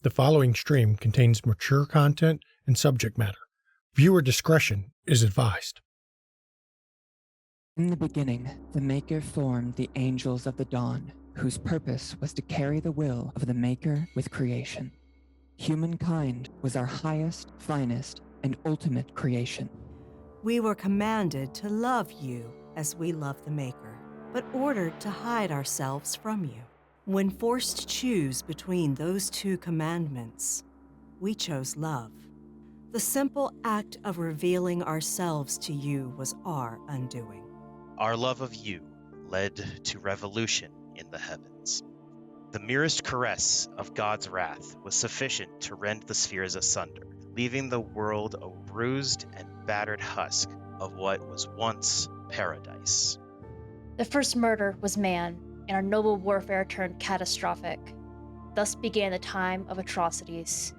The following stream contains mature content and subject matter. Viewer discretion is advised. In the beginning, the Maker formed the angels of the dawn, whose purpose was to carry the will of the Maker with creation. Humankind was our highest, finest, and ultimate creation. We were commanded to love you as we love the Maker, but ordered to hide ourselves from you. When forced to choose between those two commandments, we chose love. The simple act of revealing ourselves to you was our undoing. Our love of you led to revolution in the heavens. The merest caress of God's wrath was sufficient to rend the spheres asunder, leaving the world a bruised and battered husk of what was once paradise. The first murder was man, and our noble warfare turned catastrophic. Thus began the time of atrocities.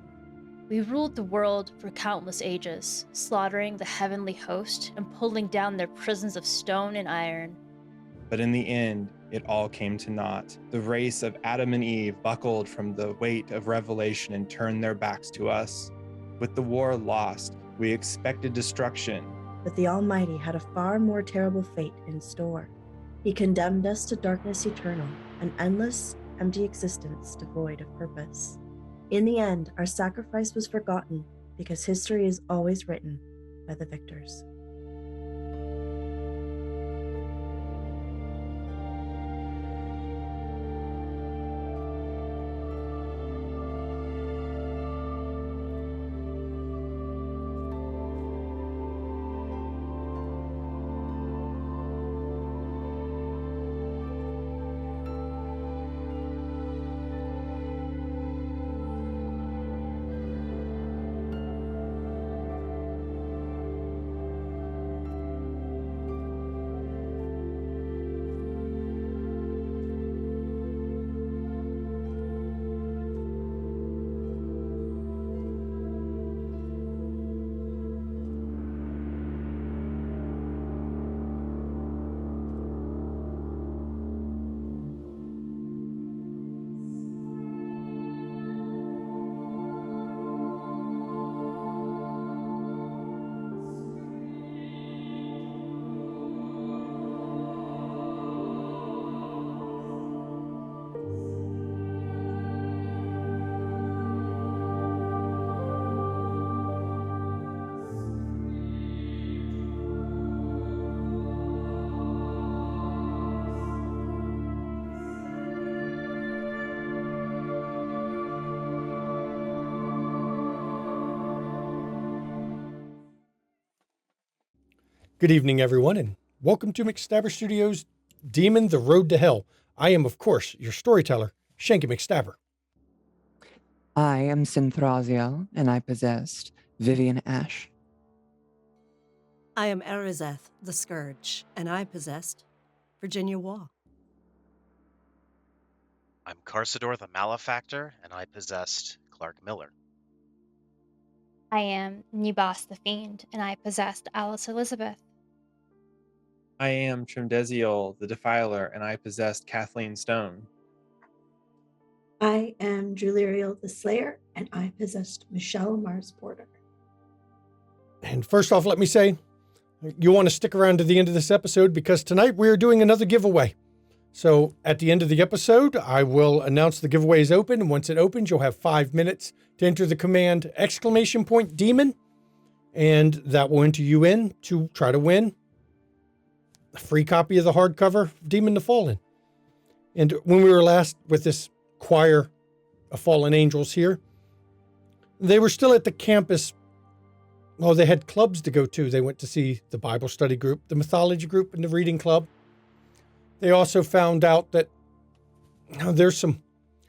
We ruled the world for countless ages, slaughtering the heavenly host and pulling down their prisons of stone and iron. But in the end, it all came to naught. The race of Adam and Eve buckled from the weight of revelation and turned their backs to us. With the war lost, we expected destruction. But the Almighty had a far more terrible fate in store. He condemned us to darkness eternal, an endless, empty existence devoid of purpose. In the end, our sacrifice was forgotten because history is always written by the victors. Good evening, everyone, and welcome to McStabber Studios' Demon: The Road to Hell. I am, of course, your storyteller, Shanky McStabber. I am Synthraziel, and I possessed Vivian Ash. I am Erizeth, the Scourge, and I possessed Virginia Waugh. I'm Carsador the Malefactor, and I possessed Clark Miller. I am Nibas the Fiend, and I possessed Alice Elizabeth. I am Trimdeziel, the Defiler, and I possessed Kathleen Stone. I am Juliriel the Slayer, and I possessed Michelle Mars Porter. And first off, let me say, you want to stick around to the end of this episode because tonight we are doing another giveaway. So at the end of the episode, I will announce the giveaway is open, and once it opens, you'll have 5 minutes to enter the command !demon, and that will enter you in to try to win a free copy of the hardcover Demon the Fallen. And when we were last with this choir of fallen angels here, they were still at the campus. Well, they had clubs to go to. They went to see the Bible study group, the mythology group, and the reading club. They also found out that there's some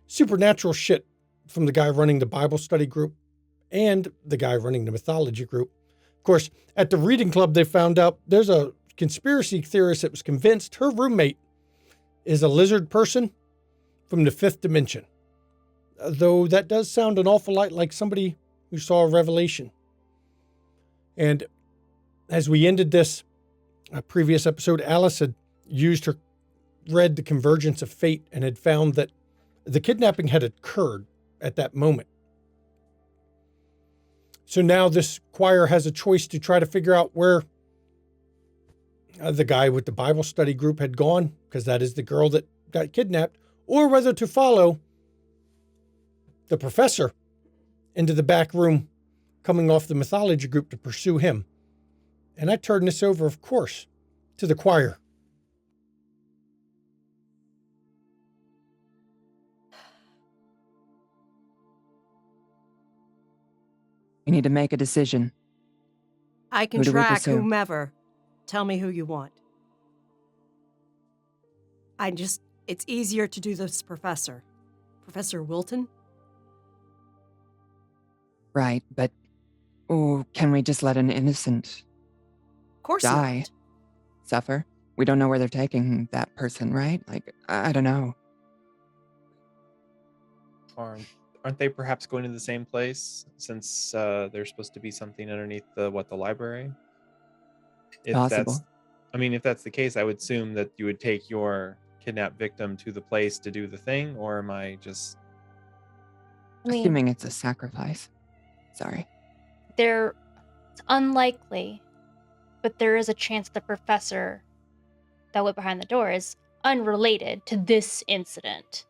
supernatural shit from the guy running the Bible study group and the guy running the mythology group. Of course, at the reading club, they found out there's a conspiracy theorist that was convinced her roommate is a lizard person from the 5th dimension. Though that does sound an awful lot like somebody who saw a revelation. And as we ended this previous episode, Alice had read The Convergence of Fate and had found that the kidnapping had occurred at that moment. So now this choir has a choice to try to figure out where the guy with the Bible study group had gone, because that is the girl that got kidnapped, or whether to follow the professor into the back room coming off the mythology group to pursue him. And I turn this over, of course, to the choir. We need to make a decision. I can Who do we track pursue? whomever. Tell me who you want. It's easier to do this, Professor. Professor Wilton? Right, but can we just let an innocent Of course die? not. Suffer? We don't know where they're taking that person, right? Like, I don't know. Aren't they perhaps going to the same place, since there's supposed to be something underneath the library? Possible. If that's the case, I would assume that you would take your kidnapped victim to the place to do the thing, or am I just... I mean, Assuming it's a sacrifice. Sorry. it's unlikely, but there is a chance the professor that went behind the door is unrelated to this incident.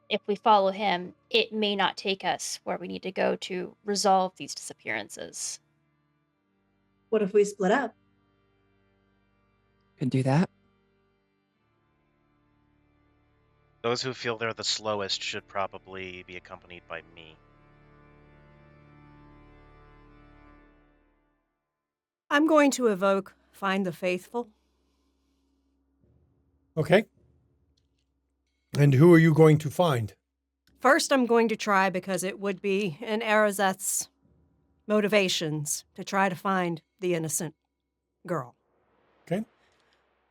If we follow him, it may not take us where we need to go to resolve these disappearances. What if we split up? Could do that. Those who feel they're the slowest should probably be accompanied by me. I'm going to evoke Find the Faithful. Okay. And who are you going to find? First, I'm going to try, because it would be in Arazeth's motivations to try to find the innocent girl. Okay.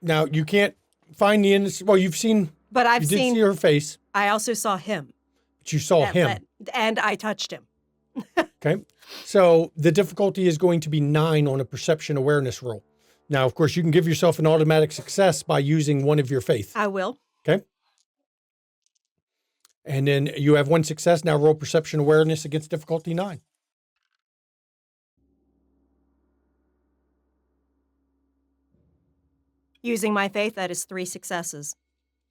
Now, you can't find the innocent... Well, you've seen... But You did see her face, I also saw him. but you saw him. And I touched him. Okay. So the difficulty is going to be 9 on a perception awareness roll. Now, of course, you can give yourself an automatic success by using one of your faith. I will. Okay. And then you have 1 success. Now roll perception awareness against difficulty 9. Using my faith, that is 3 successes.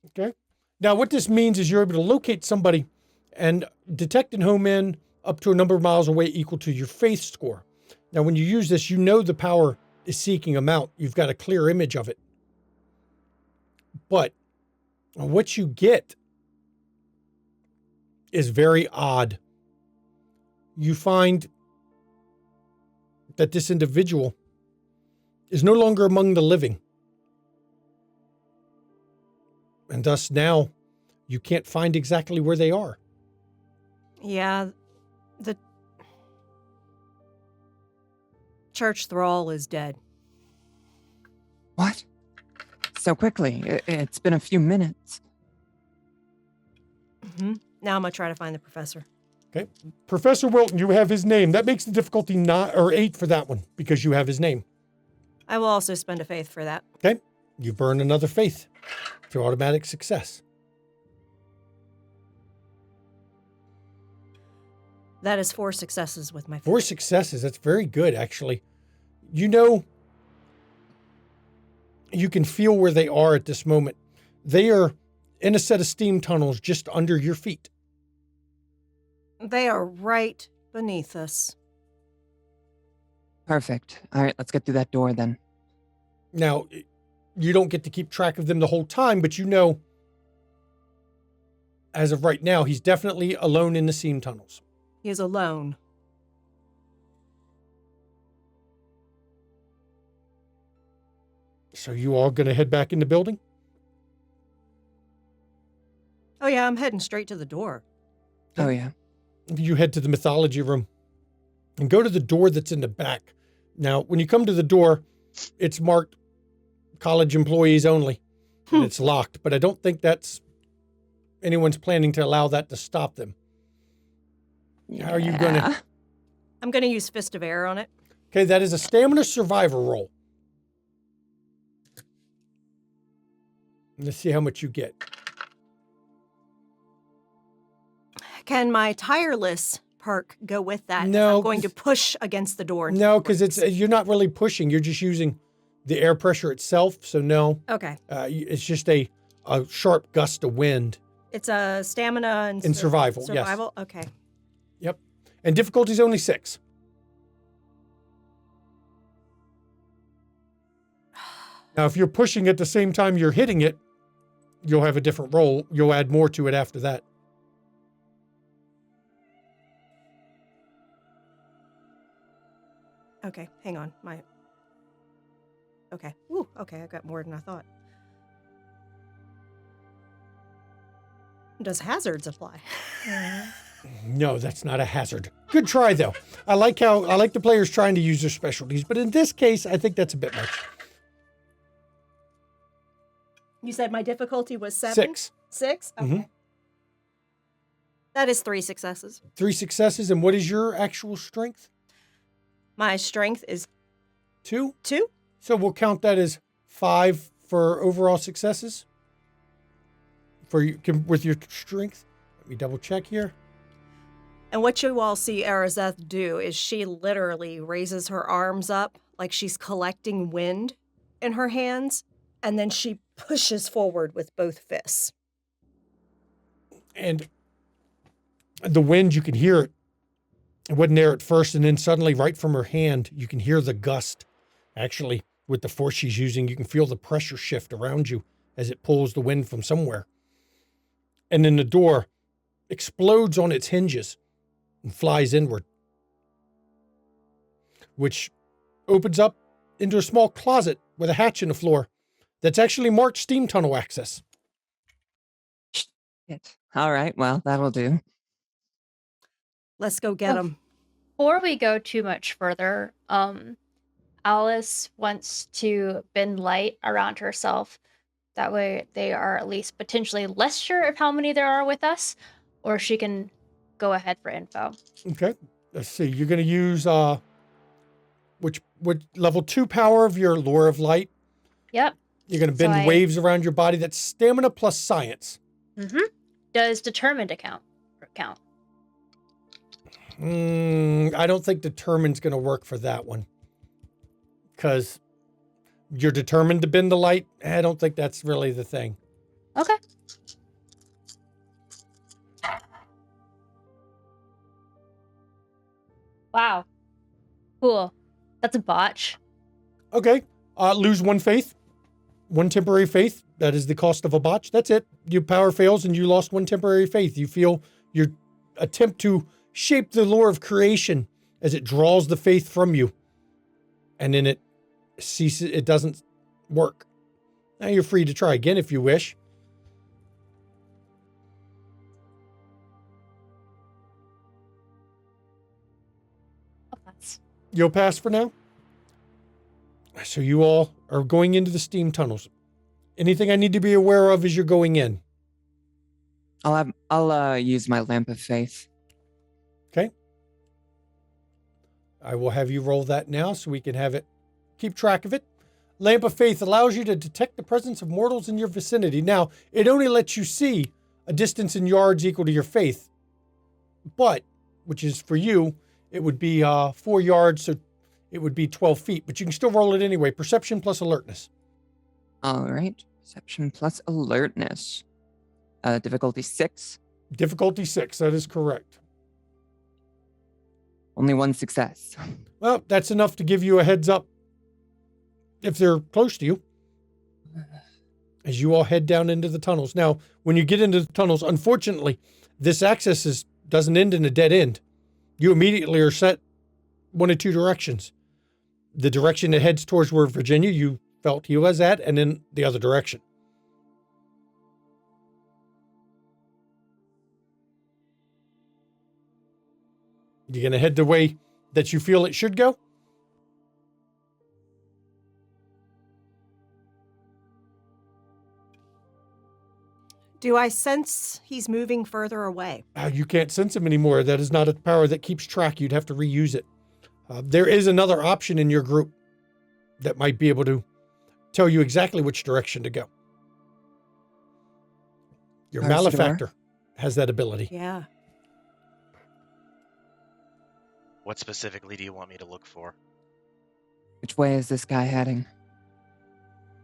Okay. Now, what this means is you're able to locate somebody and detect and home in up to a number of miles away equal to your faith score. Now, when you use this, you know the power is seeking them out. You've got a clear image of it. But what you get is very odd. You find that this individual is no longer among the living. And thus now you can't find exactly where they are. Yeah, the church thrall is dead. What? So quickly? It's been a few minutes. Mm-hmm. Now I'm going to try to find the professor. Okay. Professor Wilton, you have his name. That makes the difficulty 9 or 8 for that one because you have his name. I will also spend a faith for that. Okay. You burn another faith through automatic success. That is 4 successes with my faith. 4 successes. That's very good, actually. You know, you can feel where they are at this moment. They are in a set of steam tunnels just under your feet. They are right beneath us. Perfect. All right, let's get through that door then. Now, you don't get to keep track of them the whole time, but you know, as of right now, he's definitely alone in the steam tunnels. He is alone. So you all going to head back in the building? Oh yeah, I'm heading straight to the door. Oh, yeah. You head to the mythology room and go to the door that's in the back. Now, when you come to the door, it's marked college employees only, and it's locked, but I don't think that's anyone's planning to allow that to stop them. Yeah. How are you going to... I'm going to use Fist of Air on it. Okay, that is a stamina survivor roll. Let's see how much you get. Can my tireless perk go with that. No, I'm going to push against the door. No, because you're not really pushing. You're just using the air pressure itself. So no, Okay. it's just a sharp gust of wind. It's a stamina and survival. Yes. Survival. Okay. Yep. And difficulty's only 6. Now, if you're pushing at the same time you're hitting it, you'll have a different roll. You'll add more to it after that. Okay. Hang on. Okay. Ooh. Okay. I got more than I thought. Does hazards apply? No, that's not a hazard. Good try, though. I like the players trying to use their specialties, but in this case, I think that's a bit much. You said my difficulty was 7? 6. 6? Okay. Mhm. That is 3 successes. 3 successes, and what is your actual strength? My strength is 2? 2. So we'll count that as 5 for overall successes with your strength. Let me double check here. And what you all see Arazeth do is she literally raises her arms up like she's collecting wind in her hands, and then she pushes forward with both fists. And the wind, you can hear it. It wasn't there at first, and then suddenly, right from her hand, you can hear the gust. Actually, with the force she's using, you can feel the pressure shift around you as it pulls the wind from somewhere. And then the door explodes on its hinges and flies inward, which opens up into a small closet with a hatch in the floor that's actually marked steam tunnel access. Shit. All right, well, that'll do. Let's go get them. Before we go too much further, Alice wants to bend light around herself. That way they are at least potentially less sure of how many there are with us, or she can go ahead for info. Okay, let's see. You're going to use which level 2 power of your Lure of Light. Yep. You're going to bend waves around your body. That's stamina plus science. Mm-hmm. Does determined count? I don't think determined's going to work for that one. Because you're determined to bend the light. I don't think that's really the thing. Okay. Wow. Cool. That's a botch. Okay. Lose 1 faith. 1 temporary faith. That is the cost of a botch. That's it. Your power fails and you lost 1 temporary faith. You feel your attempt to shape the lore of creation as it draws the faith from you. And then it ceases. It doesn't work. Now you're free to try again if you wish. You'll pass for now. So you all are going into the steam tunnels. Anything I need to be aware of as you're going in? I'll use my lamp of faith. Okay. I will have you roll that now so we can have it, keep track of it. Lamp of faith allows you to detect the presence of mortals in your vicinity. Now, it only lets you see a distance in yards equal to your faith. But, which is for you, it would be 4 yards, so it would be 12 feet. But you can still roll it anyway. Perception plus alertness. All right. Perception plus alertness. Difficulty 6. Difficulty 6, that is correct. Only 1 success. Well, that's enough to give you a heads up if they're close to you as you all head down into the tunnels. Now, when you get into the tunnels, unfortunately, this access doesn't end in a dead end. You immediately are set 1 of 2 directions. The direction that heads towards where Virginia you felt he was at, and then the other direction. You're going to head the way that you feel it should go? Do I sense he's moving further away? You can't sense him anymore. That is not a power that keeps track. You'd have to reuse it. There is another option in your group that might be able to tell you exactly which direction to go. Your malefactor has that ability. Yeah. What specifically do you want me to look for? Which way is this guy heading?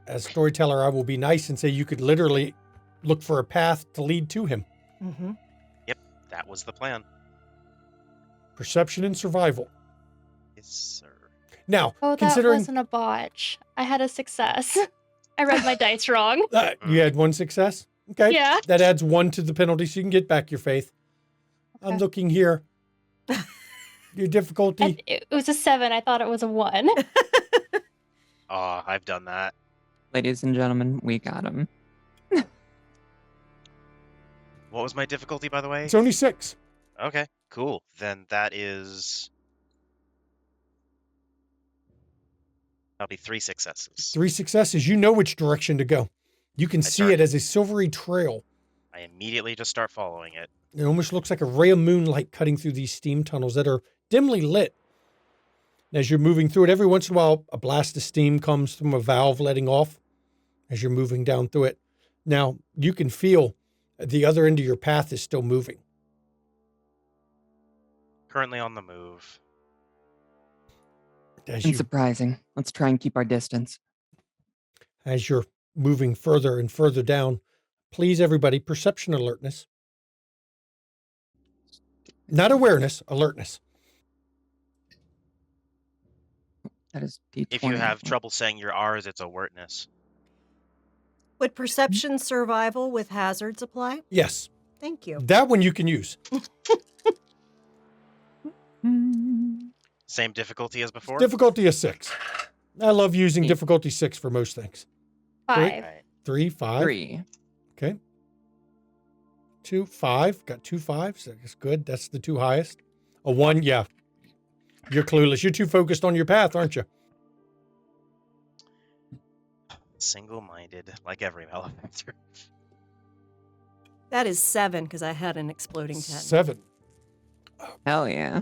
As storyteller, I will be nice and say you could literally look for a path to lead to him. Mm-hmm. Yep, that was the plan. Perception and survival. Yes, sir. Now, Oh, that considering wasn't a botch. I had a success. I read my dice wrong. you had one success. Okay. Yeah. That adds 1 to the penalty, so you can get back your faith. I'm Okay. looking here. Your difficulty. It was a 7. I thought it was a 1. Oh, I've done that. Ladies and gentlemen, we got him. What was my difficulty, by the way? It's only 6. Okay, cool. Then that'll be 3 successes. 3 successes. You know which direction to go. You can see start- it as a silvery trail. I immediately just start following it. It almost looks like a ray of moonlight cutting through these steam tunnels that are dimly lit. As you're moving through it, every once in a while, a blast of steam comes from a valve letting off as you're moving down through it. Now, you can feel the other end of your path is still moving. Currently on the move. As Unsurprising. Let's try and keep our distance. you're moving further and further down, please, everybody, perception alertness. Not awareness, alertness. That is D20. If you have trouble saying your R's, it's alertness. Would perception survival with hazards apply? Yes, Thank you. that one you can use. Same difficulty as before? Difficulty is 6. I love using Neat. difficulty 6 for most things. 5. Alright. 3, 5. 3. Okay. 2, 5. Got 2 5s. That's good. That's the 2 highest. A 1, yeah. You're clueless. You're too focused on your path, aren't you? Single-minded, like every malefactor. That is 7 because I had an exploding 10. 7. Hell yeah.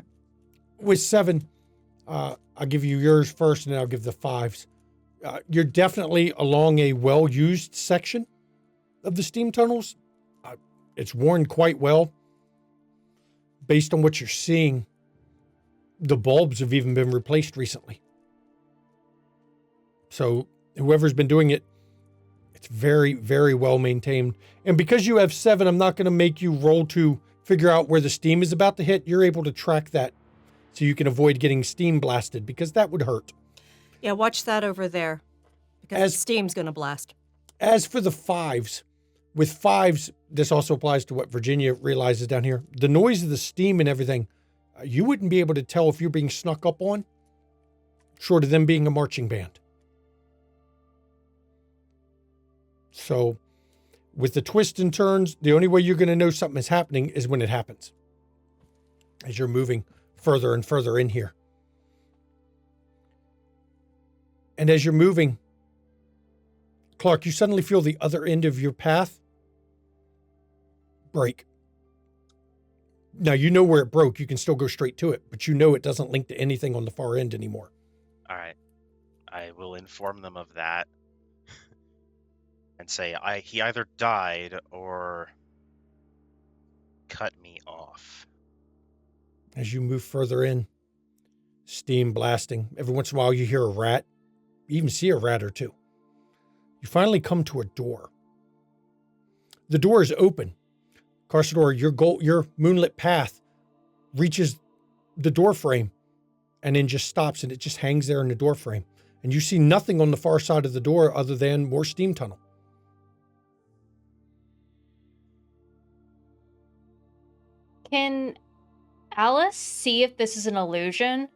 With 7, I'll give you yours first, and then I'll give the 5s. You're definitely along a well-used section of the steam tunnels. It's worn quite well. Based on what you're seeing, the bulbs have even been replaced recently. So whoever's been doing it, it's very, very well maintained. And because you have 7, I'm not going to make you roll to figure out where the steam is about to hit. You're able to track that so you can avoid getting steam blasted, because that would hurt. Yeah, watch that over there because As- the steam's going to blast. As for the 5s, with 5s, this also applies to what Virginia realizes down here. The noise of the steam and everything, you wouldn't be able to tell if you're being snuck up on, short of them being a marching band. So with the twists and turns, the only way you're going to know something is happening is when it happens, as you're moving further and further in here. And as you're moving, Clark, you suddenly feel the other end of your path break. Now, you know where it broke. You can still go straight to it, but you know it doesn't link to anything on the far end anymore. Alright. I will inform them of that. And say, he either died or cut me off. As you move further in, steam blasting. Every once in a while, you hear a rat. You even see a rat or two. You finally come to a door. The door is open. Carsador, your moonlit path reaches the door frame and then just stops, and it just hangs there in the door frame. And you see nothing on the far side of the door other than more steam tunnel. Can Alice see if this is an illusion?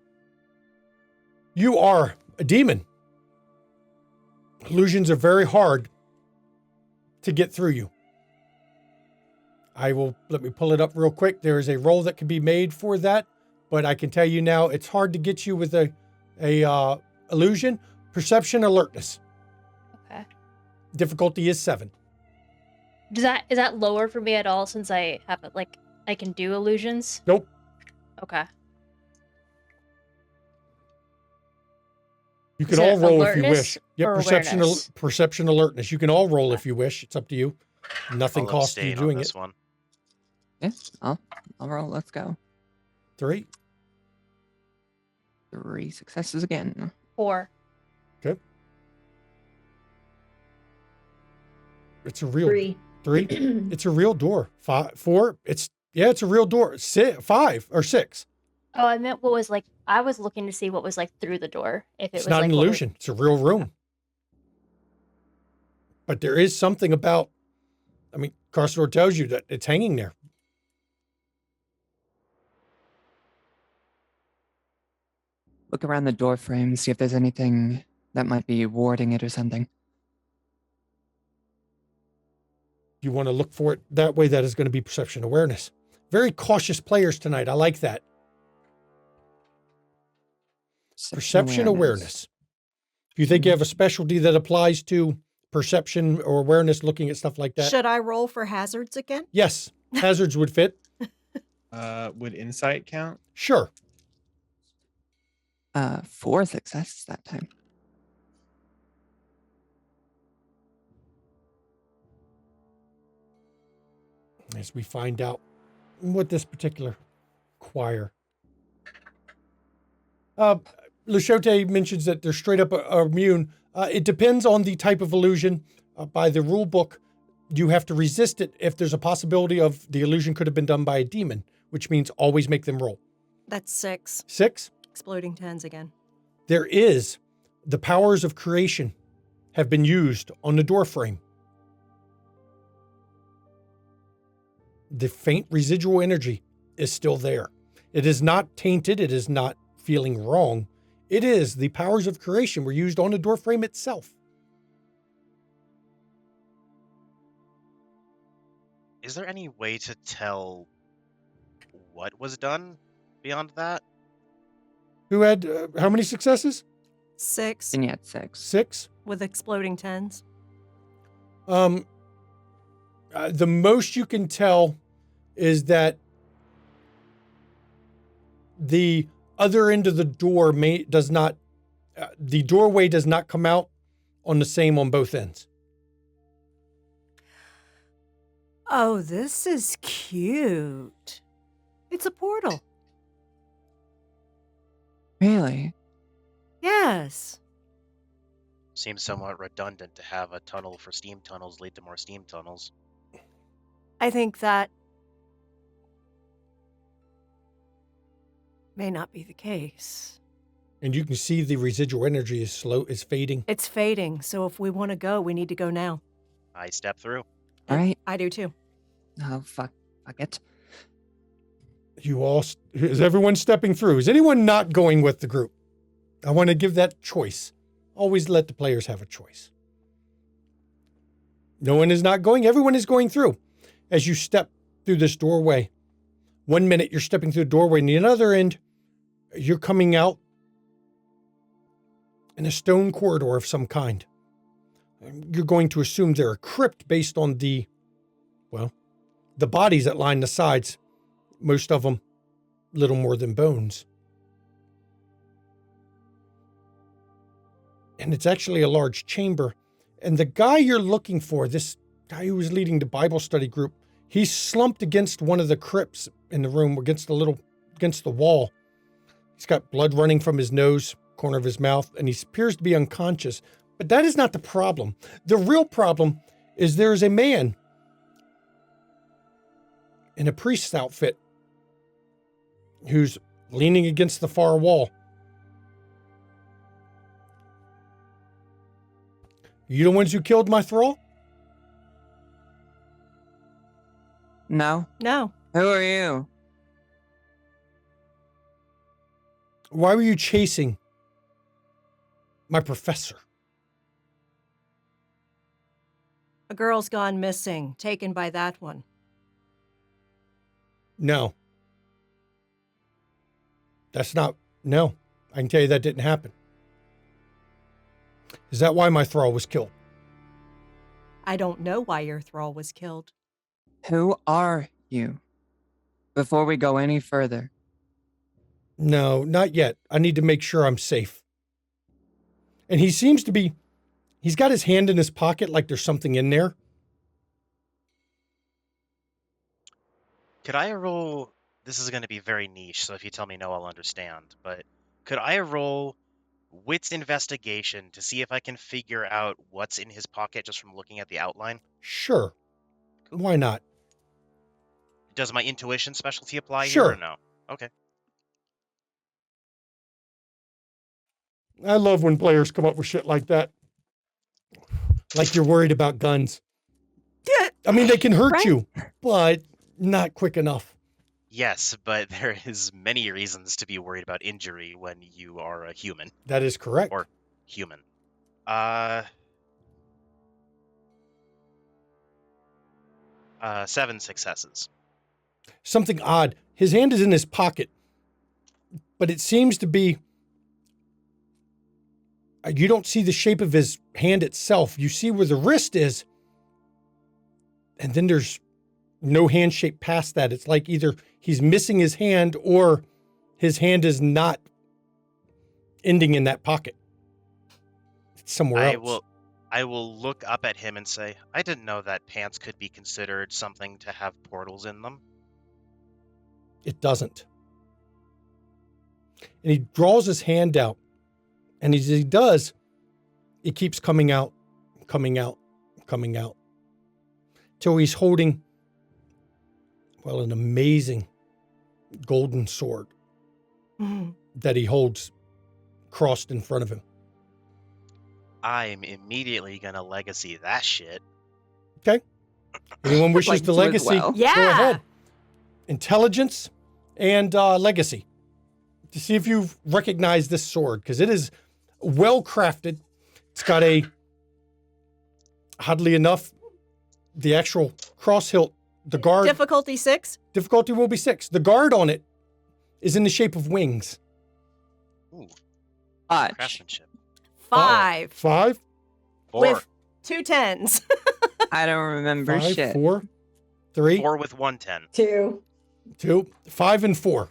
You are a demon. Illusions are very hard to get through you. Let me pull it up real quick. There is a roll that can be made for that, but I can tell you now, it's hard to get you with a illusion. Perception alertness. Okay. Difficulty is 7. Is that lower for me at all since I have it like I can do illusions? Nope. Okay. You can Is all it roll if you alertness wish. Yep, or perception awareness? perception alertness. You can all roll if you wish. It's up to you. Nothing I'll costs you abstain on doing this it. one. Yeah, I'll roll. Let's go. 3. 3 successes again. 4. Okay. It's a real 3. 3. It's a real door. 5, 4. It's a real door. 5 or 6. Oh, I meant what was like. I was looking to see what was like through the door. If it It's was not like an what was- illusion. It's a real room. But there is something about, I mean, Carsador tells you that it's hanging there. Look around the door frame, see if there's anything that might be warding it or something. You want to look for it that way. That is going to be perception awareness. Very cautious players tonight. I like that. Perception awareness. If you think you have a specialty that applies to perception or awareness, looking at stuff like that. Should I roll for hazards again? Yes, hazards would fit. Would insight count? Sure. 4 successes that time. As we find out what this particular choir. Luchote mentions that they're straight up immune. It depends on the type of illusion. By the rule book, you have to resist it if there's a possibility of the illusion could have been done by a demon, which means always make them roll. That's 6. 6. Exploding 10s again. There is the powers of creation have been used on the door frame. The faint residual energy is still there. It is not tainted. It is not feeling wrong. It is the powers of creation were used on the door frame itself. Is there any way to tell what was done beyond that? Who had how many successes? 6 And yet 6. 6. with exploding 10s. The most you can tell is that the other end of the door the doorway does not come out on the same on both ends. Oh, this is cute. It's a portal. Really? Yes. Seems somewhat redundant to have a tunnel for steam tunnels lead to more steam tunnels. I think that may not be the case. And you can see the residual energy is fading. It's fading, so if we want to go, we need to go now. I step through. All right. I do too. Oh, fuck it. Is everyone stepping through? Is anyone not going with the group? I want to give that choice. Always let the players have a choice. No one is not going. Everyone is going through. As you step through this doorway, 1 minute you're stepping through the doorway, and the other end, you're coming out in a stone corridor of some kind. You're going to assume they're a crypt based on the bodies that line the sides. Most of them little more than bones. And it's actually a large chamber. And the guy you're looking for, this guy who was leading the Bible study group, he's slumped against one of the crypts in the room, against the wall. He's got blood running from his nose, corner of his mouth, and he appears to be unconscious. But that is not the problem. The real problem is there's a man in a priest's outfit who's leaning against the far wall. You the ones who killed my thrall? No. No. Who are you? Why were you chasing my professor? A girl's gone missing, taken by that one. No. No. I can tell you that didn't happen. Is that why my thrall was killed? I don't know why your thrall was killed. Who are you? Before we go any further. No, not yet. I need to make sure I'm safe. And he seems to be, he's got his hand in his pocket like there's something in there. Could I roll? This is going to be very niche, so if you tell me no, I'll understand. But Could I roll wits investigation to see if I can figure out what's in his pocket just from looking at the outline? Sure. Why not? Does my intuition specialty apply here Sure. or no? Okay. I love when players come up with shit like that. Like you're worried about guns. I mean, they can hurt Right. you, but not quick enough. Yes, but there is many reasons to be worried about injury when you are a human. That is correct. Or human. 7 successes. Something odd. His hand is in his pocket, but it seems to be. You don't see the shape of his hand itself. You see where the wrist is, and then there's no hand shape past that. It's like either he's missing his hand or his hand is not ending in that pocket. It's somewhere else. I will look up at him and say, I didn't know that pants could be considered something to have portals in them. It doesn't. And he draws his hand out. And as he does, it keeps coming out, coming out, coming out. Till he's holding, well, an amazing golden sword that he holds crossed in front of him. I'm immediately gonna legacy that shit. Okay. Anyone wishes Like to to as legacy? well. Yeah. Go ahead. Intelligence and legacy. To see if you recognize this sword, because it is well crafted. It's got a, oddly enough, the actual cross hilt, the guard. Difficulty 6. Difficulty will be 6. The guard on it is in the shape of wings. Ooh, Watch. craftsmanship. 5. 5, 4. With 2 10s. I don't remember 5, shit. 4, 3, 4 with 110. 2. 2, 5, and 4.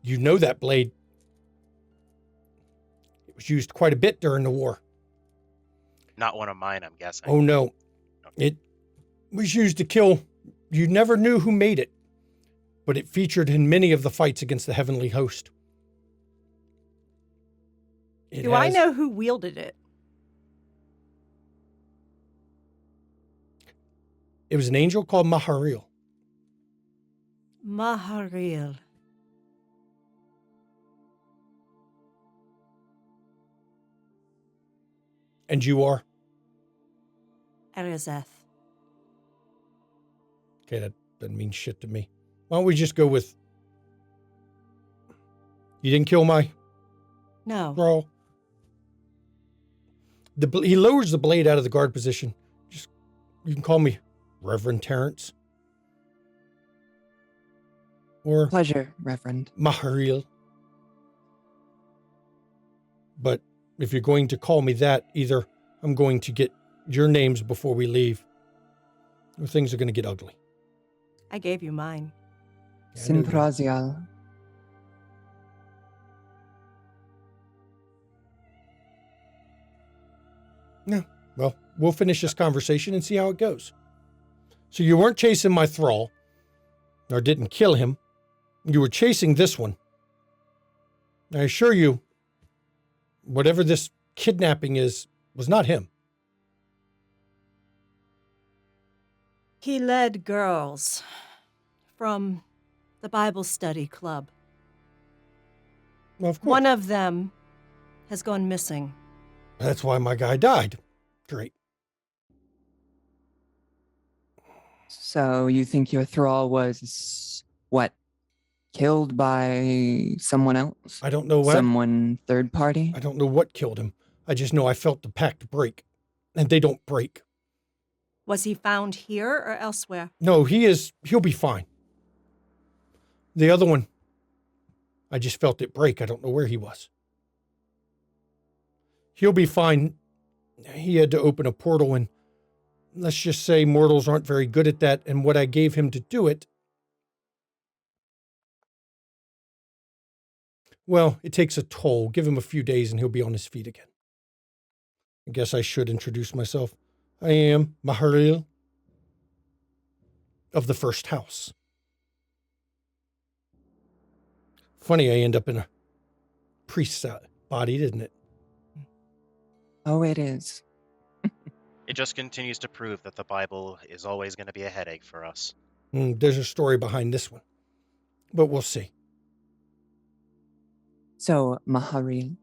You know that blade. It was used quite a bit during the war. Not one of mine, I'm guessing. Oh no. It was used to kill. You never knew who made it, but it featured in many of the fights against the heavenly host. Do I know who wielded it? It was an angel called Maharil. Maharil. And you are? Erizeth. Okay, that doesn't mean shit to me. Why don't we just go with... You didn't kill my No. bro? He lowers the blade out of the guard position. Just, you can call me Reverend Terrence. Or Pleasure, Reverend. Maharil. But if you're going to call me that, either I'm going to get your names before we leave, or things are going to get ugly. I gave you mine. Yeah, I know you- Simprazial. Well, we'll finish this conversation and see how it goes. So you weren't chasing my thrall, or didn't kill him. You were chasing this one. I assure you, whatever this kidnapping is, was not him. He led girls from the Bible study club. Well, of course. One of them has gone missing. That's why my guy died. Great. So you think your thrall was, what, killed by someone else? I don't know what. Someone third party? I don't know what killed him. I just know I felt the pact break. And they don't break. Was he found here or elsewhere? No, he'll be fine. The other one, I just felt it break. I don't know where he was. He'll be fine. He had to open a portal, and let's just say mortals aren't very good at that, and what I gave him to do it, well, it takes a toll. Give him a few days and he'll be on his feet again. I guess I should introduce myself. I am Maharil of the first house. Funny, I end up in a priest's body, isn't it? Oh, it is. It just continues to prove that the Bible is always going to be a headache for us. There's a story behind this one, but we'll see. So, Mahari,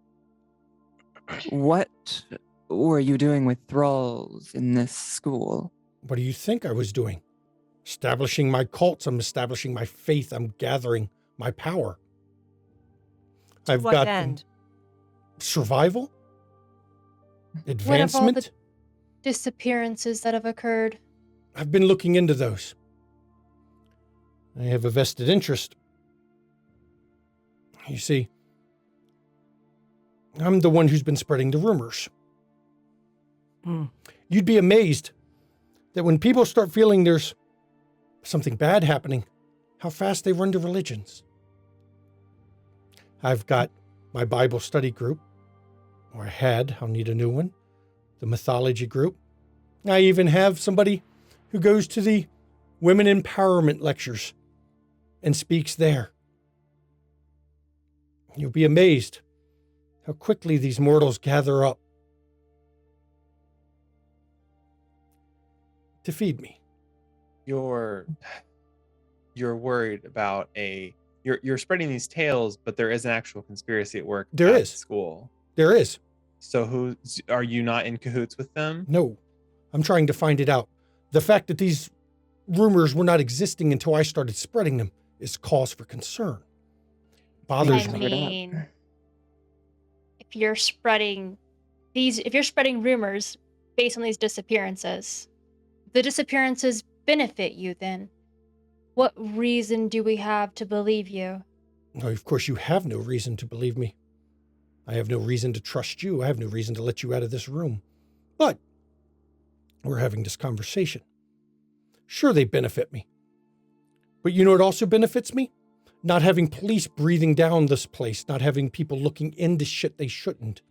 what were you doing with thralls in this school? What do you think I was doing? Establishing my cults. I'm establishing my faith. I'm gathering my power. To what end? Survival, What of all advancement. the disappearances that have occurred? I've been looking into those. I have a vested interest. You see, I'm the one who's been spreading the rumors. You'd be amazed that when people start feeling there's something bad happening, how fast they run to religions. I've got my Bible study group, or I had, I'll need a new one, the mythology group. I even have somebody who goes to the women empowerment lectures and speaks there. You'll be amazed how quickly these mortals gather up to feed me. You're worried about you're spreading these tales, but there is an actual conspiracy at work. There at is. school. There is. So who are you not in cahoots with them? No, I'm trying to find it out. The fact that these rumors were not existing until I started spreading them is cause for concern. Bothers I me. mean, if you're spreading rumors based on these disappearances, the disappearances benefit you then. What reason do we have to believe you? No, of course, you have no reason to believe me. I have no reason to trust you. I have no reason to let you out of this room. But we're having this conversation. Sure, they benefit me. But you know what also benefits me? Not having police breathing down this place, not having people looking into shit they shouldn't.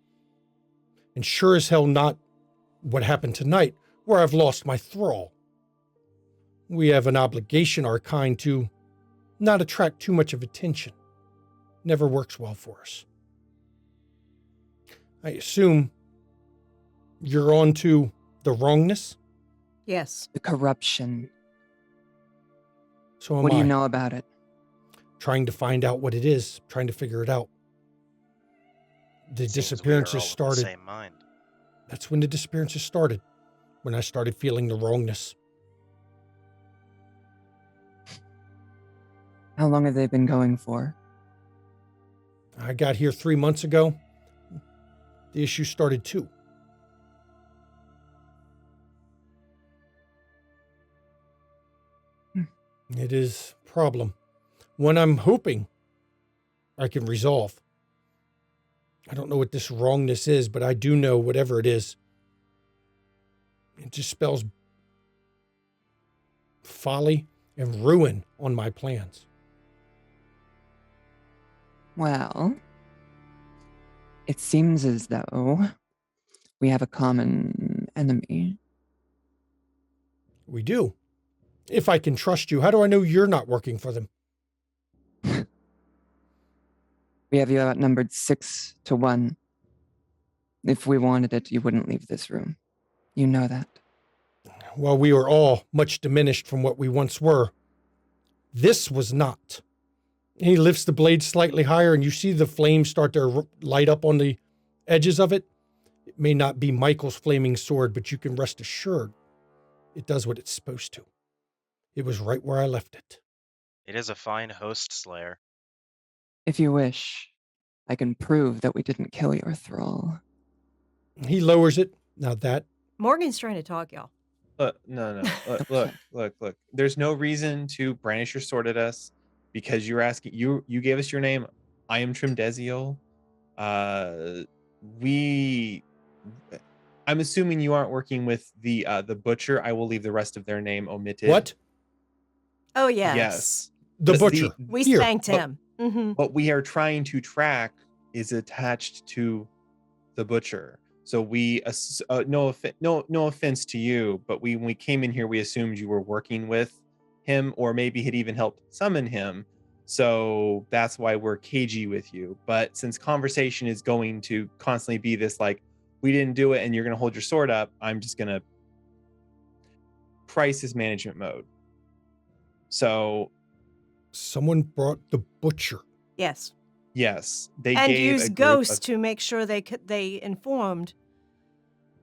And sure as hell not what happened tonight, where I've lost my thrall. We have an obligation, our kind, to not attract too much of attention. Never works well for us. I assume you're on to the wrongness? Yes. The corruption. So am What do I. you know about it? Trying to find out what it is, trying to figure it out. The Seems we are disappearances all of the started. same mind. That's when the disappearances started, when I started feeling the wrongness. How long have they been going for? I got here 3 months ago. The issue started too. It is a problem. One I'm hoping I can resolve. I don't know what this wrongness is, but I do know whatever it is. It just spells folly and ruin on my plans. Well, it seems as though we have a common enemy. We do. If I can trust you, how do I know you're not working for them? We have you outnumbered 6-1. If we wanted it, you wouldn't leave this room. You know that. While we were all much diminished from what we once were, this was not. He lifts the blade slightly higher, and you see the flames start to light up on the edges of it. It may not be Michael's flaming sword, but you can rest assured it does what it's supposed to. It was right where I left it. It is a fine host slayer. If you wish, I can prove that we didn't kill your thrall. He lowers it. Now that Morgan's trying to talk, y'all. No. Look. There's no reason to brandish your sword at us because you're asking. You gave us your name. I am Trimdeziel. I'm assuming you aren't working with the butcher. I will leave the rest of their name omitted. what? Oh, yes. Yes. The But butcher. We Here. spanked him. Mm-hmm. What we are trying to track is attached to the butcher. So no offense to you, but when we came in here, we assumed you were working with him, or maybe had even helped summon him. So that's why we're cagey with you. But since conversation is going to constantly be this like, we didn't do it and you're going to hold your sword up, I'm just going to crisis management mode. So Someone brought the butcher. Yes. yes, they And gave use a group ghosts of, to make sure they informed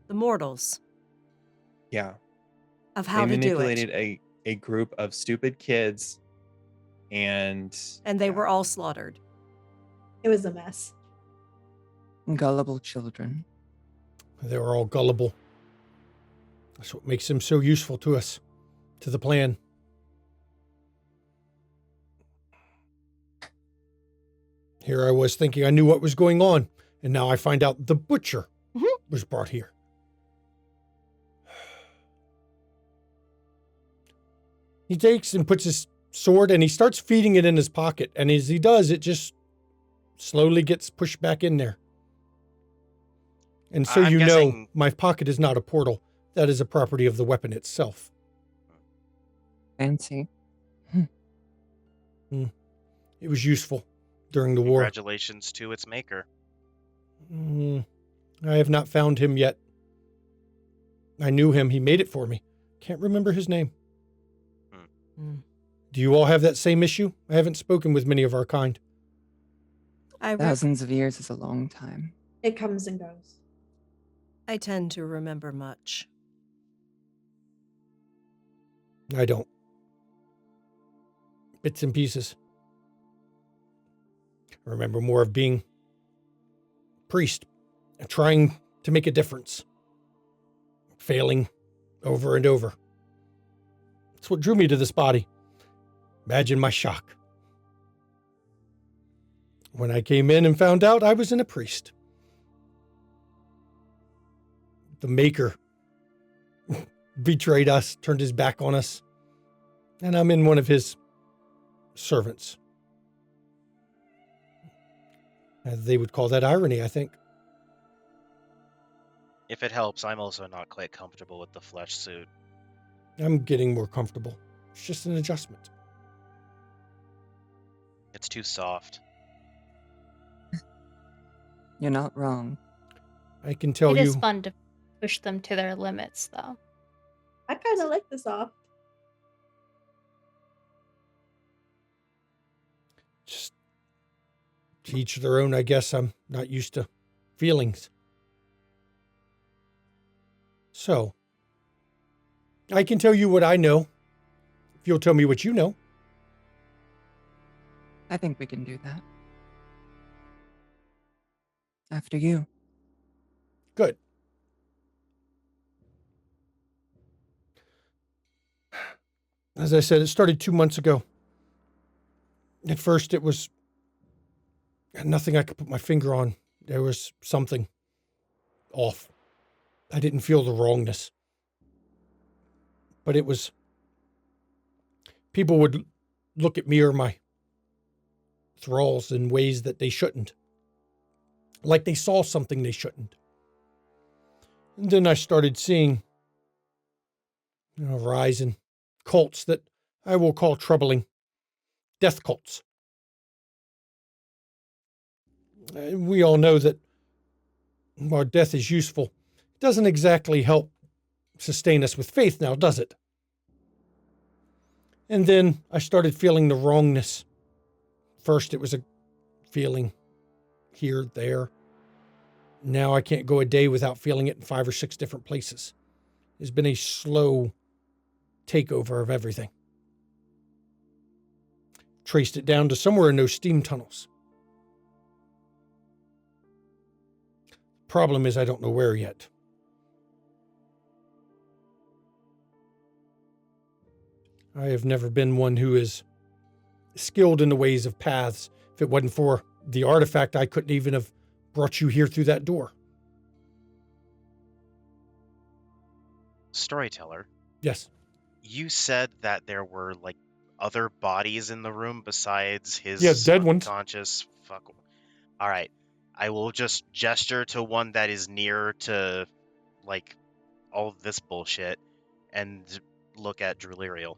the mortals yeah, of they how to do manipulated it. a group of stupid kids, and And they yeah. were all slaughtered. It was a mess. Gullible children. They were all gullible. That's what makes them so useful to us, to the plan. Here I was thinking I knew what was going on, and now I find out the butcher was brought here. He takes and puts his sword and he starts feeding it in his pocket. And as he does, it just slowly gets pushed back in there. And so I'm you know, guessing- my pocket is not a portal. That is a property of the weapon itself. Fancy. It was useful during the war. Congratulations to its maker. I have not found him yet. I knew him. He made it for me. Can't remember his name. Do you all have that same issue? I haven't spoken with many of our kind. I Thousands of years is a long time. It comes and goes. I tend to remember much. I don't. Bits and pieces. I remember more of being priest and trying to make a difference. Failing over and over. That's what drew me to this body. Imagine my shock when I came in and found out I wasn't a priest. The maker betrayed us, turned his back on us, and I'm in one of his servants. They would call that irony, I think. If it helps, I'm also not quite comfortable with the flesh suit. I'm getting more comfortable. It's just an adjustment. It's too soft. You're not wrong. I can tell It you. is fun to push them to their limits, though. I kind of like the soft. Just to each their own, I guess. I'm not used to feelings. So, I can tell you what I know. If you'll tell me what you know. I think we can do that. After you. Good. As I said, it started 2 months ago. At first, it was nothing I could put my finger on. There was something off. I didn't feel the wrongness. But it was... People would look at me or my thralls in ways that they shouldn't. Like they saw something they shouldn't. And then I started seeing a rise in cults that I will call troubling. Death cults. We all know that while death is useful, it doesn't exactly help sustain us with faith now, does it? And then I started feeling the wrongness. First, it was a feeling here, there. Now I can't go a day without feeling it in 5 or 6 different places. It's been a slow takeover of everything. Traced it down to somewhere in those steam tunnels. Problem is I don't know where yet. I have never been one who is skilled in the ways of paths. If it wasn't for the artifact, I couldn't even have brought you here through that door. Storyteller, Yes. you said that there were like other bodies in the room besides his Yeah, dead ones. unconscious fuck. All right. I will just gesture to one that is near to like all of this bullshit and look at Druliriel.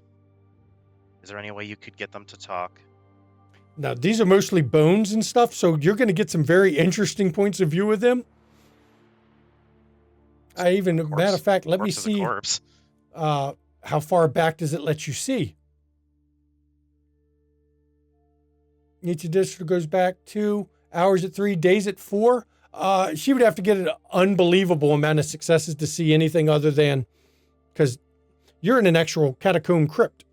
Is there any way you could get them to talk? Now, these are mostly bones and stuff, so you're going to get some very interesting points of view of them. Matter of fact, let me Corpse is a see corpse. how far back does it let you see. Each district goes back 2 hours at 3, days at 4. She would have to get an unbelievable amount of successes to see anything other than, because you're in an actual catacomb crypt.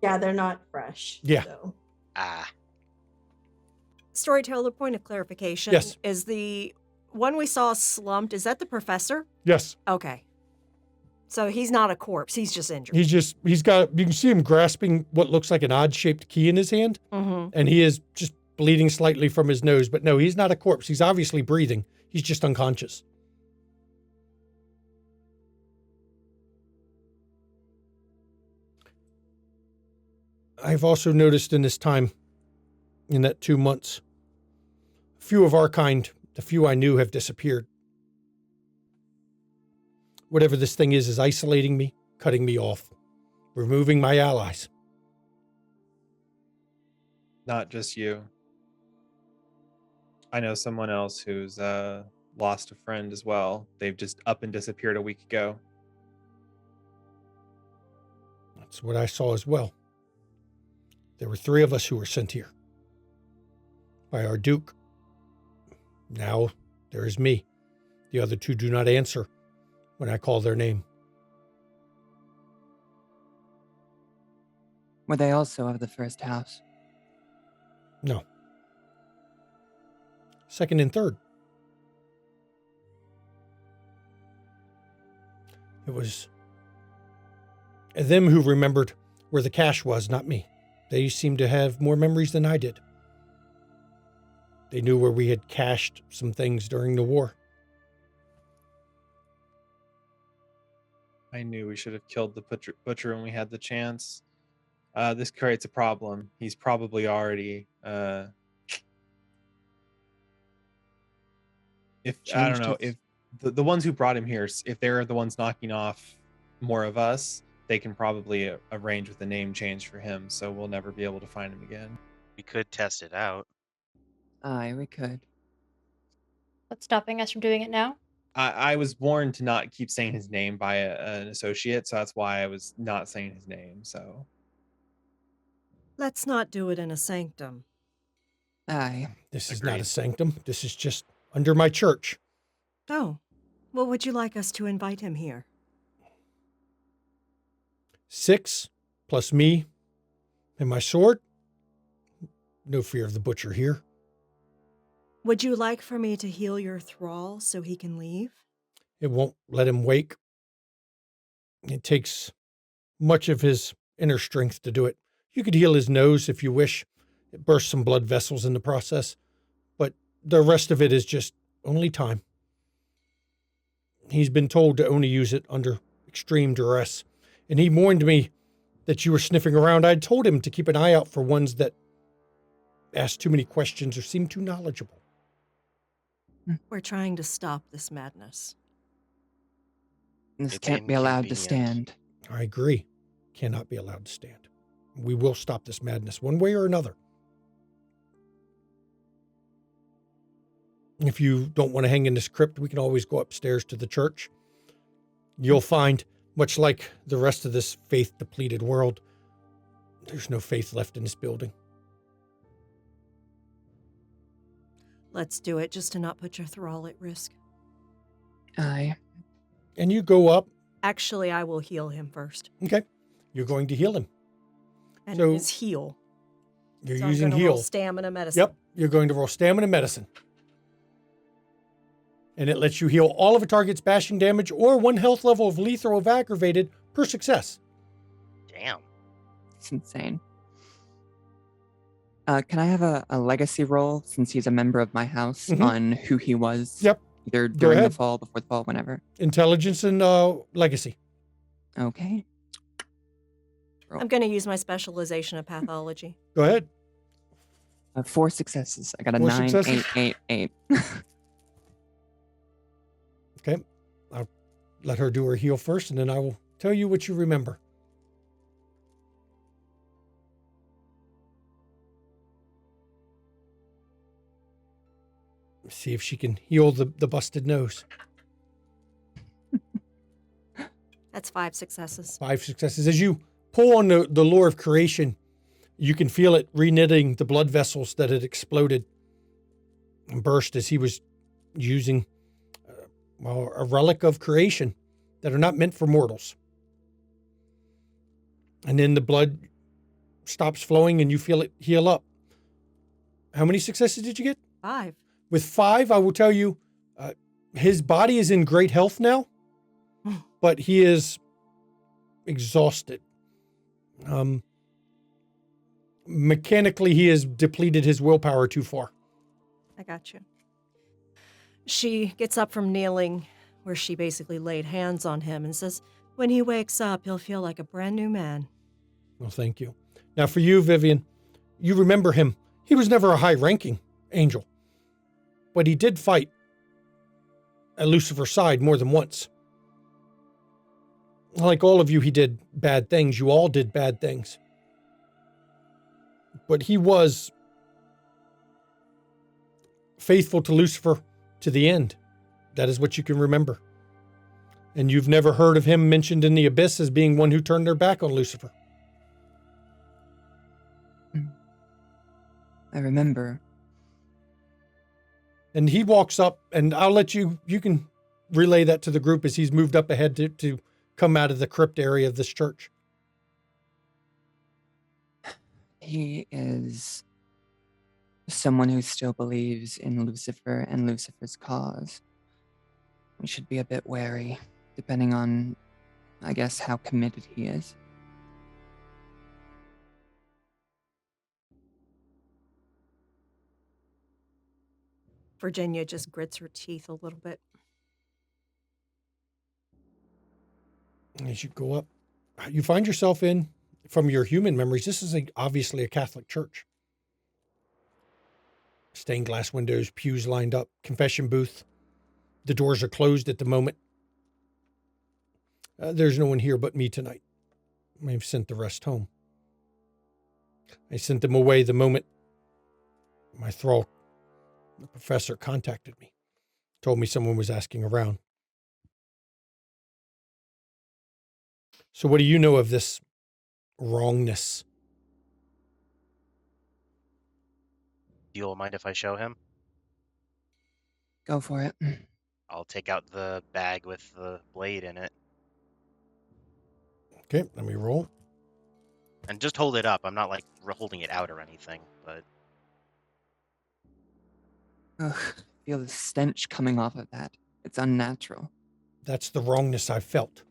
Yeah, they're not fresh. Yeah. So. Ah. Storyteller, point of clarification. Yes. Is the one we saw slumped, is that the professor? Yes. Okay. So he's not a corpse. He's just injured. You can see him grasping what looks like an odd-shaped key in his hand, and he is just bleeding slightly from his nose. But no, he's not a corpse. He's obviously breathing. He's just unconscious. I've also noticed in this time, in that 2 months, a few of our kind, the few I knew, have disappeared. Whatever this thing is isolating me, cutting me off, removing my allies. Not just you. I know someone else who's lost a friend as well. They've just up and disappeared a week ago. That's what I saw as well. There were 3 of us who were sent here by our Duke. Now there is me. The other 2 do not answer when I call their name. Were they also of the first house? No. Second and third. It was them who remembered where the cache was, not me. They seemed to have more memories than I did. They knew where we had cached some things during the war. I knew we should have killed the butcher when we had the chance. This creates a problem. He's probably already if I don't know, if the ones who brought him here, if they're the ones knocking off more of us, they can probably arrange with a name change for him, so we'll never be able to find him again. We could test it out. Aye, we could. What's stopping us from doing it now? I was warned to not keep saying his name by an associate, so that's why I was not saying his name, so. Let's not do it in a sanctum. Aye. This is Agreed. not a sanctum. This is just under my church. Oh, well, would you like us to invite him here? 6 plus me and my sword. No fear of the butcher here. Would you like for me to heal your thrall so he can leave? It won't let him wake. It takes much of his inner strength to do it. You could heal his nose if you wish. It bursts some blood vessels in the process. But the rest of it is just only time. He's been told to only use it under extreme duress. And he warned me that you were sniffing around. I'd told him to keep an eye out for ones that asked too many questions or seemed too knowledgeable. We're trying to stop this madness. This It's can't be allowed to inconvenient. stand. I agree. Cannot be allowed to stand. We will stop this madness one way or another. If you don't want to hang in this crypt, we can always go upstairs to the church. You'll find, much like the rest of this faith-depleted world, there's no faith left in this building. Let's do it just to not put your thrall at risk. Aye. And you go up. Actually, I will heal him first. Okay. You're going to heal him. And So- it is heal. You're So using I'm gonna roll heal. stamina medicine. Yep. You're going to roll stamina medicine. And it lets you heal all of a target's bashing damage or 1 health level of lethal of aggravated per success. Damn. It's insane. Can I have a legacy roll, since he's a member of my house, Mhm. on who he was? Yep. Either during the ahead. fall, before the fall, whenever. Intelligence and legacy. Okay. I'm going to use my specialization of pathology. Go ahead. 4 successes. I got a 4 9, successes? 8, 8, 8. Okay. I'll let her do her heal first, and then I will tell you what you remember. See if she can heal the busted nose. That's 5 successes. 5 successes. As you pull on the lore of creation, you can feel it reknitting the blood vessels that had exploded and burst as he was using a relic of creation that are not meant for mortals. And then the blood stops flowing and you feel it heal up. How many successes did you get? 5. With 5, I will tell you, his body is in great health now, but he is exhausted. Mechanically, he has depleted his willpower too far. I got you. She gets up from kneeling, where she basically laid hands on him, and says, when he wakes up, he'll feel like a brand new man. Well, thank you. Now, for you, Vivian, you remember him. He was never a high-ranking angel, but he did fight at Lucifer's side more than once. Like all of you, he did bad things. You all did bad things. But he was faithful to Lucifer to the end. That is what you can remember. And you've never heard of him mentioned in the Abyss as being one who turned their back on Lucifer. I remember. And he walks up, and I'll let you can relay that to the group as he's moved up ahead to come out of the crypt area of this church. He is someone who still believes in Lucifer and Lucifer's cause. We should be a bit wary, depending on, I guess, how committed he is. Virginia just grits her teeth a little bit. As you go up, you find yourself in, from your human memories, this is obviously a Catholic church. Stained glass windows, pews lined up, confession booth. The doors are closed at the moment. There's no one here but me tonight. I've sent the rest home. I sent them away the moment my thrall, the professor, contacted me. Told me someone was asking around. So what do you know of this wrongness? Do you all mind if I show him? Go for it. I'll take out the bag with the blade in it. Okay, let me roll. And just hold it up. I'm not, like, holding it out or anything, but... Ugh, feel the stench coming off of that. It's unnatural. That's the wrongness I felt.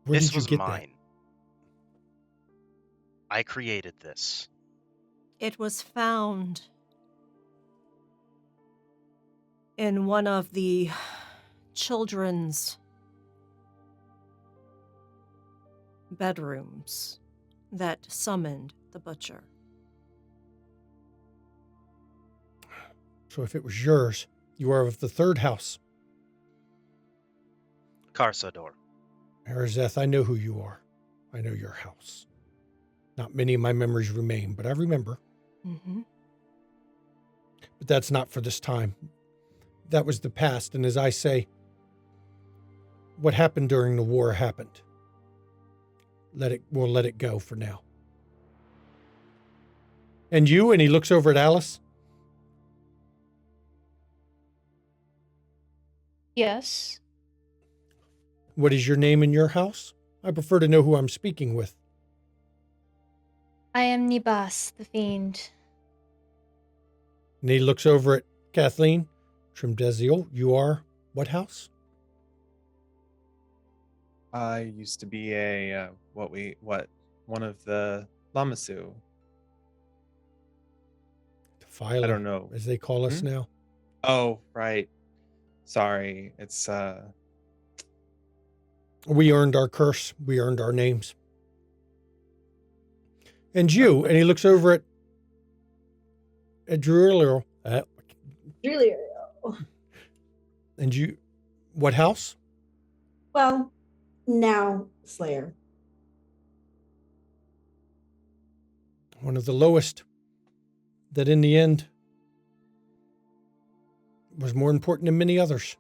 Where This did you was get mine. I created this. It was found in one of the children's bedrooms that summoned the butcher. So if it was yours, you are of the third house. Karsador. Arazeth, I know who you are. I know your house. Not many of my memories remain, but I remember. Mm-hmm. But that's not for this time. That was the past, and as I say, what happened during the war happened. We'll let it go for now. And you? And he looks over at Alice. Yes. What is your name in your house? I prefer to know who I'm speaking with. I am Nibas, the fiend. And he looks over at Kathleen. Trimdeziel, you are what house? I used to be a one of the Lamasu. Defiler, I don't know. as they call us now. Oh, right. Sorry. It's We earned our curse. We earned our names. And you, and he looks over at Drulio. Julio. And you, what house? Well, now Slayer. One of the lowest that in the end was more important than many others.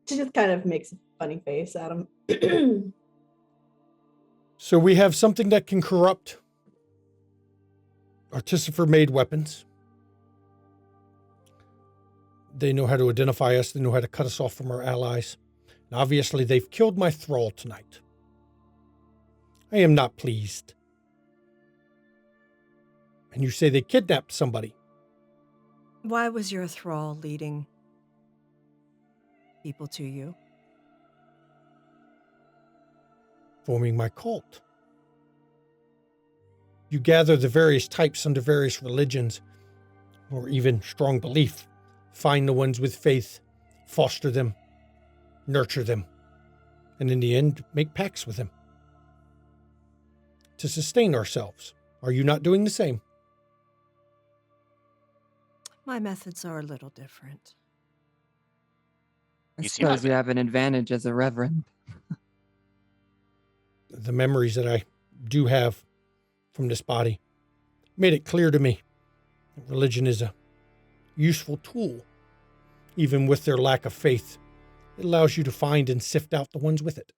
She just kind of makes a funny face at him. So we have something that can corrupt artificer-made weapons. They know how to identify us. They know how to cut us off from our allies. And obviously, they've killed my thrall tonight. I am not pleased. And you say they kidnapped somebody. Why was your thrall leading people to you? Forming my cult. You gather the various types under various religions, or even strong belief. Find the ones with faith, foster them, nurture them, and in the end, make pacts with them to sustain ourselves. Are you not doing the same? My methods are a little different. I You seem suppose to- you have an advantage as a reverend. The memories that I do have from this body made it clear to me that religion is a useful tool. Even with their lack of faith, it allows you to find and sift out the ones with it.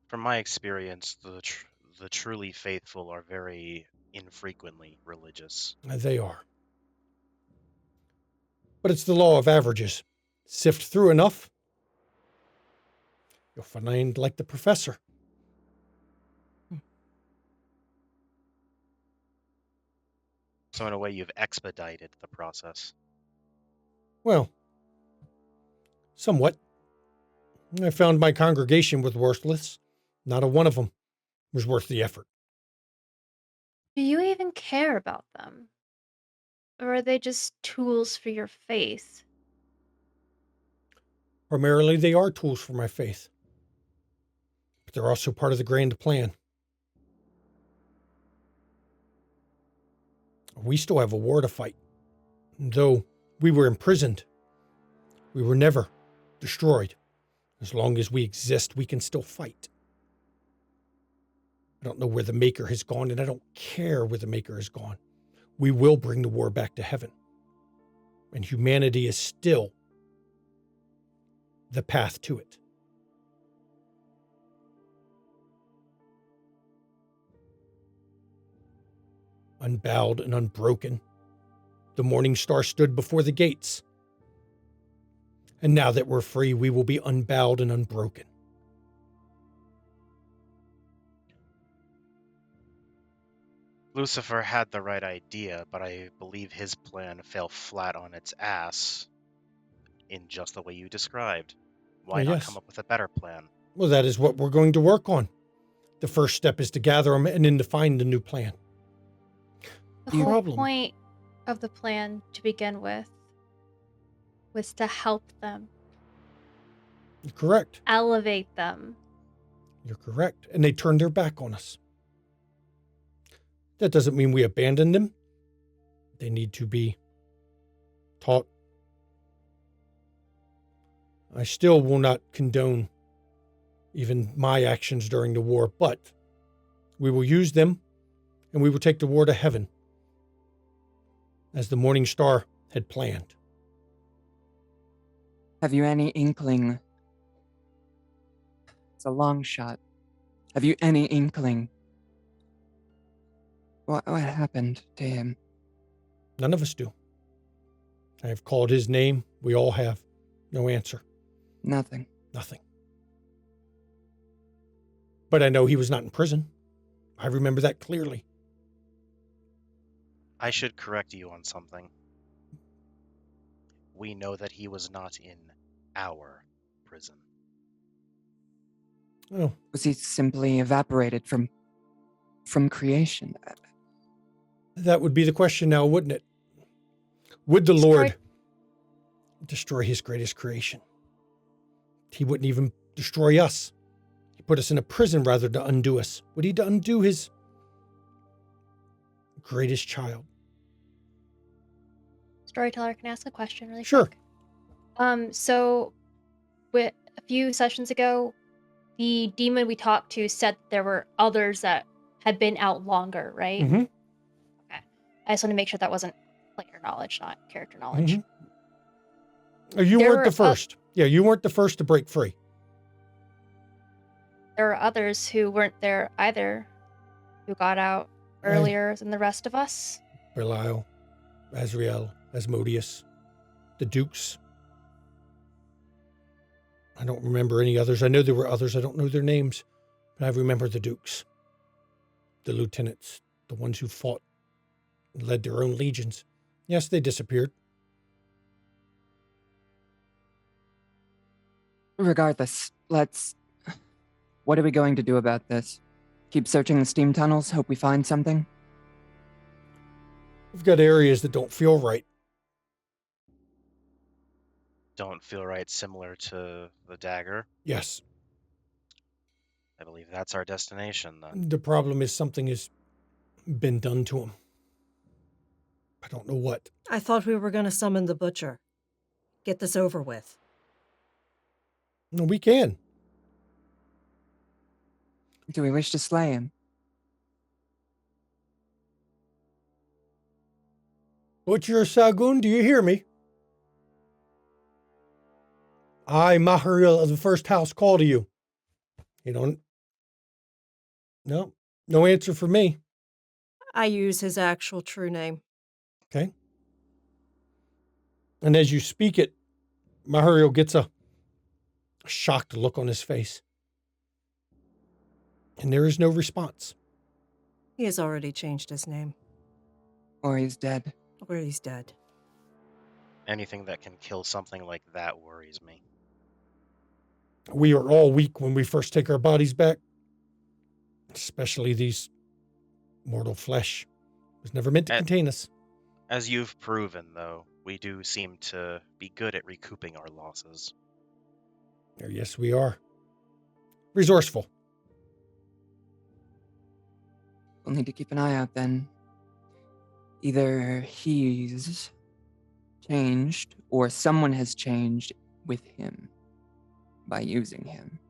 From my experience, the truly faithful are very infrequently religious. They are. But it's the law of averages. Sift through enough, you'll find like the professor. So in a way, you've expedited the process. Well, somewhat. I found my congregation was worthless. Not a one of them was worth the effort. Do you even care about them? Or are they just tools for your faith? Primarily, they are tools for my faith. But they're also part of the grand plan. We still have a war to fight. And though we were imprisoned, we were never destroyed. As long as we exist, we can still fight. I don't know where the Maker has gone, and I don't care where the Maker has gone. We will bring the war back to heaven. And humanity is still the path to it. Unbowed and unbroken, the morning star stood before the gates. And now that we're free, we will be unbowed and unbroken. Lucifer had the right idea, but I believe his plan fell flat on its ass in just the way you described. Why not Yes. come up with a better plan? Well, that is what we're going to work on. The first step is to gather them and then to find a new plan. The You- whole Problem. point of the plan to begin with was to help them, You're correct. elevate them. You're correct. And they turned their back on us. That doesn't mean we abandon them. They need to be taught. I still will not condone even my actions during the war, but we will use them and we will take the war to heaven as the Morning Star had planned. Have you any inkling? It's a long shot. Have you any inkling? What happened to him? None of us do. I have called his name. We all have. No answer. Nothing. Nothing. But I know he was not in prison. I remember that clearly. I should correct you on something. We know that he was not in our prison. Oh, Was he simply evaporated from creation? that would be the question now, wouldn't it? Would the Lord destroy his greatest creation? He wouldn't even destroy us. He put us in a prison rather to undo us. Would he undo his greatest child? Storyteller, can I ask a question really Sure. quick? So a few sessions ago, the demon we talked to said there were others that had been out longer, right? Mhm. I just want to make sure that wasn't player knowledge, not character knowledge. You There weren't the were, first. Yeah, you weren't the first to break free. There are others who weren't there either, who got out earlier than the rest of us. Belial, Azrael, Asmodeus, the Dukes. I don't remember any others. I know there were others. I don't know their names, but I remember the Dukes, the lieutenants, the ones who fought and led their own legions. Yes, they disappeared. Regardless, what are we going to do about this? Keep searching the steam tunnels, hope we find something? We've got areas that don't feel right. Don't feel right, similar to the dagger. Yes. I believe that's our destination, then. The problem is something has been done to him. I don't know what. I thought we were going to summon the butcher. Get this over with. No, we can. Do we wish to slay him? Butcher Sagun, do you hear me? I, Maharil of the first house, call to you. You don't? No answer for me. I use his actual true name. Okay. And as you speak it, Maharil gets a shocked look on his face. And there is no response. He has already changed his name. Or he's dead. Or he's dead. Anything that can kill something like that worries me. We are all weak when we first take our bodies back. Especially these mortal flesh. It was never meant to contain us. As you've proven, though, we do seem to be good at recouping our losses. Yes, we are. Resourceful. We'll need to keep an eye out then. Either he's changed, or someone has changed with him by using him.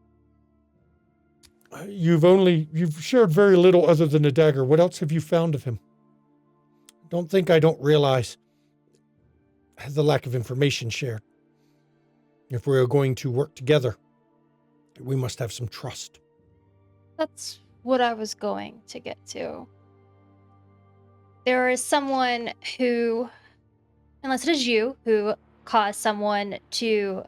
You've shared very little other than a dagger. What else have you found of him? Don't think I don't realize the lack of information shared. If we are going to work together, we must have some trust. That's what I was going to get to. There is someone who, unless it is you, who caused someone to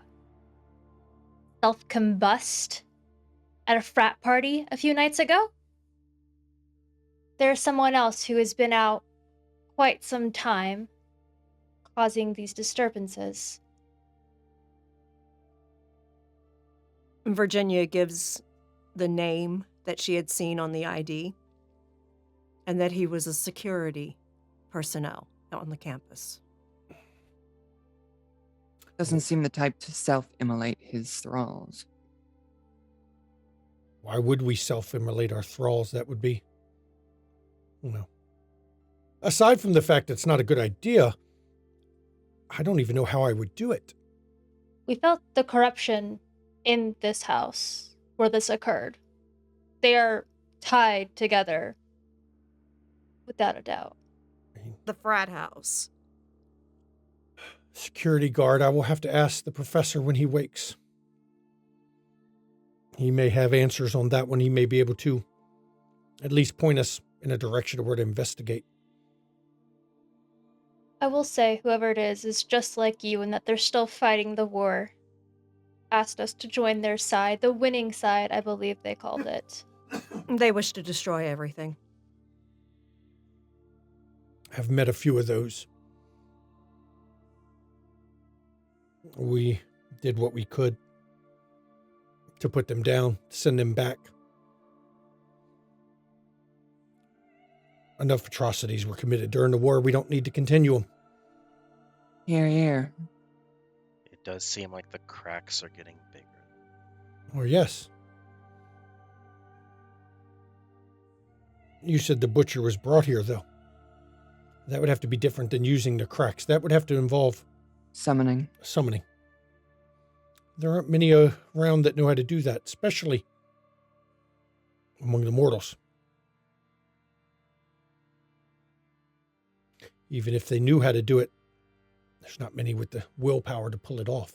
self-combust at a frat party a few nights ago. There's someone else who has been out quite some time, causing these disturbances. Virginia gives the name that she had seen on the ID, and that he was a security personnel out on the campus. Doesn't seem the type to self-immolate his thralls. Why would we self-immolate our thralls? That would be, aside from the fact that it's not a good idea, I don't even know how I would do it. We felt the corruption in this house where this occurred. They are tied together, without a doubt. The frat house. Security guard, I will have to ask the professor when he wakes. He may have answers on that one. He may be able to at least point us in a direction of where to investigate. I will say, whoever it is just like you in that they're still fighting the war. Asked us to join their side, the winning side, I believe they called it. They wish to destroy everything. I've met a few of those. We did what we could to put them down, send them back. Enough atrocities were committed during the war. We don't need to continue them. Here, here. It does seem like the cracks are getting bigger. Or yes. You said the butcher was brought here, though. That would have to be different than using the cracks. That would have to involve Summoning. There aren't many around that know how to do that, especially among the mortals. Even if they knew how to do it, there's not many with the willpower to pull it off.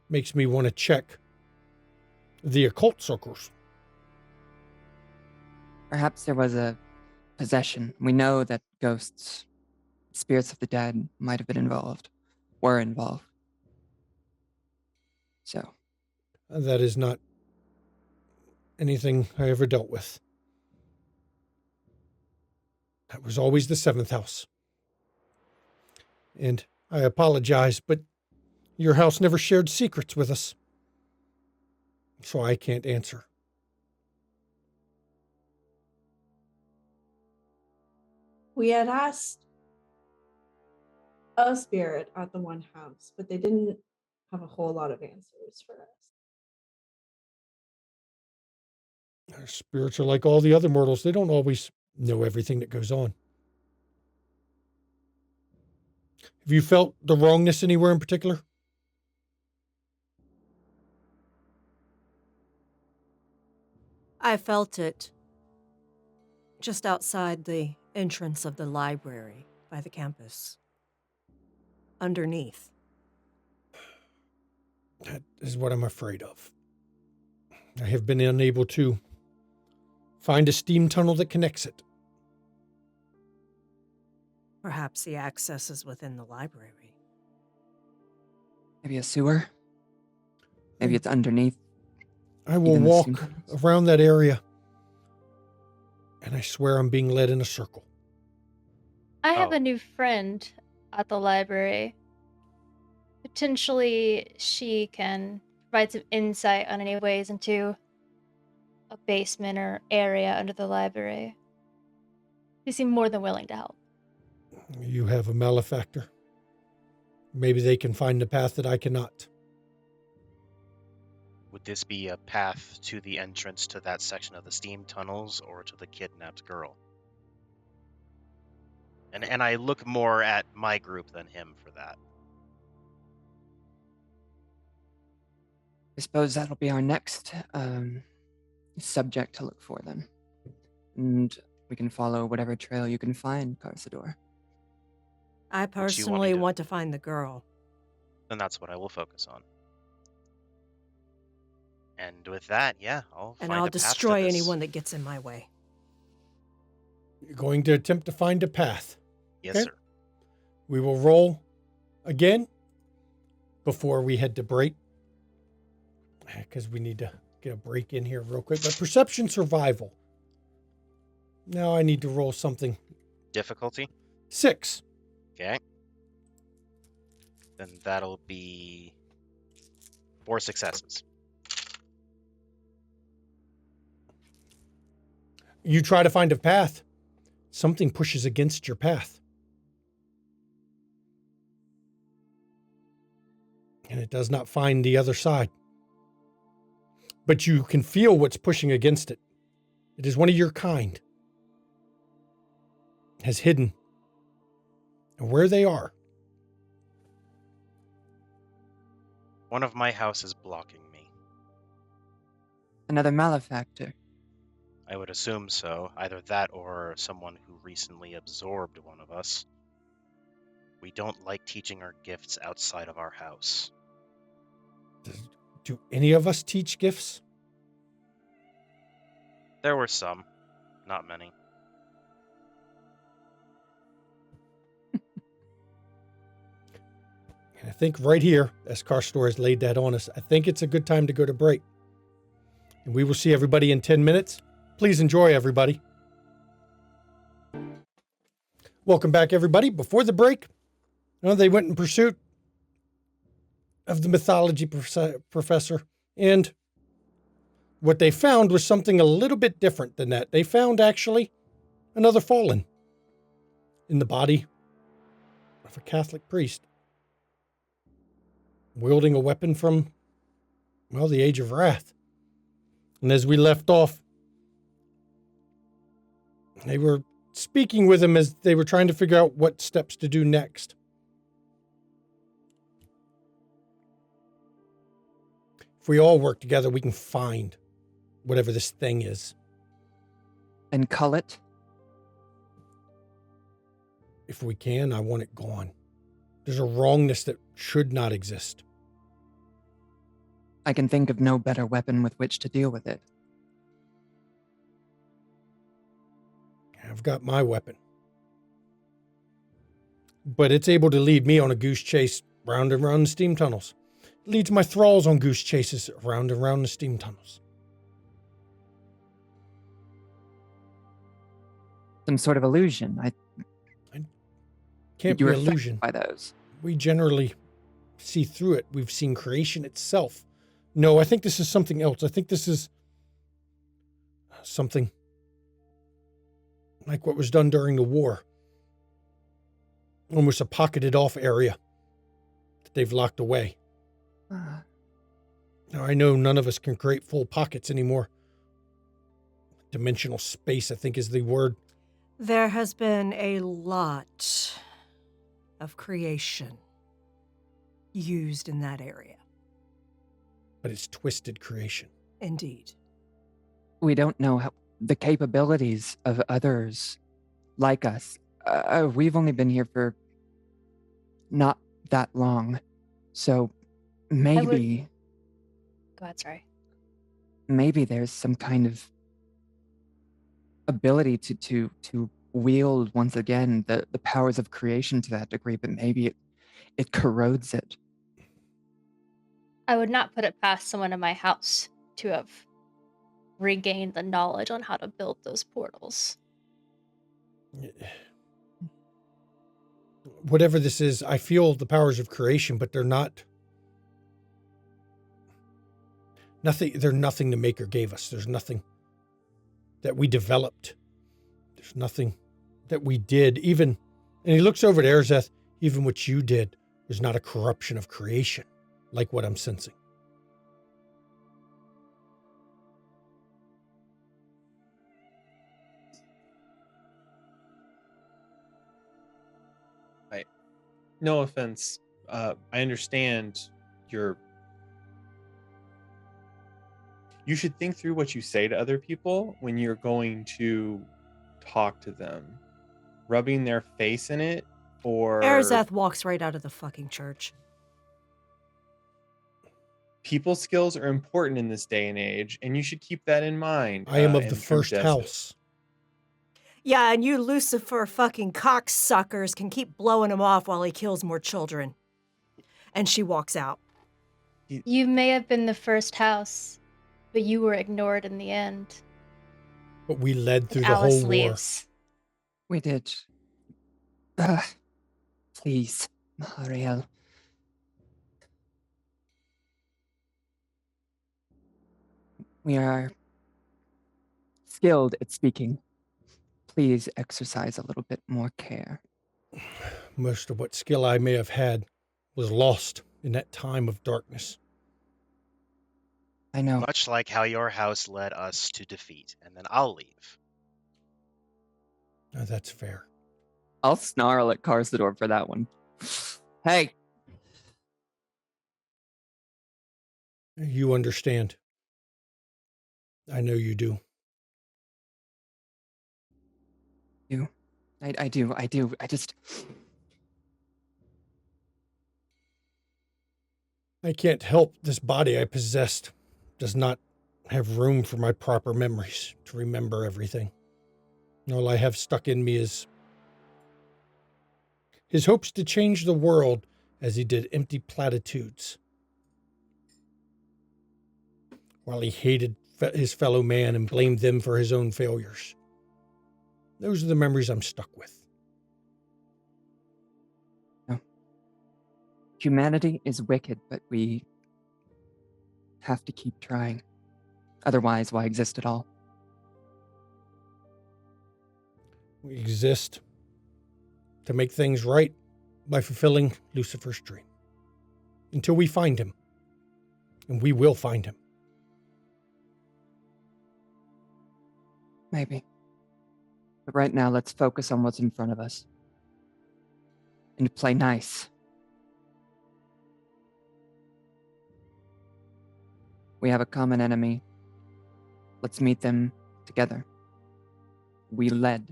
Makes me want to check the occult circles. Perhaps there was a possession. We know that ghosts, spirits of the dead, might have been involved, were involved. So, That is not anything I ever dealt with. That was always the seventh house. And I apologize, but your house never shared secrets with us. So I can't answer. We had asked a spirit at the one house, but they didn't have a whole lot of answers for us. Our spirits are like all the other mortals. They don't always know everything that goes on. Have you felt the wrongness anywhere in particular? I felt it just outside the entrance of the library by the campus. Underneath. That is what I'm afraid of. I have been unable to find a steam tunnel that connects it. Perhaps the access is within the library. maybe a sewer? Maybe it's underneath. I will even the walk steam tunnels? around that area, and I swear I'm being led in a circle. I have Oh. a new friend at the library. Potentially, she can provide some insight on any ways into a basement or area under the library. She seemed more than willing to help. You have a malefactor. Maybe they can find the path that I cannot. Would this be a path to the entrance to that section of the steam tunnels or to the kidnapped girl? And I look more at my group than him for that. I suppose that'll be our next subject to look for then. And we can follow whatever trail you can find, Carsador. I you personally wanting to- want to find the girl. Then that's what I will focus on. And with that, yeah, I'll And find I'll a path to destroy this. anyone that gets in my way. You're going to attempt to find a path. Yes, Okay. sir. We will roll again before we head to break, because we need to get a break in here real quick. But perception survival. Now I need to roll something. Difficulty? 6. Okay. Then that'll be 4 successes. You try to find a path. Something pushes against your path. And it does not find the other side. But you can feel what's pushing against it. It is one of your kind. Has hidden. And where they are. One of my house is blocking me. Another malefactor. I would assume so. Either that or someone who recently absorbed one of us. We don't like teaching our gifts outside of our house. Do any of us teach gifts? There were some. Not many. And I think right here, as Karstor has laid that on us, I think it's a good time to go to break. And we will see everybody in 10 minutes. Please enjoy, everybody. Welcome back, everybody. Before the break, they went in pursuit of the mythology professor. And what they found was something a little bit different than that. They found, actually, another fallen in the body of a Catholic priest, wielding a weapon from, well, the Age of Wrath. And as we left off, they were speaking with him as they were trying to figure out what steps to do next. If we all work together, we can find whatever this thing is. And cull it? if we can, I want it gone. There's a wrongness that should not exist. I can think of no better weapon with which to deal with it. I've got my weapon. But it's able to lead me on a goose chase round and round the steam tunnels. It leads my thralls on goose chases round and round the steam tunnels. Some sort of illusion. Can't be You were illusion. affected by those. We generally see through it. We've seen creation itself. No, I think this is something else. I think this is something like what was done during the war. Almost a pocketed off area that they've locked away. Now, I know none of us can create full pockets anymore. Dimensional space, I think, is the word. There has been a lot of creation used in that area. But it's twisted creation. Indeed. We don't know how the capabilities of others like us. We've only been here for not that long. So maybe Go ahead, sorry. maybe there's some kind of ability to wield once again the powers of creation to that degree, but maybe it corrodes it. I would not put it past someone in my house to have regained the knowledge on how to build those portals. Whatever this is, I feel the powers of creation, but they're not. They're nothing the Maker gave us. There's nothing that we developed. There's nothing that we did. And he looks over at Arzeth, even what you did was not a corruption of creation, like what I'm sensing. No offense. I understand you should think through what you say to other people when you're going to talk to them. Rubbing their face in it, or Arzeth walks right out of the fucking church. people skills are important in this day and age, and you should keep that in mind. I am of in the through first Desmond. house. Yeah, and you Lucifer fucking cocksuckers can keep blowing him off while he kills more children. And she walks out. You may have been the first house, but you were ignored in the end. But we led through the Alice whole war. leaves. We did. Please, Mahariel. We are skilled at speaking. Please exercise a little bit more care. Most of what skill I may have had was lost in that time of darkness. I know. Much like how your house led us to defeat, and then I'll leave. Now, that's fair. I'll snarl at Karsador for that one. Hey! You understand. I know you do. I do. I just... I can't help this body I possessed does not have room for my proper memories to remember everything. All I have stuck in me is his hopes to change the world as he did empty platitudes, while he hated his fellow man and blamed them for his own failures. Those are the memories I'm stuck with. Humanity is wicked, but we have to keep trying. Otherwise, why exist at all? We exist to make things right by fulfilling Lucifer's dream. Until we find him. And we will find him. Maybe. But right now, let's focus on what's in front of us. And play nice. We have a common enemy. Let's meet them together. We led.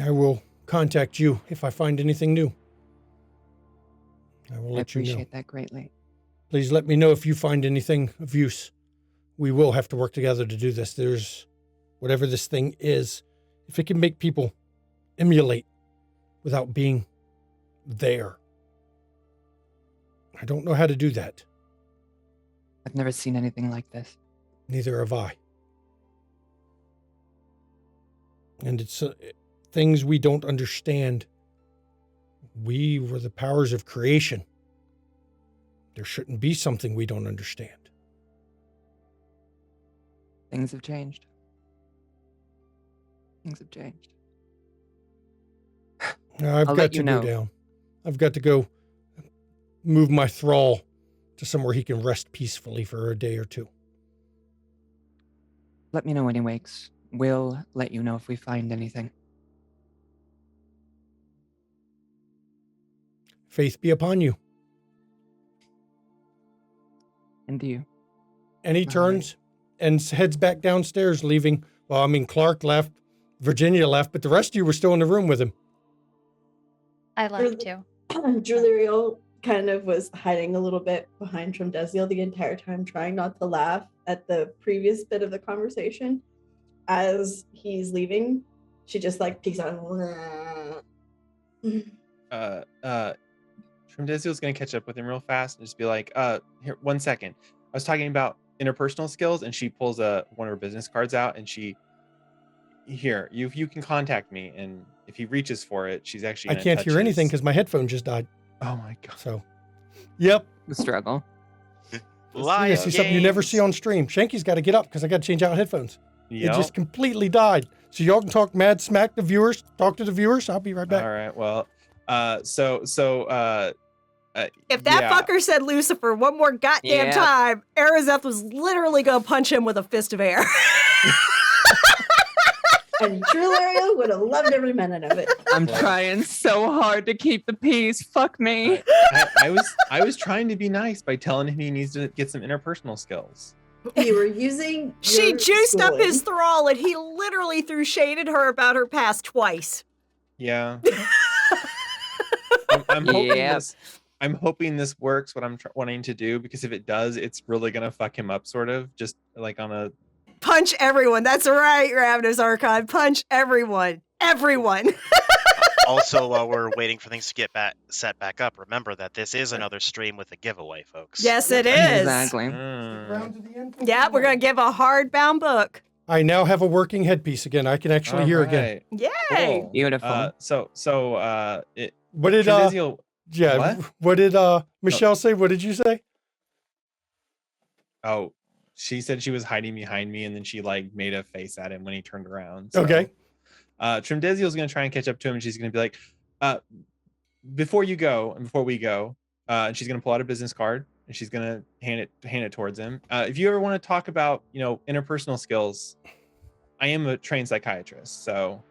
I will contact you if I find anything new. I will I let you know. appreciate that greatly. Please let me know if you find anything of use. We will have to work together to do this. There's whatever this thing is, if it can make people emulate without being there. I don't know how to do that. I've never seen anything like this. Neither have I. And it's things we don't understand. We were the powers of creation. There shouldn't be something we don't understand. Things have changed. Things have changed. I've I'll got let to you go know. down. I've got to go move my thrall to somewhere he can rest peacefully for a day or two. Let me know when he wakes. We'll let you know if we find anything. Faith be upon you. And you. And he turns and heads back downstairs, leaving. Well, I mean, Clark left, Virginia left, but the rest of you were still in the room with him. I left too. Druliriel kind of was hiding a little bit behind Trimdesiel the entire time, trying not to laugh at the previous bit of the conversation. As he's leaving, she just like peeks out. Trimdesiel's gonna catch up with him real fast and just be like, here, 1 second. I was talking about interpersonal skills, and she pulls one of her business cards out, and here, you can contact me, and if he reaches for it, she's actually I gonna can't touch hear anything his- because my headphone just died. Oh my god. So, yep. The struggle. Live Yeah, see something you never games. see on stream. Shanky's got to get up because I got to change out headphones. Yep. It just completely died. So y'all can talk mad smack to viewers. Talk to the viewers. I'll be right back. All right. Well, If that yeah. fucker said Lucifer one more goddamn Yeah. time, Arazeth was literally gonna punch him with a fist of air. And Druliriel would have loved every minute of it. I'm Well. trying so hard to keep the peace. Fuck me. I was trying to be nice by telling him he needs to get some interpersonal skills. You were using. She your juiced up his schooling. thrall, and he literally threw shade at her about her past twice. Yeah. I'm hoping Yep. this. I'm hoping this works. What I'm wanting to do, because if it does, it's really gonna fuck him up. Sort of, just like on a. Punch everyone. That's right, Ravnos Archive. Punch everyone. Everyone. Also, while we're waiting for things to get set back up, remember that this is another stream with a giveaway, folks. Yes, it is. Exactly. Mm. Yeah, we're gonna give a hardbound book. I now have a working headpiece again. I can actually hear again. Alright, Yay! cool. Beautiful. What did Trimdesiel- yeah? What did Michelle say? What did you say? Oh, she said she was hiding behind me, and then she like made a face at him when he turned around. So, Okay. Trimdesiel's gonna try and catch up to him, and she's gonna be like, before you go and before we go, and she's gonna pull out a business card and she's gonna hand it towards him. If you ever want to talk about, interpersonal skills, I am a trained psychiatrist, so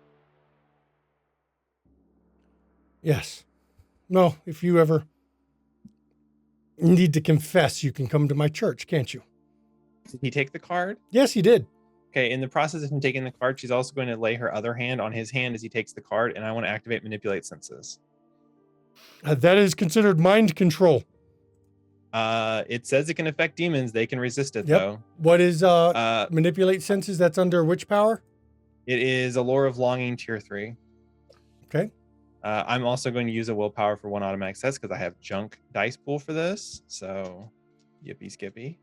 Yes. No, if you ever need to confess, you can come to my church, can't you? did he take the card? Yes, he did. Okay, in the process of him taking the card, she's also going to lay her other hand on his hand as he takes the card, and I want to activate manipulate senses. That is considered mind control. It says it can affect demons. They can resist it, Yep. though. What is manipulate senses? That's under which power? It is a lore of longing tier 3. Okay. I'm also going to use a willpower for 1 automatic success because I have junk dice pool for this. So, yippee skippy.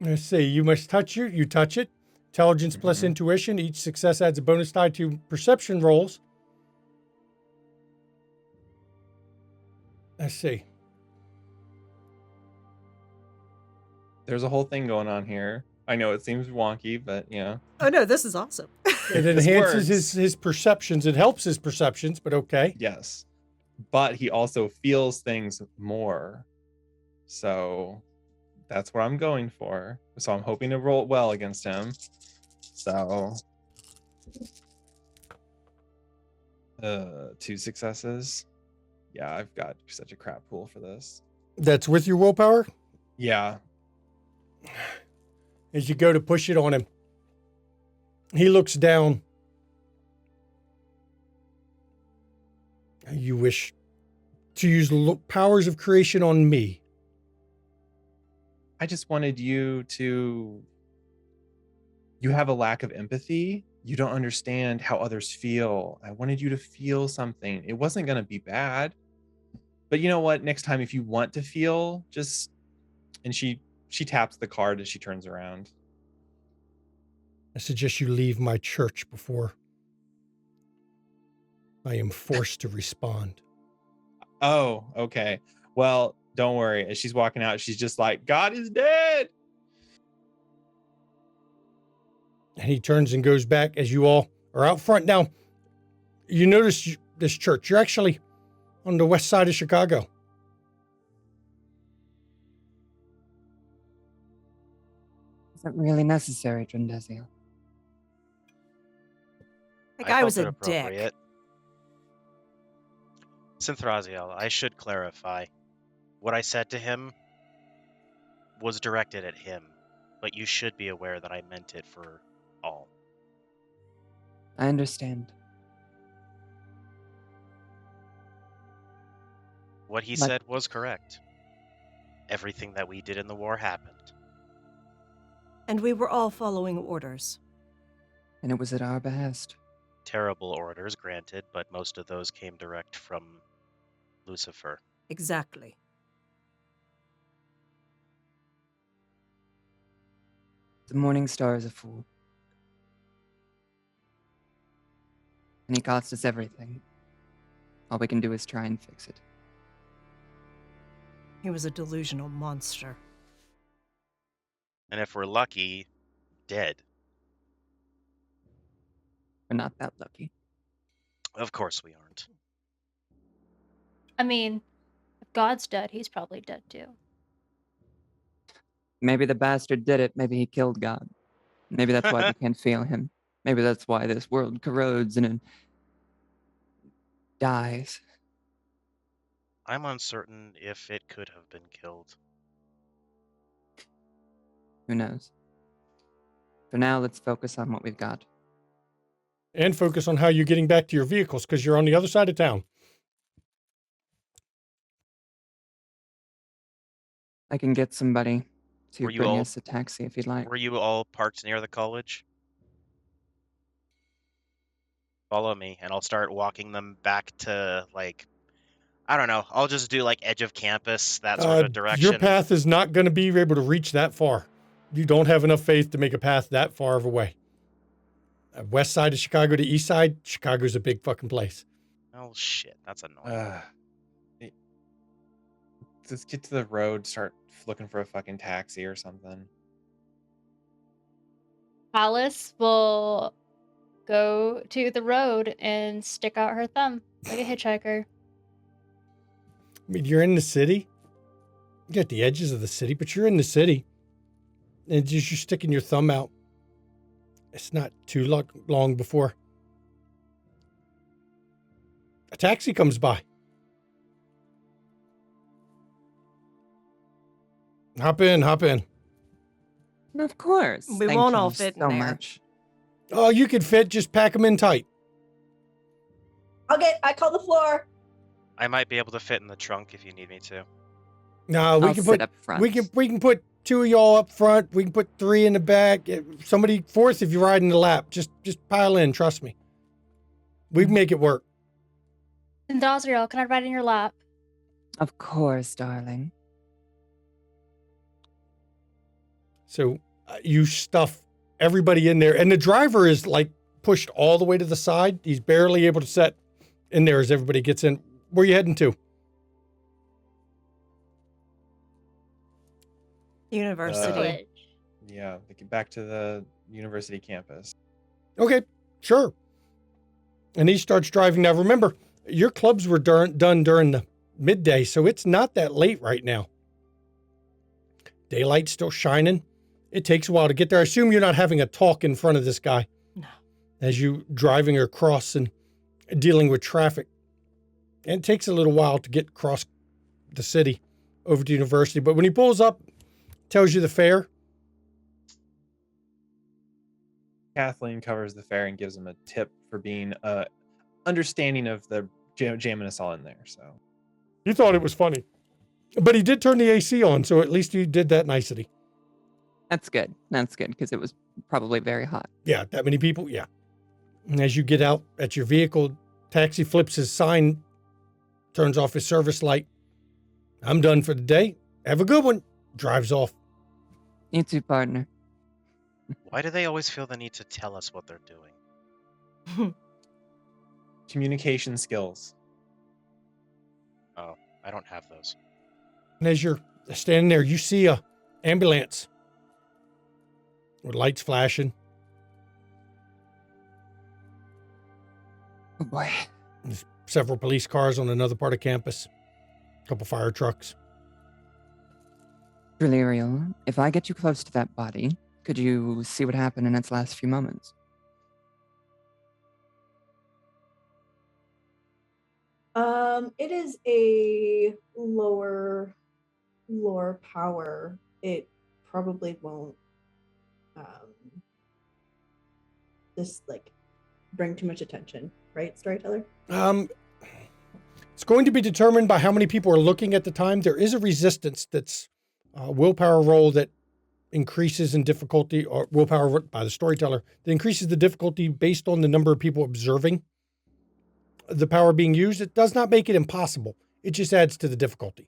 Let's see. You must touch it. You touch it. Intelligence plus intuition. Each success adds a bonus die to perception rolls. Let's see. There's a whole thing going on here. I know it seems wonky, but Oh no, this is awesome. It This enhances works. his perceptions. It helps his perceptions, but okay. Yes. But he also feels things more. So that's what I'm going for. So I'm hoping to roll it well against him. So 2 successes. Yeah, I've got such a crap pool for this. That's with your willpower. Yeah. As you go to push it on him, he looks down You wish to use powers of creation on me. I just wanted you to. You have a lack of empathy. You don't understand how others feel. I wanted you to feel something. It wasn't going to be bad. But you know what? Next time, if you want to feel, just. And she taps the card as she turns around. I suggest you leave my church before I am forced to respond. Oh, okay. Well, don't worry. As she's walking out, she's just like, God is dead. And he turns and goes back as you all are out front. Now, you notice this church. You're actually on the west side of Chicago. Isn't really necessary, Drendeziel. That guy was felt a it dick. appropriate. Synthraziel, I should clarify. What I said to him was directed at him, but you should be aware that I meant it for all. I understand. What he But- said was correct. Everything that we did in the war happened. And we were all following orders. And it was at our behest. Terrible orders, granted, but most of those came direct from Lucifer. Exactly. The Morning Star is a fool. And he cost us everything. All we can do is try and fix it. He was a delusional monster. And if we're lucky, dead. We're not that lucky. Of course we aren't. I mean, if God's dead, he's probably dead too. Maybe the bastard did it. Maybe he killed God. Maybe that's why we can't feel him. Maybe that's why this world corrodes and it dies. I'm uncertain if it could have been killed. Who knows? For now, let's focus on what we've got. And focus on how you're getting back to your vehicles, because you're on the other side of town. I can get somebody to Were you bring all- us a taxi if you'd like. Were you all parked near the college? Follow me, and I'll start walking them back to, like, I don't know. I'll just do, like, edge of campus, that sort of direction. Your path is not going to be able to reach that far. You don't have enough faith to make a path that far of a way. West side of Chicago to east side, Chicago's a big fucking place. Oh, shit. That's annoying. Let's get to the road, start looking for a fucking taxi or something. Alice will go to the road and stick out her thumb like a hitchhiker. I mean, you're in the city. You're at the edges of the city, but you're in the city. And just you're sticking your thumb out. It's not too long before a taxi comes by. Hop in. Of course. We Thank won't you all fit in so there. much. Oh, you could fit. Just pack them in tight. I call the floor. I might be able to fit in the trunk if you need me to. No, we I'll can sit put up front. we can put two of y'all up front. We can put three in the back. Somebody fourth if you're riding the lap. Just pile in. Trust me. We can make it work. And Dazriel, can I ride in your lap? Of course, darling. So you stuff everybody in there, and the driver is like pushed all the way to the side. He's barely able to set in there as everybody gets in. Where are you heading to? University. College. Yeah, get back to the university campus. Okay, sure. And he starts driving. Now, remember, your clubs were done during the midday, so it's not that late right now. Daylight's still shining. It takes a while to get there. I assume you're not having a talk in front of this guy. No. As you driving across and dealing with traffic. And it takes a little while to get across the city over to university. But when he pulls up, tells you the fare. Kathleen covers the fare and gives him a tip for being understanding of the jamming us all in there. So He thought it was funny. But he did turn the AC on, so at least he did that nicety. That's good. That's good, because it was probably very hot. Yeah, that many people, yeah. And as you get out at your vehicle, taxi flips his sign, turns off his service light. I'm done for the day. Have a good one. Drives off. You too, partner. Why do they always feel the need to tell us what they're doing? communication skills. Oh, I don't have those. And as you're standing there, you see a ambulance with lights flashing. Oh boy. There's several police cars on another part of campus. A couple fire trucks. Delirial, if I get you close to that body, could you see what happened in its last few moments? It is a lower power. It probably won't just like bring too much attention, right, storyteller? It's going to be determined by how many people are looking at the time. There is a resistance that's a willpower roll that increases in difficulty, or willpower by the storyteller that increases the difficulty based on the number of people observing the power being used. It does not make it impossible. It just adds to the difficulty.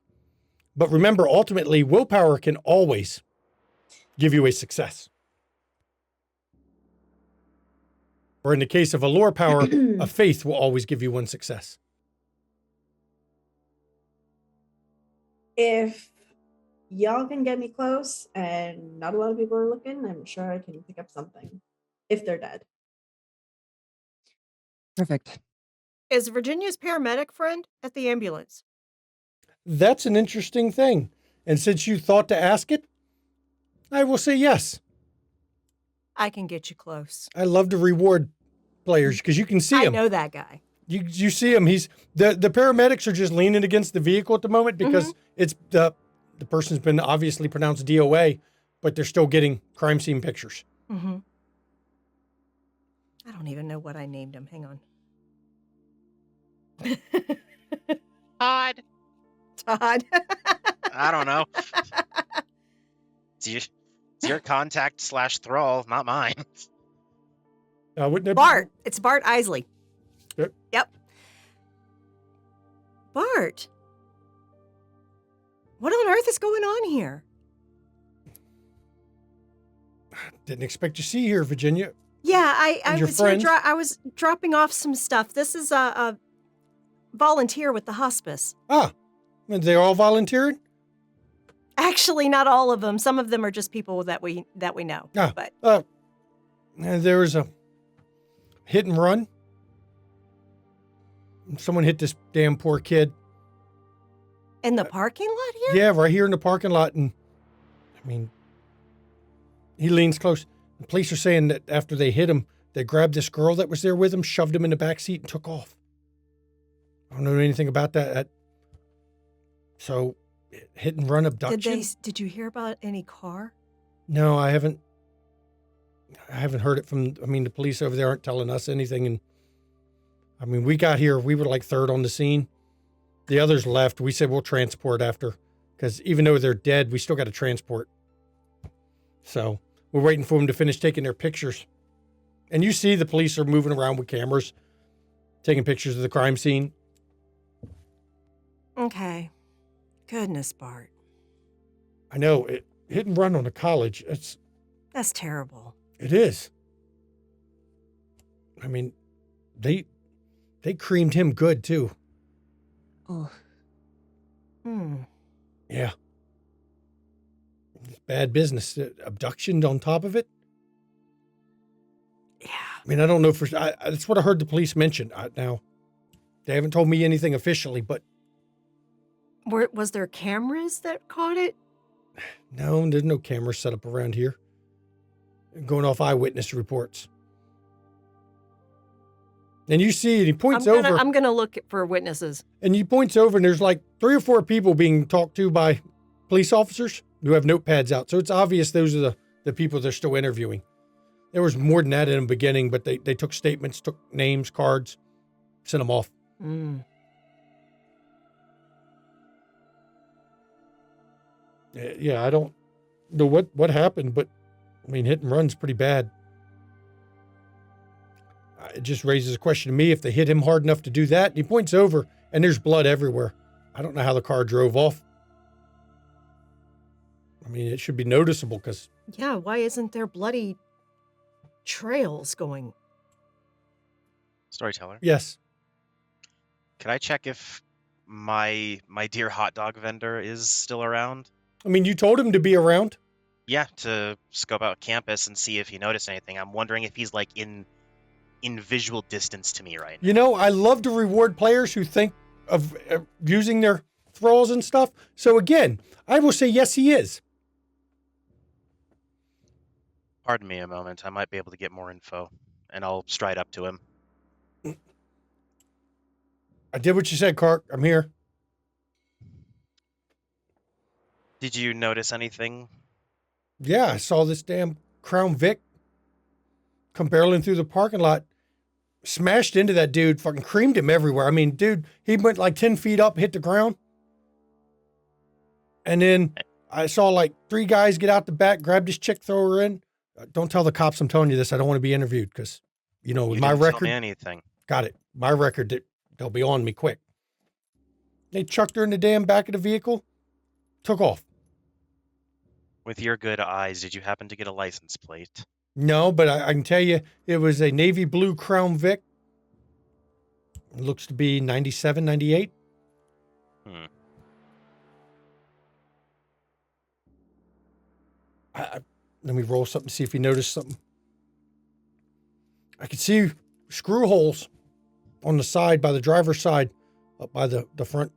But remember, ultimately, willpower can always give you a success. Or in the case of a lore power, a faith will always give you one success. If y'all can get me close and not a lot of people are looking, I'm sure I can pick up something if they're dead. Perfect. Is Virginia's paramedic friend at the ambulance? That's an interesting thing. And since you thought to ask it, I will say yes. I can get you close. I love to reward players because you can see I him. know that guy. You see him. He's the paramedics are just leaning against the vehicle at the moment because it's the person's been obviously pronounced DOA, but they're still getting crime scene pictures. Mm-hmm. I don't even know what I named him. Hang on. Todd. Todd. I don't know. It's your contact / thrall, not mine. Wouldn't it Bart. It's Bart Isley. Yep. Bart. What on earth is going on here? Didn't expect to see you here, Virginia. Yeah, I your was here. friends? I was dropping off some stuff. This is a volunteer with the hospice. Ah, and they're all volunteering? Actually, not all of them. Some of them are just people that we know. Ah, But and there was a hit and run. Someone hit this damn poor kid. in the parking lot here? Yeah, right here in the parking lot. And I mean, he leans close. The police are saying that after they hit him, they grabbed this girl that was there with him, shoved him in the back seat, and took off. I don't know anything about that. So, hit and run abduction. Did you hear about any car? No, I haven't. I haven't heard it from. I mean, the police over there aren't telling us anything. And I mean, we got here. We were like third on the scene. The others left. We said we'll transport after, because even though they're dead, we still got to transport. So we're waiting for them to finish taking their pictures. And you see the police are moving around with cameras, taking pictures of the crime scene. Okay. Goodness, Bart. I know it hit and run on a college. That's terrible. It is. I mean, they creamed him good too. Oh, Yeah. It's bad business. Abduction on top of it. Yeah. I mean, I don't know that's what I heard the police mention. Now, they haven't told me anything officially, but Was there cameras that caught it? no, there's no cameras set up around here. Going off eyewitness reports. And you see it, he points over. I'm gonna look for witnesses. And he points over, and there's like 3 or 4 people being talked to by police officers who have notepads out. So it's obvious those are the people they're still interviewing. There was more than that in the beginning, but they took statements, took names, cards, sent them off. Yeah, I don't know what happened, but I mean, hit and run's pretty bad. It just raises a question to me if they hit him hard enough to do that. And he points over, and there's blood everywhere. I don't know how the car drove off. I mean, it should be noticeable because... Yeah, why isn't there bloody trails going? Storyteller. Yes. Can I check if my dear hot dog vendor is still around? I mean, you told him to be around. Yeah, to scope out campus and see if he noticed anything. I'm wondering if he's like in visual distance to me right now. You know, I love to reward players who think of using their thralls and stuff. So again, I will say yes, he is. Pardon me a moment. I might be able to get more info, and I'll stride up to him. I did what you said, Clark. I'm here. Did you notice anything? Yeah, I saw this damn Crown Vic come barreling through the parking lot, smashed into that dude, fucking creamed him everywhere. I mean, dude, he went like 10 feet up, hit the ground. And then I saw like 3 guys get out the back, grab this chick, throw her in. Don't tell the cops I'm telling you this. I don't want to be interviewed because, you know, with You my didn't record. tell me anything. Got it. My record, they'll be on me quick. They chucked her in the damn back of the vehicle, took off. With your good eyes, did you happen to get a license plate? No, but I can tell you it was a navy blue Crown Vic. It looks to be 97, 98. Let me roll something, see if you noticed something. I could see screw holes on the side, by the driver's side, up by the front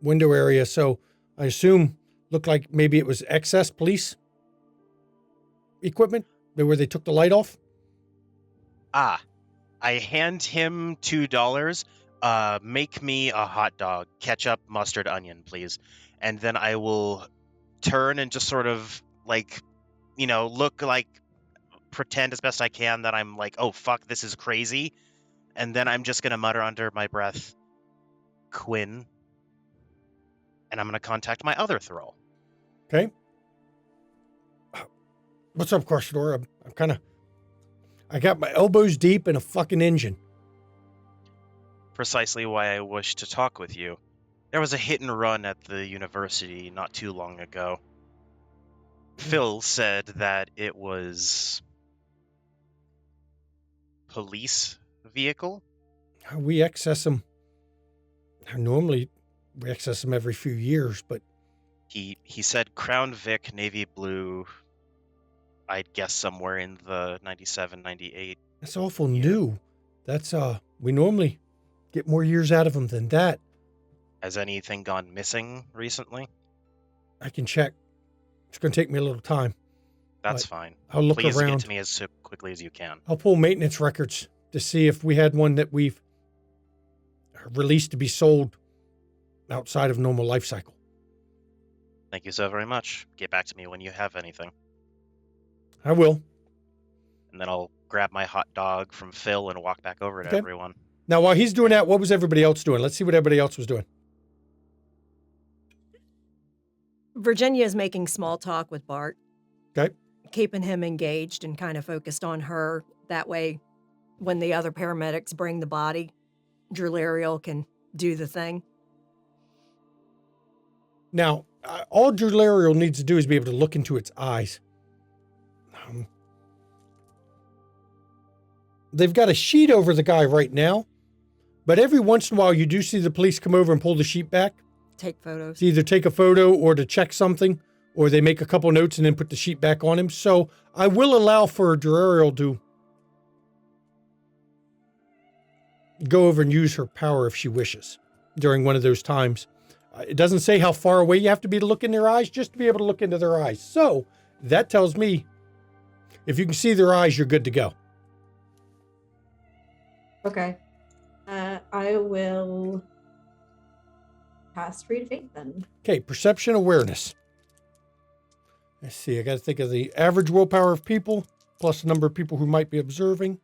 window area. So I assume looked like maybe it was excess police equipment where they took the light off. I hand him $2. Make me a hot dog, ketchup, mustard, onion, please. And then I will turn and just sort of like, you know, look like, pretend as best I can that I'm like, oh, fuck, this is crazy. And then I'm just going to mutter under my breath, Quinn. And I'm going to contact my other thrall. Okay. What's up, Crushador? I got my elbows deep in a fucking engine. Precisely why I wish to talk with you. There was a hit and run at the university not too long ago. Phil said that it was police vehicle. We access them. Normally, we access them every few years, but He said Crown Vic, navy blue. I'd guess somewhere in the 97, 98. that's awful new. That's we normally get more years out of them than that. Has anything gone missing recently? I can check. It's going to take me a little time. That's But fine. I'll look Please around. get to me as quickly as you can. I'll pull maintenance records to see if we had one that we've released to be sold outside of normal life cycle. Thank you so very much. Get back to me when you have anything. I will. And then I'll grab my hot dog from Phil and walk back over to Okay. everyone. Now, while he's doing that, what was everybody else doing? Let's see what everybody else was doing. Virginia is making small talk with Bart. Okay. Keeping him engaged and kind of focused on her. That way, when the other paramedics bring the body, Drulariel can do the thing. Now, all Drulariel needs to do is be able to look into its eyes. They've got a sheet over the guy right now, but every once in a while you do see the police come over and pull the sheet back Take photos. to either take a photo or to check something, or they make a couple notes and then put the sheet back on him. So I will allow for Drulariel to go over and use her power if she wishes during one of those times. It doesn't say how far away you have to be to look in their eyes, just to be able to look into their eyes. So that tells me if you can see their eyes, you're good to go. Okay. I will cast Read Fate then. Okay, perception awareness. Let's see, I got to think of the average willpower of people plus the number of people who might be observing.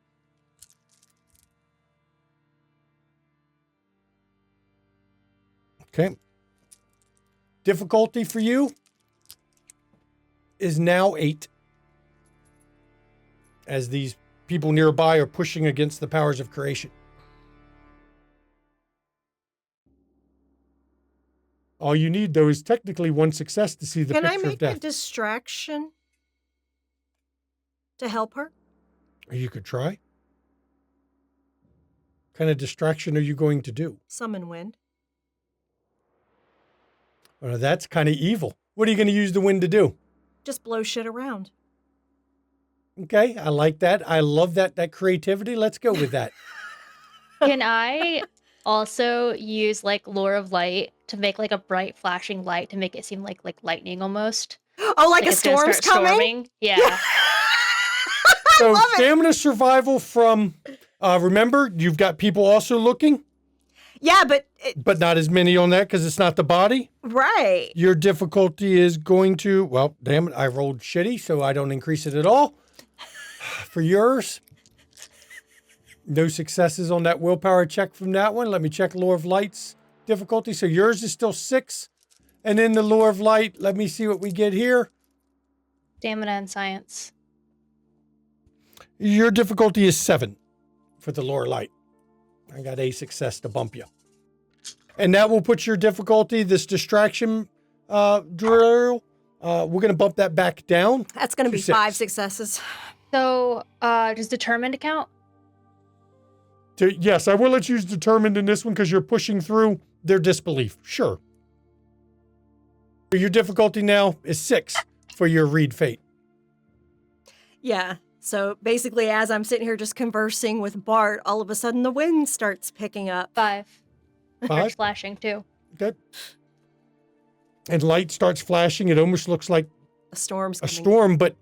Okay. Difficulty for you, is now 8. As these people nearby are pushing against the powers of creation. All you need, though, is technically 1 success to see the Can I picture of make a death. distraction to help her? Or you could try. What kind of distraction are you going to do? Summon wind. Well, that's kind of evil. What are you going to use the wind to do? Just blow shit around. Okay, I like that. I love that creativity. Let's go with that. Can I also use like lure of light to make like a bright flashing light to make it seem like lightning almost? Oh, like a it's gonna storm's start coming? storming? Yeah. So love it. stamina survival from, remember, you've got people also looking, Yeah, but not as many on that because it's not the body. right. Your difficulty is going to, well, damn it, I rolled shitty, so I don't increase it at all. For yours, no successes on that willpower check from that one. Let me check Lure of Light's difficulty. So yours is still 6. And in the Lure of Light, let me see what we get here. Stamina and science. Your difficulty is 7 for the Lure of Light. I got a success to bump you. And that will put your difficulty, this distraction drill, we're going to bump that back down. That's going to be 6. 5 successes. So, does determined count? Yes, I will let you use determined in this one because you're pushing through their disbelief. Sure. Your difficulty now is 6 for your read fate. Yeah. So basically, as I'm sitting here just conversing with Bart, all of a sudden the wind starts picking up. 5. 5? Starts flashing too. Okay. And light starts flashing. It almost looks like A storm's a coming. storm, but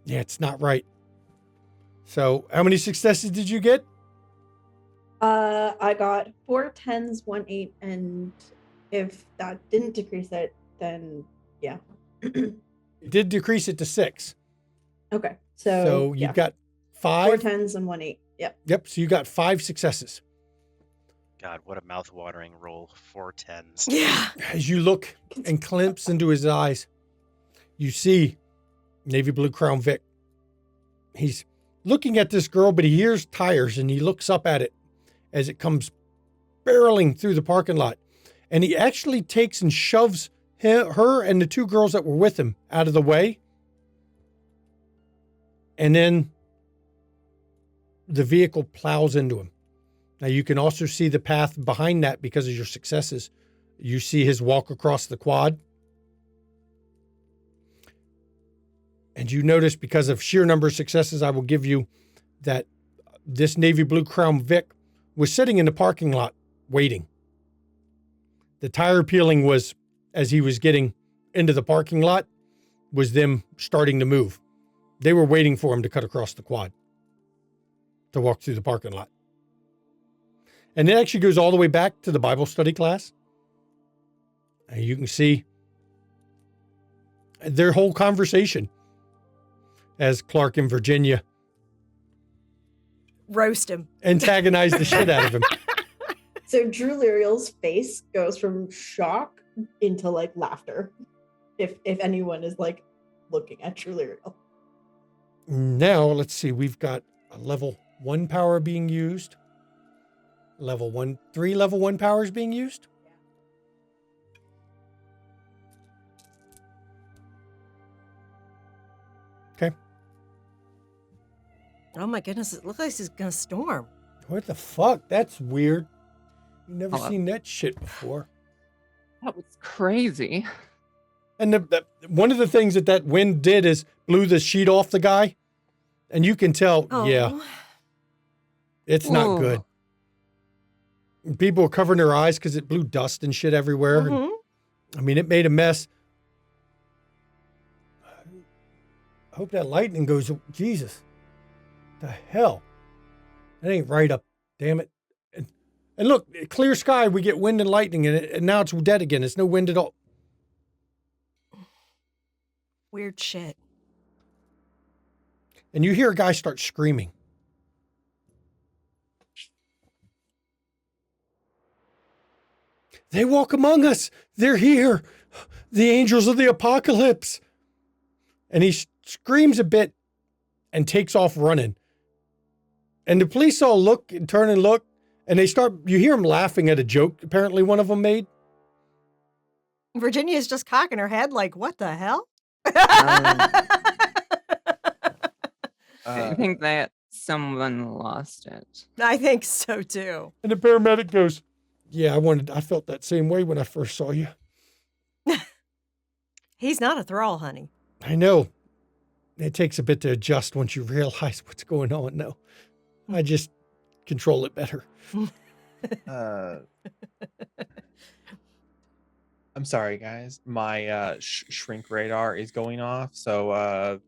yeah, it's not right. So how many successes did you get? I got 4 10s, 1 8, and if that didn't decrease it, then yeah. It did decrease it to 6. Okay, so So yeah. you've got 4 5. 10s and 1 8. Yep. Yep. So you got 5 successes. God, what a mouth-watering roll. 4 10s. Yeah. As you look and glimpse into his eyes, you see Navy Blue Crown Vic. He's looking at this girl, but he hears tires and he looks up at it as it comes barreling through the parking lot. And he actually takes and shoves her and the 2 girls that were with him out of the way. And then the vehicle plows into him. Now you can also see the path behind that because of your successes. You see his walk across the quad. And you notice because of sheer number of successes, I will give you that this Navy Blue Crown Vic was sitting in the parking lot waiting. The tire peeling was, as he was getting into the parking lot, was them starting to move. They were waiting for him to cut across the quad to walk through the parking lot. And it actually goes all the way back to the Bible study class. And you can see their whole conversation as Clark and Virginia Roast him. antagonize the shit out of him. So Drew Liriel's face goes from shock into like laughter. If anyone is like looking at Drew Liriel. Now, let's see, we've got a level 1 power being used. 3 level 1 powers being used. Okay. Oh my goodness, it looks like it's going to storm. What the fuck? That's weird. You've never Oh, seen that shit before. That was crazy. And one of the things that wind did is blew the sheet off the guy. And you can tell, Oh. yeah, it's not Whoa. good. People were covering their eyes because it blew dust and shit everywhere. And, Mhm. I mean, it made a mess. I hope that lightning goes, Jesus, the hell. That ain't right up, damn it. And look, clear sky, we get wind and lightning, and now it's dead again. It's no wind at all. Weird shit. And you hear a guy start screaming. They walk among us. They're here. The angels of the apocalypse. and he screams a bit and takes off running. And the police all look and turn and look, and you hear them laughing at a joke apparently one of them made. Virginia's just cocking her head like, what the hell? I think that someone lost it. I think so too. And the paramedic goes, yeah, I felt that same way when I first saw you. He's not a thrall, honey. I know. It takes a bit to adjust once you realize what's going on. No, I just control it better. I'm sorry, guys. My shrink radar is going off, so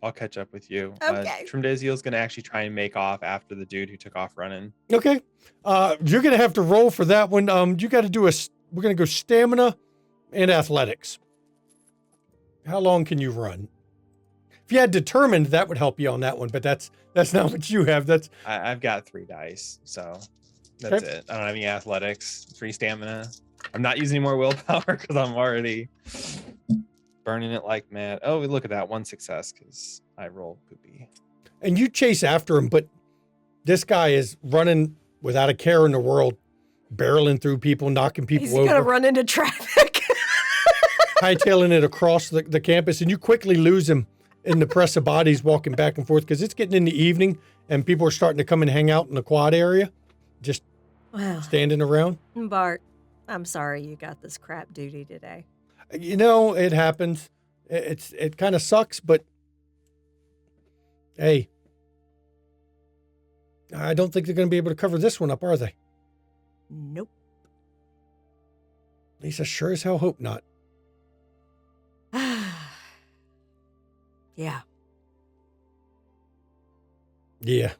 I'll catch up with you. Okay. Trimdeziel's going to actually try and make off after the dude who took off running. Okay. You're going to have to roll for that one. You got to do we're going to go stamina and athletics. How long can you run? If you had determined, that would help you on that one, but that's not what you have. I've got 3 dice, so that's Okay. it. I don't have any athletics, 3 stamina. I'm not using any more willpower because I'm already burning it like mad. Oh, look at that. 1 success because I rolled poopy. And you chase after him, but this guy is running without a care in the world, barreling through people, knocking people He's over. going to run into traffic. Hightailing it across the campus, and you quickly lose him in the press of bodies walking back and forth because it's getting in the evening and people are starting to come and hang out in the quad area, just standing around. Bart, I'm sorry you got this crap duty today. You know, it happens. It kind of sucks, but hey, I don't think they're going to be able to cover this one up, are they? Nope. At least I sure as hell hope not. Yeah. Yeah,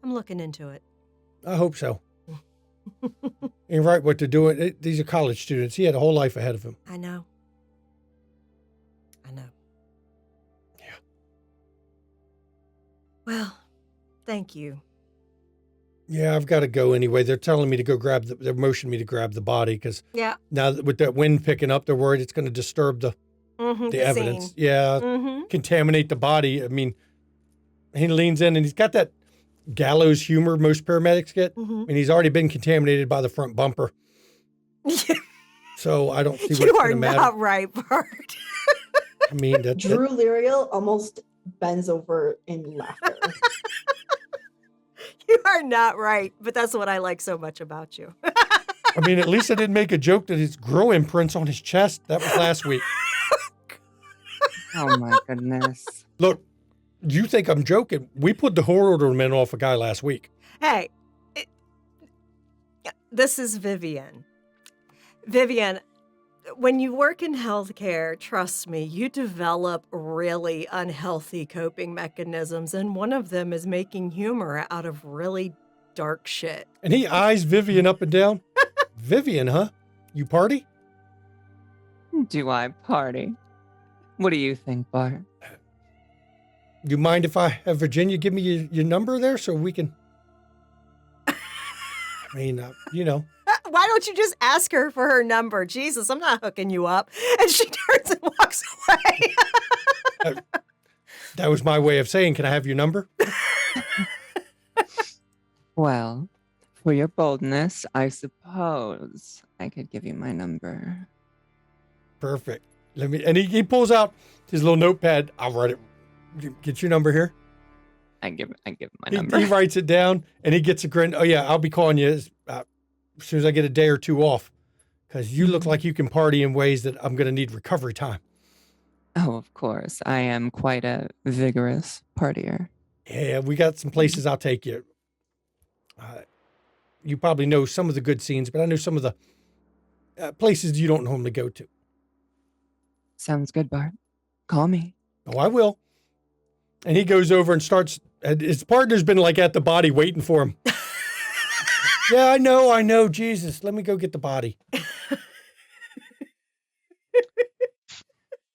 I'm looking into it. I hope so. Ain't right what they're doing. These are college students. He had a whole life ahead of him. I know. Yeah. Well, thank you. Yeah, I've got to go anyway. They're telling me to go they're motioning me to grab the body because Yeah. now that with that wind picking up, they're worried it's going to disturb the evidence. Scene. Yeah, contaminate the body. I mean, he leans in and he's got that gallows humor most paramedics get. I mean, he's already been contaminated by the front bumper. So I don't see what You it's are going to matter. not right, Bart. I mean, that's Drew Lyriel almost bends over in laughter. You are not right, but that's what I like so much about you. I mean, at least I didn't make a joke that his grow imprints on his chest. That was last week. Oh my goodness. Look, you think I'm joking? We put the horror ornament off a guy last week. Hey, this is Vivian. Vivian, when you work in healthcare, trust me, you develop really unhealthy coping mechanisms, and one of them is making humor out of really dark shit. And he eyes Vivian up and down. Vivian, huh? You party? Do I party? What do you think, Bart? You mind if I have Virginia give me your number there so we can... I mean, you know. Why don't you just ask her for her number? Jesus, I'm not hooking you up. And she turns and walks away. That was my way of saying, can I have your number? Well, for your boldness, I suppose I could give you my number. Perfect. And he pulls out his little notepad. I'll write it. Get your number here. I give my number. He writes it down and he gets a grin. Oh yeah, I'll be calling you as soon as I get a day or two off because you look like you can party in ways that I'm going to need recovery time. Oh, of course. I am quite a vigorous partier. Yeah, we got some places I'll take you. You probably know some of the good scenes, but I know some of the places you don't normally go to. Sounds good, Bart. Call me. Oh, I will. And he goes over and starts, his partner's been like at the body waiting for him. Yeah, I know. Jesus, let me go get the body.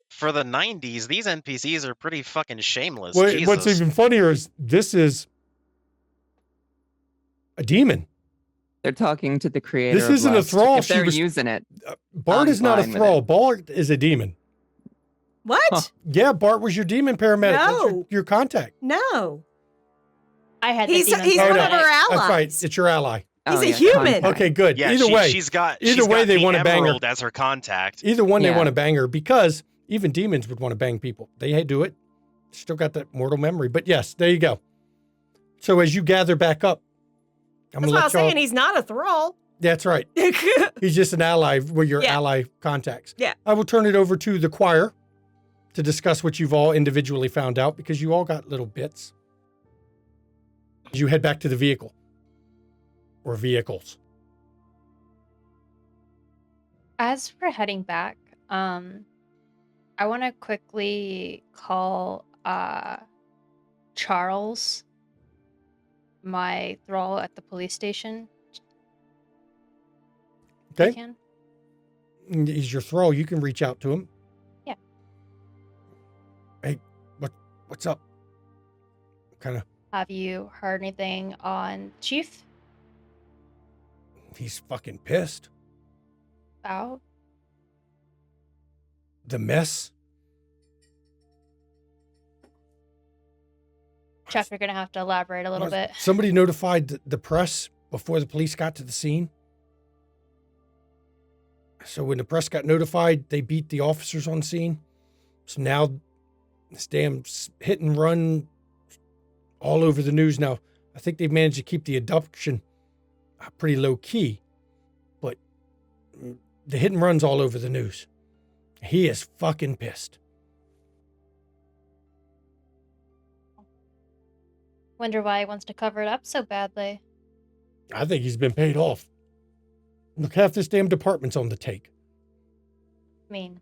For the 90s, these NPCs are pretty fucking shameless. What's Jesus. even funnier is this is a demon. They're talking to the creator. This of isn't a Lust. thrall. If they're using it. Bart I'm is not a fine with thrall. it. Bart is a demon. What? Huh. Yeah, Bart was your demon paramedic. That's No. your contact. No. I had He's the demon one no. of her allies. That's right. It's your ally. He's a yeah, human. contact. Okay, good. Yeah, Either way, she's got they want to bang her. Emerald as her contact. Either one, they Yeah. want to bang her because even demons would want to bang people. They do it. Still got that mortal memory. But yes, there you go. So as you gather back up, I'm That's gonna why I let was y'all. saying he's not a thrall. That's right. He's just an ally. We're your Yeah. ally contacts. Yeah. I will turn it over to the choir to discuss what you've all individually found out because you all got little bits. As you head back to the vehicle or vehicles. As we're heading back, I want to quickly call Charles, my thrall at the police station. if you Okay. can. He's your thrall. You can reach out to him. Yeah. Hey, what's up? Kind of. Have you heard anything on Chief He's fucking pissed. about? The mess. Chuck, you're gonna have to elaborate a little bit. Somebody notified the press before the police got to the scene. So when the press got notified, they beat the officers on scene. So now this damn hit and run all over the news now. I think they've managed to keep the abduction pretty low key, but the hit and run's all over the news. He is fucking pissed. Wonder why he wants to cover it up so badly. I think he's been paid off. Look, half this damn department's on the take. I mean,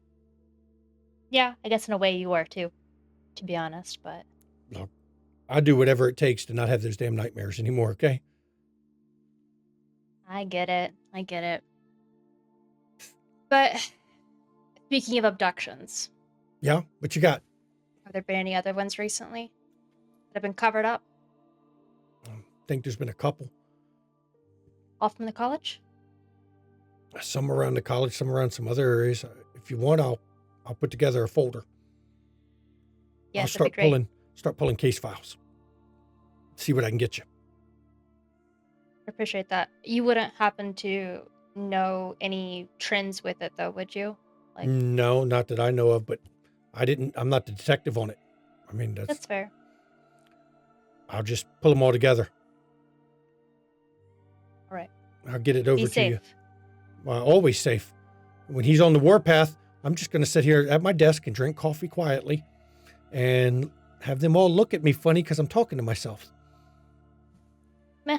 yeah, I guess in a way you are too, to be honest, but Look, I do whatever it takes to not have those damn nightmares anymore, okay? I get it. I get it. But speaking of abductions, Yeah, what you got? have there been any other ones recently that have been covered up? I think there's been a couple. All from the college? Some around the college, some around some other areas. If you want, I'll put together a folder. Yes, I'll that'd be great. start pulling case files. See what I can get you. I appreciate that. You wouldn't happen to know any trends with it, though, would you? Like, No, not that I know of, but I'm not the detective on it. I mean, that's fair. I'll just pull them all together. All right. I'll get it over Be to you. safe. Always safe. When he's on the warpath, I'm just going to sit here at my desk and drink coffee quietly and have them all look at me funny because I'm talking to myself. Meh.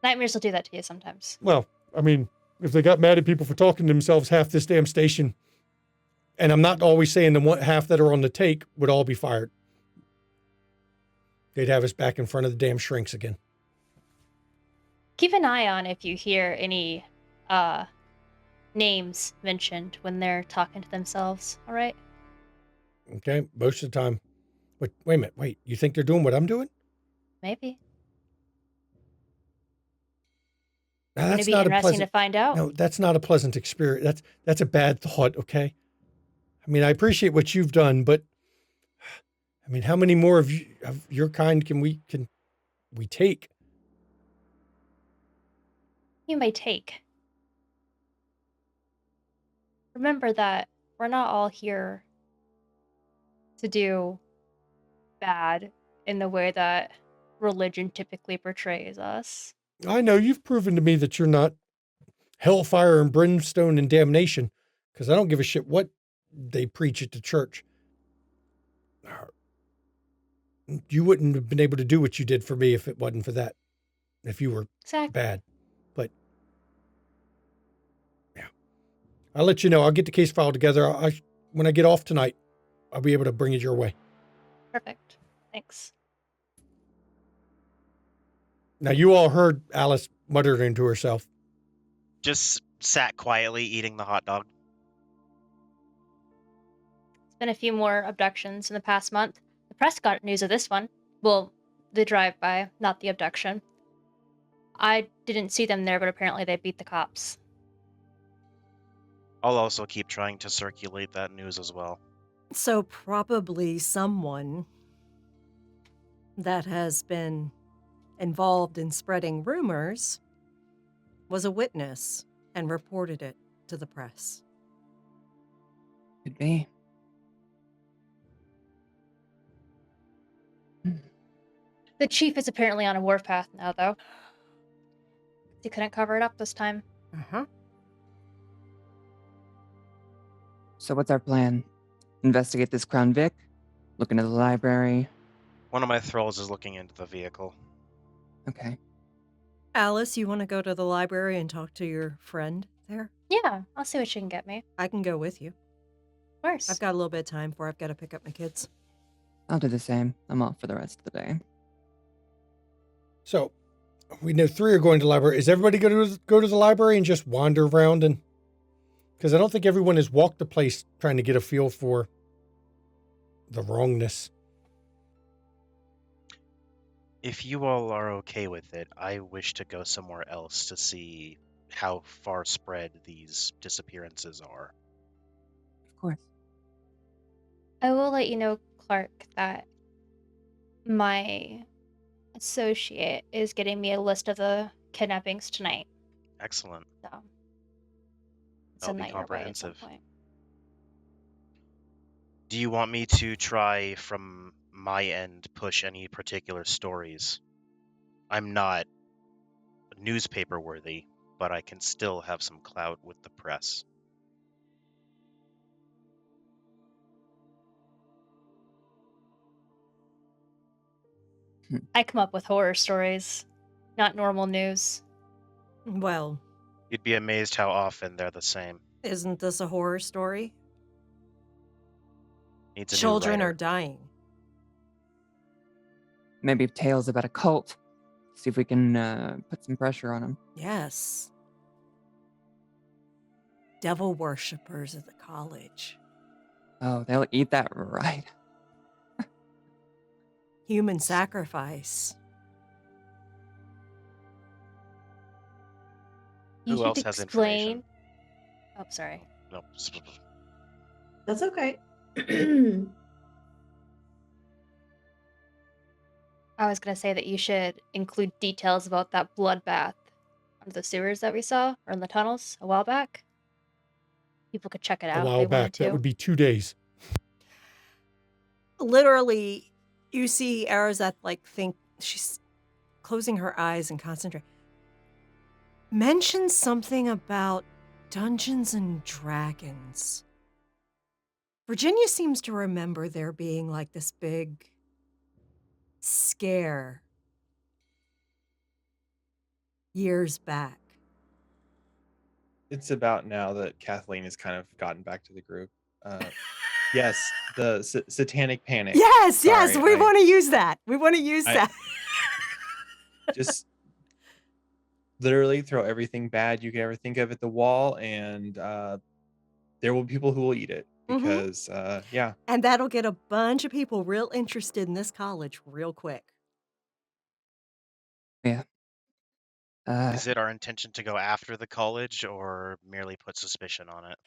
Nightmares will do that to you sometimes. Well, I mean, if they got mad at people for talking to themselves, half this damn station, and I'm not always saying the one half that are on the take would all be fired. They'd have us back in front of the damn shrinks again. Keep an eye on if you hear any names mentioned when they're talking to themselves, all right? Okay? Most of the time. Wait a minute. Wait, you think they're doing what I'm doing? Maybe. Now, It'd that's be not a interesting to pleasant. find out. No, that's not a pleasant experience. That's a bad thought, okay? I mean, I appreciate what you've done, but I mean, how many more of your kind can we take? You may take. Remember that we're not all here to do bad in the way that religion typically portrays us. I know you've proven to me that you're not hellfire and brimstone and damnation, because I don't give a shit what they preach at the church. You wouldn't have been able to do what you did for me if it wasn't for that, if you were Exactly. bad. But yeah, I'll let you know. I'll get the case file together. When I get off tonight, I'll be able to bring it your way. Perfect. Thanks. Now, you all heard Alice muttering to herself. Just sat quietly eating the hot dog. It's been a few more abductions in the past month. The press got news of this one. Well, the drive-by, not the abduction. I didn't see them there, but apparently they beat the cops. I'll also keep trying to circulate that news as well. So probably someone that has been involved in spreading rumors was a witness and reported it to the press. Could be. The chief is apparently on a warpath now, though. He couldn't cover it up this time. Uh-huh. So what's our plan? Investigate this Crown Vic? Look into the library? One of my thralls is looking into the vehicle. Okay. Alice, you want to go to the library and talk to your friend there? Yeah, I'll see what she can get me. I can go with you. Of course. I've got a little bit of time before I've got to pick up my kids. I'll do the same. I'm off for the rest of the day. So, we know 3 are going to the library. Is everybody going to go to the library and just wander around? And because I don't think everyone has walked the place trying to get a feel for the wrongness. If you all are okay with it, I wish to go somewhere else to see how far spread these disappearances are. Of course. I will let you know, Clark, that my associate is getting me a list of the kidnappings tonight. Excellent. So That'll send be that your way at some comprehensive. point. Do you want me to try from my end push any particular stories? I'm not newspaper worthy, but I can still have some clout with the press. I come up with horror stories, not normal news. Well, You'd be amazed how often they're the same. isn't this a horror story? Needs a new Children writer. are dying. Maybe tales about a cult. See if we can put some pressure on them. Yes. Devil worshippers at the college. Oh, they'll eat that right. Human sacrifice. You Who should else has explain. information? Oh, sorry. No. That's okay. I was gonna say that you should include details about that bloodbath under the sewers that we saw, or in the tunnels a while back. People could check it out A if while they back, wanted to. that would be 2 days. Literally, you see Arazeth think she's closing her eyes and concentrate. Mention something about Dungeons and Dragons. Virginia seems to remember there being this big scare years back. It's about now that Kathleen has kind of gotten back to the group. Yes, the satanic panic. Yes, Sorry, we want to use that. We want to use that. Just literally throw everything bad you could ever think of at the wall, and there will be people who will eat it because, yeah. And that'll get a bunch of people real interested in this college real quick. Yeah. Is it our intention to go after the college or merely put suspicion on it?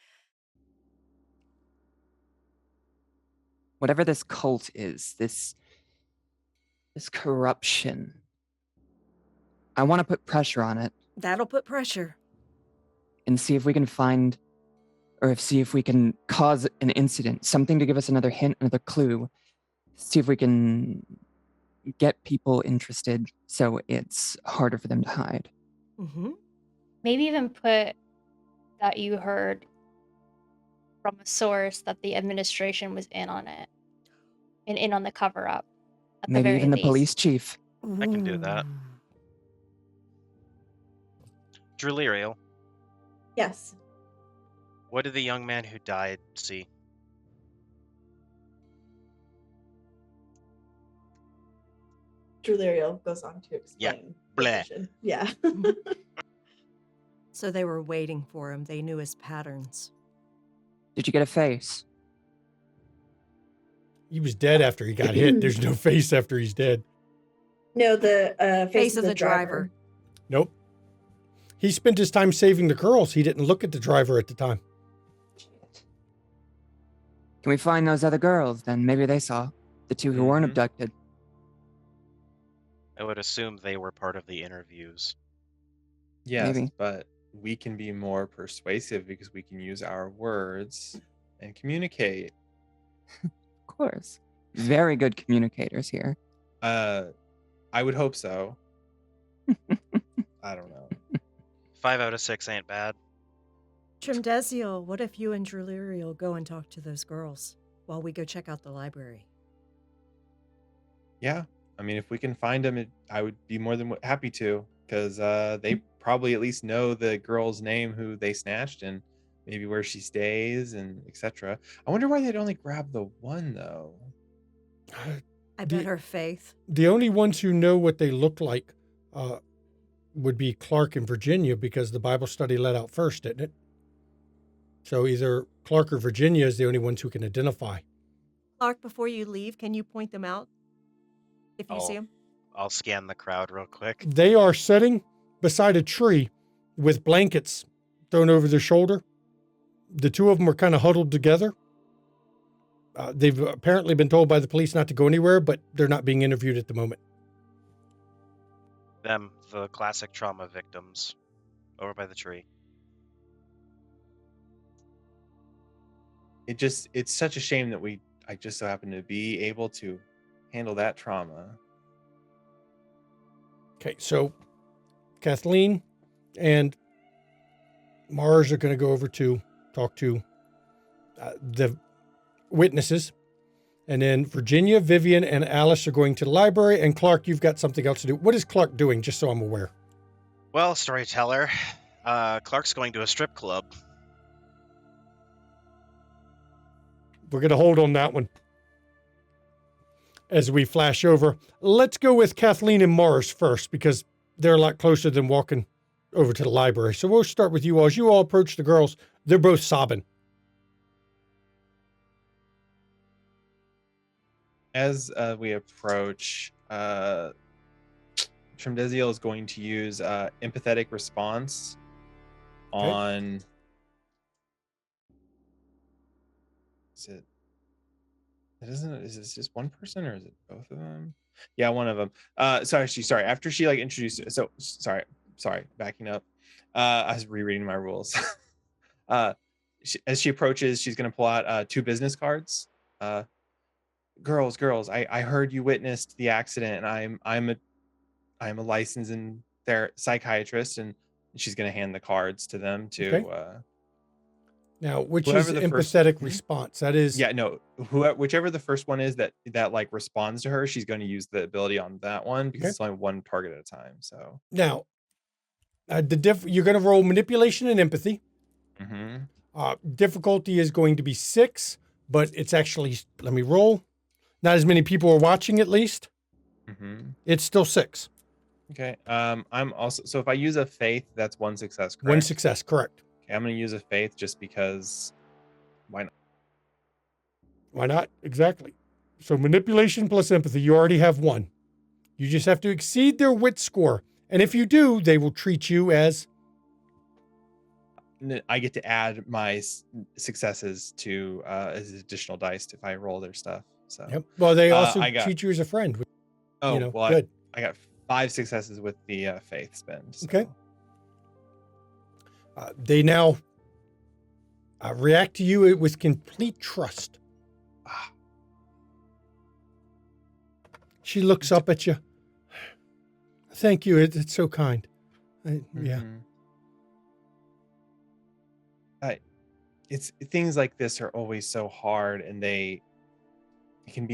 Whatever this cult is, this corruption, I want to put pressure on it That'll put pressure. and see if we can find, or see if we can cause an incident, something to give us another hint, another clue. See if we can get people interested so it's harder for them to hide. Mm-hmm. Maybe even put that you heard from a source that the administration was in on it and in on the cover up. Maybe even the police chief. I can do that. Druliriel, Yes. what did the young man who died see? Druliriel goes on to Yeah. explain. Bleh. the vision. Yeah. So they were waiting for him. They knew his patterns. Did you get a face? He was dead after he got hit. There's no face after he's dead. No, the Face of the driver. Nope. He spent his time saving the girls. He didn't look at the driver at the time. Can we find those other girls? Then maybe they saw the two who weren't Mhm. abducted. I would assume they were part of the interviews. Yes, Maybe. but we can be more persuasive because we can use our words and communicate. Of course. Very good communicators here. I would hope so. I don't know. 5 out of 6 ain't bad. Trimdesiel, what if you and Druliriel go and talk to those girls while we go check out the library? Yeah, I mean, if we can find them, I would be more than happy to, because they probably at least know the girl's name who they snatched and maybe where she stays and etc. I wonder why they'd only grab the one though. I bet her faith. The only ones who know what they look like would be Clark and Virginia, because the Bible study let out first, didn't it? So either Clark or Virginia is the only ones who can identify. Clark, before you leave, can you point them out if you see them? I'll scan the crowd real quick. They are sitting beside a tree with blankets thrown over their shoulder. The two of them are kind of huddled together. They've apparently been told by the police not to go anywhere, but they're not being interviewed at the moment. Them, the classic trauma victims, over by the tree. It's such a shame that I just so happen to be able to handle that trauma. Okay, so Kathleen and Mars are going to go over to talk to the witnesses. And then Virginia, Vivian, and Alice are going to the library. And Clark, you've got something else to do. What is Clark doing, just so I'm aware? Well, storyteller, Clark's going to a strip club. We're going to hold on that one as we flash over. Let's go with Kathleen and Mars first, because they're a lot closer than walking over to the library. So we'll start with you all. As you all approach the girls, they're both sobbing. As we approach, Trimdesiel is going to use empathetic response on. Is it? It isn't. Is this just one person or is it both of them? Yeah, one of them. Sorry. After she like introduced. So sorry. Backing up. I was rereading my rules. As she approaches, she's going to pull out 2 business cards. Girls, I heard you witnessed the accident, and I'm a licensed psychiatrist, and she's going to hand the cards to them to. Okay. Now, which is Whoever the first- empathetic response? That is. Yeah, no, whichever the first one is that like responds to her, she's going to use the ability on that one because it's only one target at a time. So Now, you're going to roll manipulation and empathy. Difficulty is going to be 6, but it's actually, let me roll. Not as many people are watching, at least. It's still 6. Okay. I'm also, so if I use a faith, that's 1 success, correct? 1 success, correct. Okay, I'm going to use a faith just because. Why not? Why not? Exactly. So manipulation plus empathy, you already have 1. You just have to exceed their wit score. And if you do, they will treat you as. I get to add my successes to as additional dice if I roll their stuff. So. Yep. Well, they also I treat you as a friend. Good. I got 5 successes with the faith spend. So. Okay. They now react to you with complete trust. She looks up at you. Thank you. It's so kind. Yeah. It's things like this are always so hard, and you can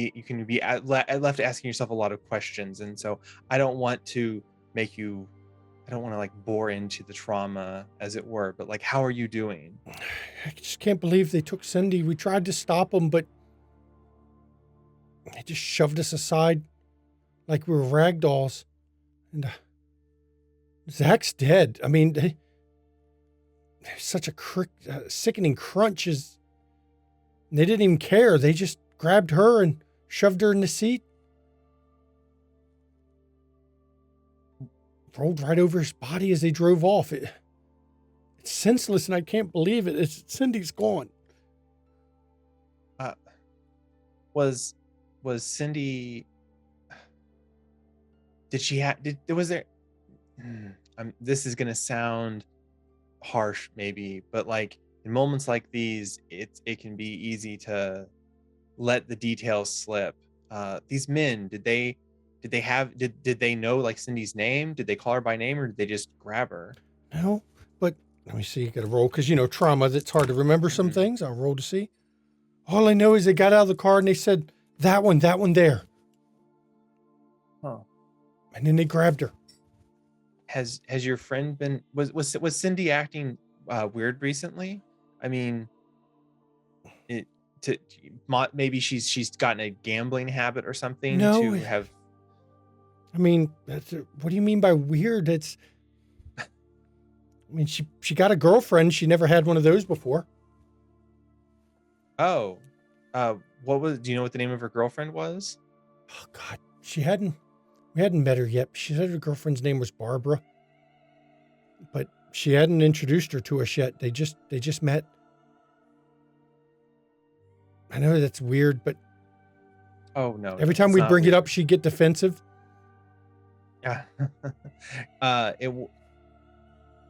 be left asking yourself a lot of questions, and so I don't want to like bore into the trauma, as it were, but like, how are you doing? I just can't believe they took Cindy. We tried to stop them, but they just shoved us aside like we were rag dolls. And Zach's dead. I mean, there's such a sickening crunch. They didn't even care. They just grabbed her and shoved her in the seat. Rolled right over his body as they drove off. It's senseless, and I can't believe it. Cindy's gone. Uh, was Cindy? Did she have? Was there? This is gonna sound harsh, maybe, but like in moments like these, it can be easy to let the details slip. These men, did they know like Cindy's name? Did they call her by name, or did they just grab her? No, but let me see. You got to roll because trauma. That's hard to remember some Mhm. things. I'll roll to see. All I know is they got out of the car and they said that one there, Huh. and then they grabbed her. Has your friend been was Cindy acting weird recently? I mean, it to maybe she's gotten a gambling habit or something No, to have. I mean, what do you mean by weird? I mean, she got a girlfriend. She never had one of those before. Oh, what was? Do you know what the name of her girlfriend was? Oh God, we hadn't met her yet. She said her girlfriend's name was Barbara, but she hadn't introduced her to us yet. They just met. I know that's weird, but Oh no, every no, time it's we'd not bring it weird. up, she'd get defensive. Yeah.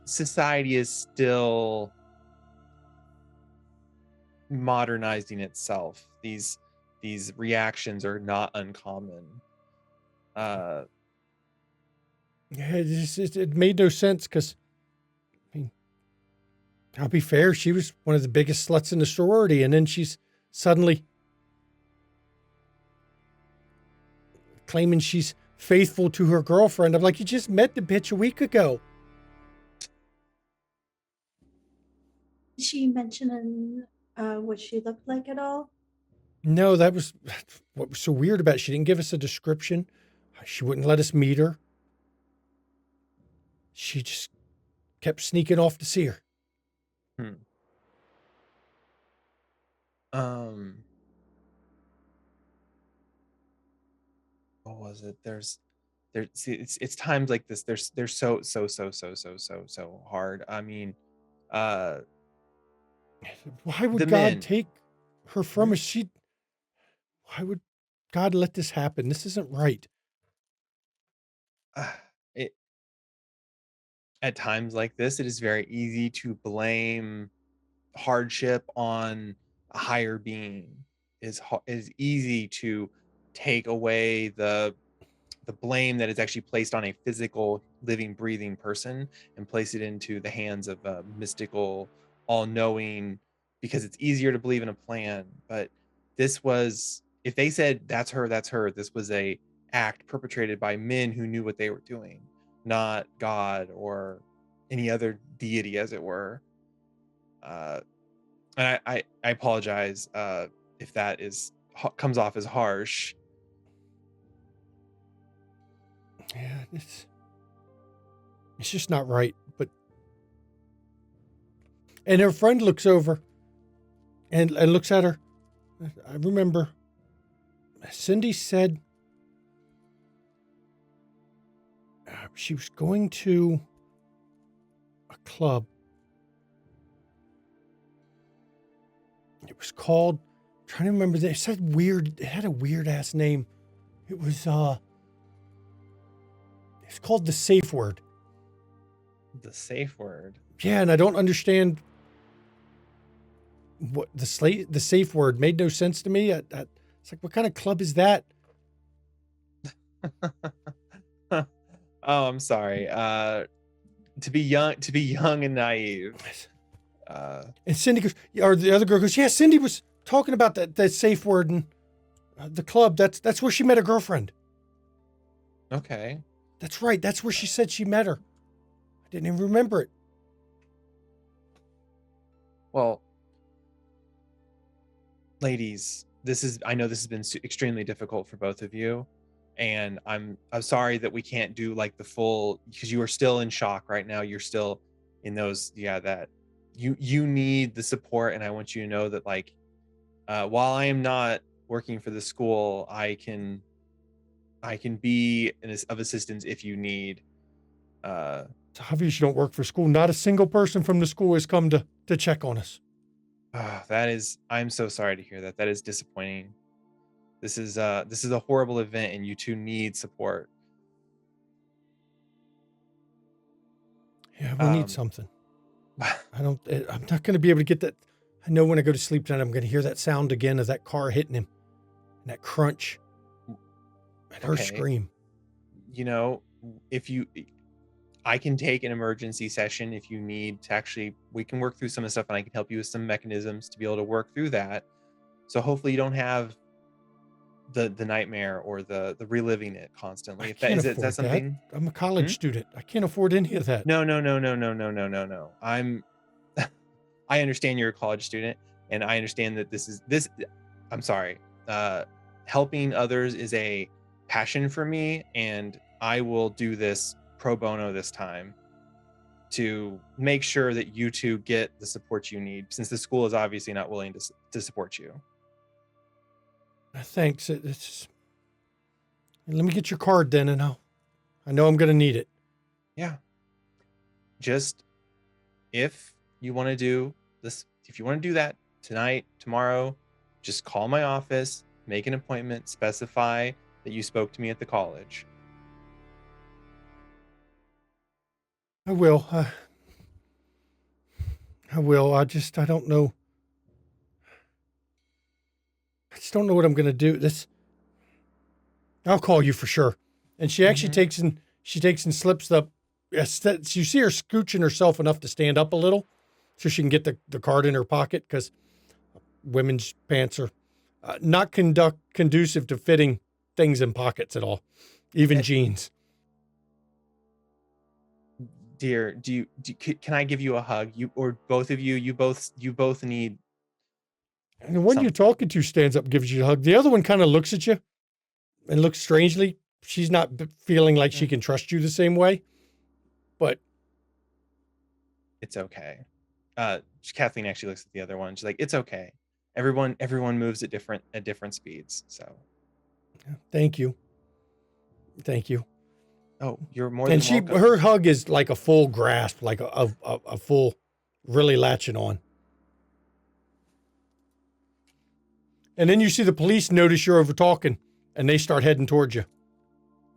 Society is still modernizing itself. These reactions are not uncommon. Uh, Yeah, it made no sense because, I mean, I'll be fair, she was one of the biggest sluts in the sorority, and then she's suddenly claiming she's faithful to her girlfriend. I'm like, you just met the bitch a week ago. Did she mention what she looked like at all? No, that was what was so weird about it. She didn't give us a description. She wouldn't let us meet her. She just kept sneaking off to see her. hmm. Um, what was it? See, it's times like this. They're so hard. I mean, uh, Why the would God men. take her from us? Why would God let this happen? This isn't right. It at times like this, it is very easy to blame hardship on a higher being. Is easy to take away the blame that is actually placed on a physical, living, breathing person and place it into the hands of a mystical, all-knowing, because it's easier to believe in a plan. But this was, if they said that's her, that's her, this was a act perpetrated by men who knew what they were doing, not God or any other deity, as it were. Uh, and I apologize if that comes off as harsh. Yeah, it's just not right. But and her friend looks over and looks at her. I remember Cindy said she was going to a club. It was called, I'm trying to remember, it said weird, it had a weird ass name. It was it's called the Safe Word. The safe word. Yeah, and I don't understand what the safe word made no sense to me. It's like, what kind of club is that? Oh, I'm sorry. To be young and naive. And Cindy goes, or the other girl goes, yeah, Cindy was talking about that safe word and the club. That's where she met her girlfriend. Okay. That's right. That's where she said she met her. I didn't even remember it. Well, ladies, I know this has been extremely difficult for both of you, and I'm sorry that we can't do like the full, because you are still in shock right now. You're still in those, yeah, that you need the support, and I want you to know that, like, while I am not working for the school, I can be of assistance if you need. It's obvious you don't work for school. Not a single person from the school has come to check on us. I'm so sorry to hear that. That is disappointing. This is a horrible event, and you two need support. Yeah, we need something. I'm not going to be able to get that. I know when I go to sleep tonight, I'm going to hear that sound again of that car hitting him, and that crunch, and her scream. You know, I can take an emergency session if you need to. Actually, we can work through some of the stuff, and I can help you with some mechanisms to be able to work through that. So hopefully you don't have the nightmare or the reliving it constantly. Is that something? I'm a college student. I can't afford any of that. No. I understand you're a college student, and I understand that this. I'm sorry. Helping others is a passion for me, and I will do this pro bono this time to make sure that you two get the support you need, since the school is obviously not willing to support you. Thanks. Let me get your card then, and I know I'm going to need it. Yeah. Just if you want to do this, if you want to do that tonight, tomorrow, just call my office, make an appointment, specify that you spoke to me at the college. I will. I will. I don't know. I just don't know what I'm going to do. I'll call you for sure. And she actually takes and slips the, you see her scooching herself enough to stand up a little so she can get the card in her pocket, because women's pants are not conducive to fitting things in pockets at all, even jeans. Dear, can I give you a hug? You or both of you, you both need. And the one you're talking to stands up and gives you a hug. The other one kind of looks at you and looks strangely. She's not feeling like she can trust you the same way, but it's okay. Kathleen actually looks at the other one. She's like, "It's okay. Everyone moves at different speeds." So, thank you. Oh, you're more than welcome. Her hug is like a full grasp, like a full, really latching on. And then you see the police notice you're over talking, and they start heading towards you.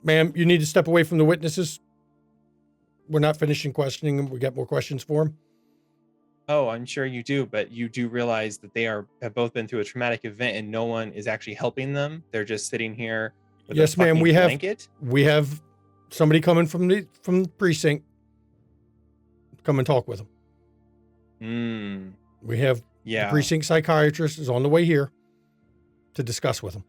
Ma'am, you need to step away from the witnesses. We're not finishing questioning them. We got more questions for them. Oh, I'm sure you do, but you do realize that they have both been through a traumatic event, and no one is actually helping them. They're just sitting here with yes, a fucking ma'am. blanket. We have somebody coming from the precinct. Come and talk with them. We have the precinct psychiatrist is on the way here to discuss with them.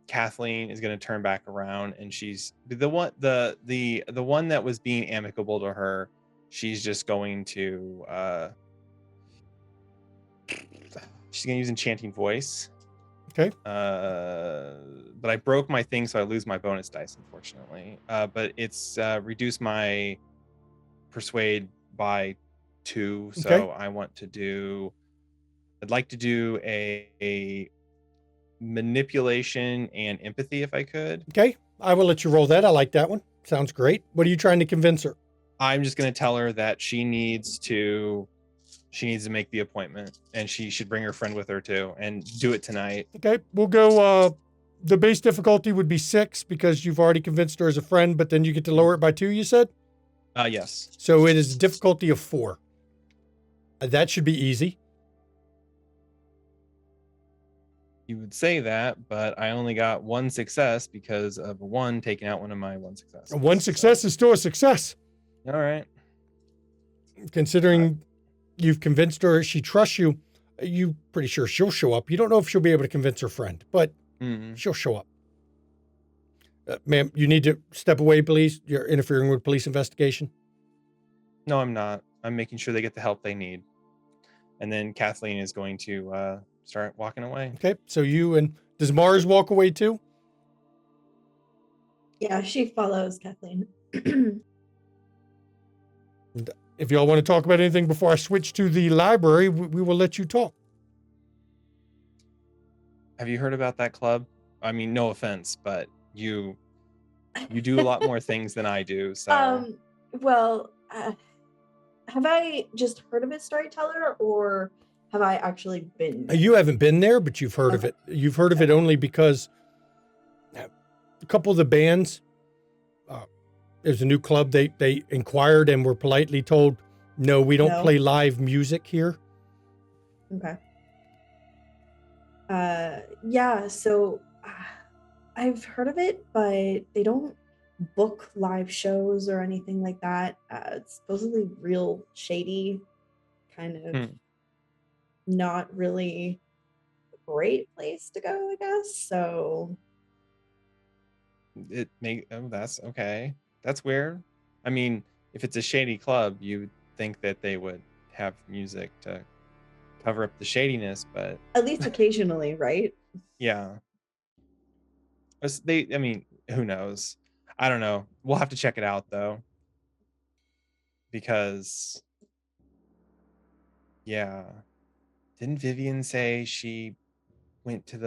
Kathleen is going to turn back around, and she's the one that was being amicable to her. She's just going to she's going to use enchanting voice. Okay. But I broke my thing, so I lose my bonus dice, unfortunately. But it's reduced my persuade by 2. So okay. I'd like to do a manipulation and empathy if I could. Okay. I will let you roll that. I like that one. Sounds great. What are you trying to convince her? I'm just going to tell her that she needs to make the appointment, and she should bring her friend with her too, and do it tonight. Okay. We'll go, the base difficulty would be 6 because you've already convinced her as a friend, but then you get to lower it by 2, you said? Yes. So it is a difficulty of 4. That should be easy. You would say that, but I only got 1 success because of 1 taking out one of my 1 successes. 1 success is still a success. All right. Considering you've convinced her, she trusts you, you're pretty sure she'll show up. You don't know if she'll be able to convince her friend, but she'll show up. Ma'am, you need to step away, please. You're interfering with police investigation. No, I'm not. I'm making sure they get the help they need. And then Kathleen is going to start walking away. Okay, so does Mars walk away too? Yeah, she follows Kathleen. If y'all want to talk about anything before I switch to the library, we will let you talk. Have you heard about that club? I mean, no offense, but you do a lot more things than I do. So, have I just heard of it, Storyteller, or have I actually been? You haven't been there, but you've heard of Okay. it. You've heard of it only because a couple of the bands, there's a new club, they inquired and were politely told, no, we don't No. play live music here. Okay. Yeah, so I've heard of it, but they don't book live shows or anything like that. It's supposedly real shady, kind of not really a great place to go, I guess. So That's okay. That's weird. I mean, if it's a shady club, you would think that they would have music to cover up the shadiness, but at least occasionally, right? yeah. I mean, who knows? I don't know. We'll have to check it out though. Because yeah. Didn't Vivian say she went to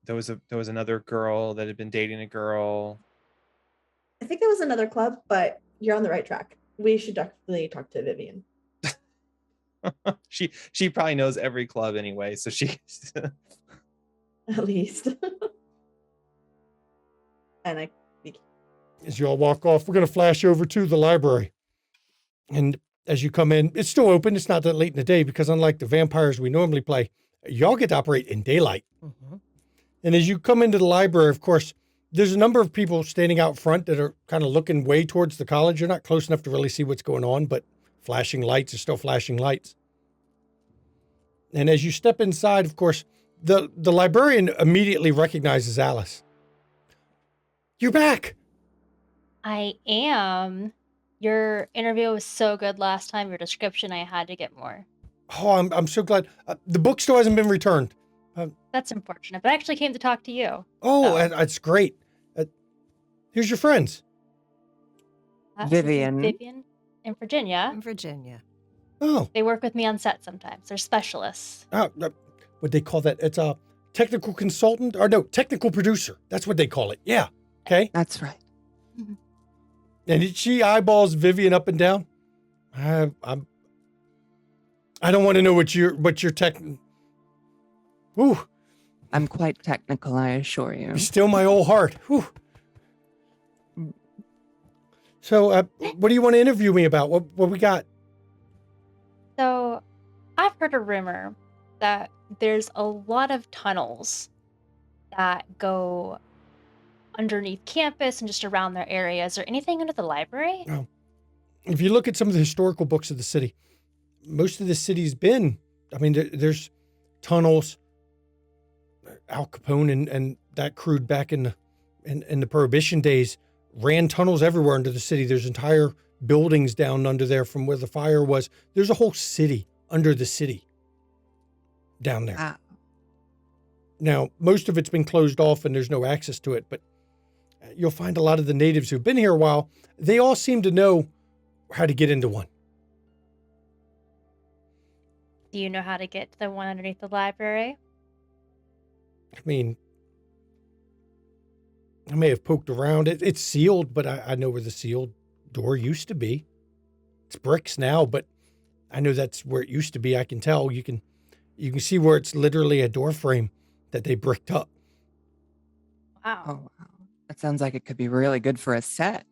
there was another girl that had been dating a girl? I think there was another club, but you're on the right track. We should definitely talk to Vivian. She probably knows every club anyway, so she At least. And As you all walk off, we're going to flash over to the library. And as you come in, it's still open. It's not that late in the day because unlike the vampires we normally play, y'all get to operate in daylight. Mm-hmm. And as you come into the library, of course, there's a number of people standing out front that are kind of looking way towards the college. You're not close enough to really see what's going on, but flashing lights are still flashing lights. And as you step inside, of course, the librarian immediately recognizes Alice. You're back. I am. Your interview was so good last time. Your description, I had to get more. Oh, I'm so glad. The book still hasn't been returned. That's unfortunate, but I actually came to talk to you. Oh, that's great. Here's your friends. This is Vivian. Vivian and Virginia. In Virginia. Oh, They work with me on set sometimes. They're specialists. what they call that? It's a technical consultant, or no, technical producer. That's what they call it. Yeah. Okay. That's right. And she eyeballs Vivian up and down. I don't want to know what your tech. Ooh, I'm quite technical, I assure you. still my old heart. Whew. So, what do you want to interview me about? What we got? So, I've heard a rumor that there's a lot of tunnels that go underneath campus and just around their area. Is there anything under the library? Oh. If you look at some of the historical books of the city, most of the city's been, I mean, there's tunnels. Al Capone and that crude back in the Prohibition days ran tunnels everywhere into the city. There's entire buildings down under there from where the fire was. There's a whole city under the city down there. Wow. Now, most of it's been closed off and there's no access to it, but you'll find a lot of the natives who've been here a while, they all seem to know how to get into one. Do you know how to get to the one underneath the library? I mean, I may have poked around. It's sealed, but I know where the sealed door used to be. It's bricks now, but I know that's where it used to be. I can tell. You can see where it's literally a door frame that they bricked up. Wow. Oh, wow. That sounds like it could be really good for a set.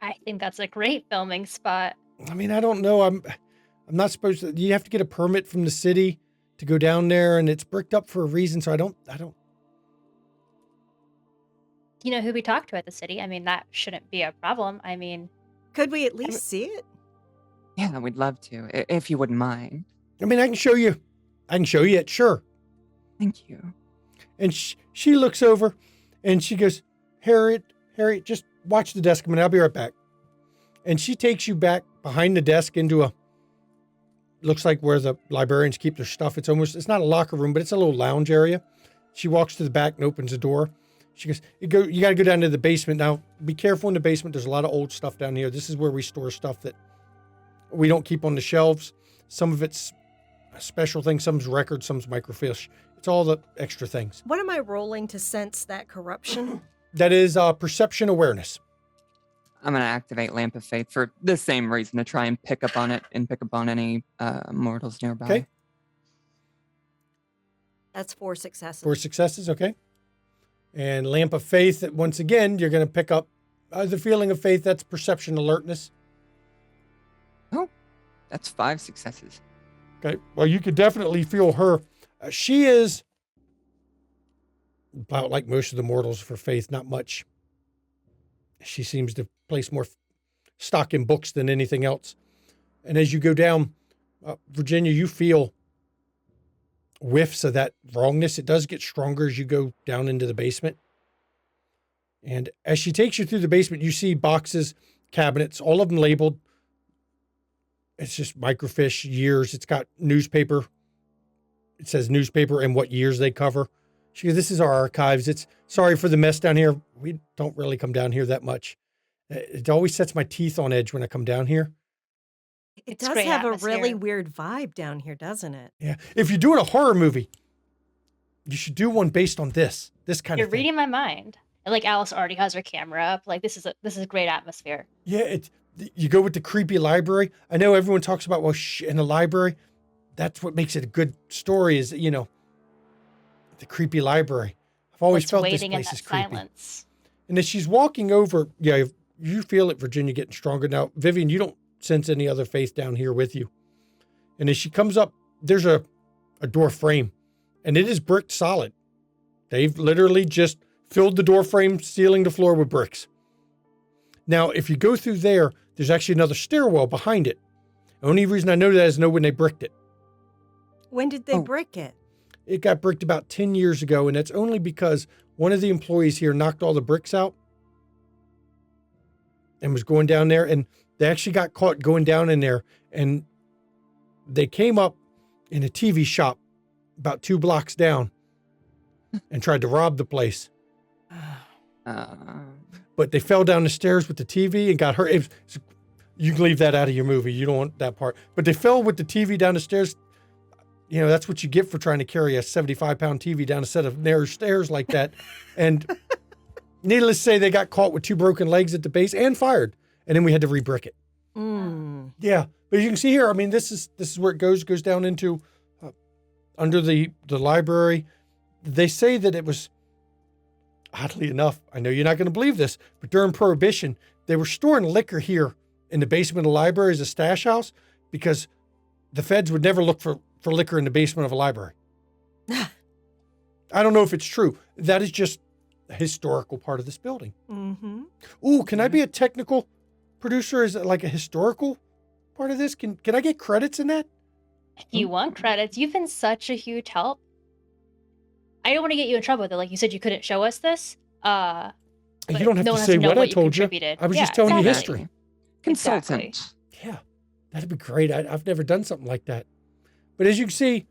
I think that's a great filming spot. I mean, I don't know. I'm not supposed to. You have to get a permit from the city to go down there, and it's bricked up for a reason. So I don't. Do you know who we talked to at the city? I mean, that shouldn't be a problem. I mean, Could we at least see it? Yeah, we'd love to, if you wouldn't mind. I mean, I can show you. I can show you it. Sure. Thank you. And she looks over, and she goes, Harriet, just watch the desk a minute. I'll be right back. And she takes you back behind the desk into looks like where the librarians keep their stuff. It's not a locker room, but it's a little lounge area. She walks to the back and opens the door. She goes, you got to go down to the basement. Now, be careful in the basement. There's a lot of old stuff down here. This is where we store stuff that we don't keep on the shelves. Some of it's special things. Some's records, some's microfiche. It's all the extra things. What am I rolling to sense that corruption? That is perception awareness. I'm gonna activate Lamp of Faith for the same reason, to try and pick up on it and pick up on any mortals nearby. Okay. That's 4 successes. 4 successes, okay. And Lamp of Faith, once again, you're going to pick up the feeling of faith. That's perception alertness. Oh, that's 5 successes. Okay. Well, you could definitely feel her. She is about like most of the mortals for faith, not much. She seems to place more stock in books than anything else. And as you go down, Virginia, you feel whiffs of that wrongness. It does get stronger as you go down into the basement. And as she takes you through the basement, you see boxes, cabinets, all of them labeled. It's just microfiche years. It's got newspaper. It says newspaper and what years they cover. She goes, this is our archives. It's sorry for the mess down here. We don't really come down here that much. It always sets my teeth on edge when I come down here. It It's does great have a atmosphere. really weird vibe down here, doesn't it? Yeah. If you're doing a horror movie, you should do one based on this kind You're of thing. reading my mind. And like Alice already has her camera up. Like this is a great atmosphere. Yeah, you go with the creepy library. I know everyone talks about, well, in a library, that's what makes it a good story is, the creepy library. I've always What's felt this waiting in place that is creepy. silence. And as she's walking over, yeah, you feel it, Virginia, getting stronger. Now, Vivian, you don't sense any other faith down here with you. And as she comes up, there's a door frame, and it is bricked solid. They've literally just filled the door frame, sealing the floor with bricks. Now, if you go through there, there's actually another stairwell behind it. The only reason I know that is when they bricked it. When did they Oh. brick it? It got bricked about 10 years ago, and that's only because one of the employees here knocked all the bricks out and was going down there, and they actually got caught going down in there, and they came up in a TV shop about 2 blocks down and tried to rob the place. But they fell down the stairs with the TV and got hurt. You can leave that out of your movie. You don't want that part. But they fell with the TV down the stairs. That's what you get for trying to carry a 75-pound TV down a set of narrow stairs like that. And needless to say, they got caught with 2 broken legs at the base and fired. And then we had to re-brick it. Yeah. But you can see here, I mean, this is where it goes down into under the library. They say that it was, oddly enough, I know you're not going to believe this, but during Prohibition, they were storing liquor here in the basement of the library as a stash house because the feds would never look for liquor in the basement of a library. I don't know if it's true. That is just a historical part of this building. Mm-hmm. Ooh, can I be a technical producer? Is it like a historical part of this? Can I get credits in that? If you want credits, you've been such a huge help. I don't want to get you in trouble though. Like you said, you couldn't show us this. But You don't have no to one has say know what I told you. contributed. I was Yeah, just telling you exactly. history. Consultant. Exactly. Yeah, that'd be great. I've never done something like that. But as you can see,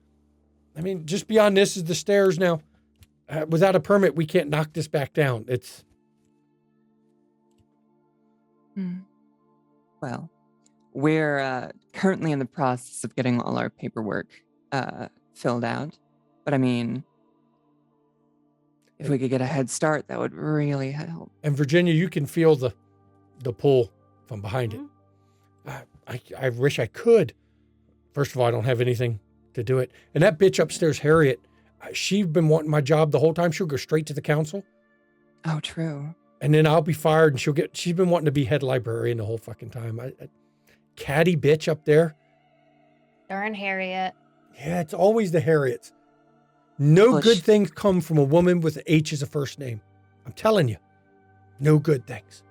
I mean, just beyond this is the stairs now. Without a permit, we can't knock this back down. It's Well, we're currently in the process of getting all our paperwork filled out. But I mean, if we could get a head start, that would really help. and Virginia, you can feel the pull from behind it. I wish I could. First of all, I don't have anything to do it. And that bitch upstairs, Harriet, she's been wanting my job the whole time. She'll go straight to the council. Oh, true. And then I'll be fired and she's been wanting to be head librarian the whole fucking time. Catty bitch up there. Darn Harriet. Yeah, it's always the Harriets. No Well, good things come from a woman with H as a first name. I'm telling you, no good things.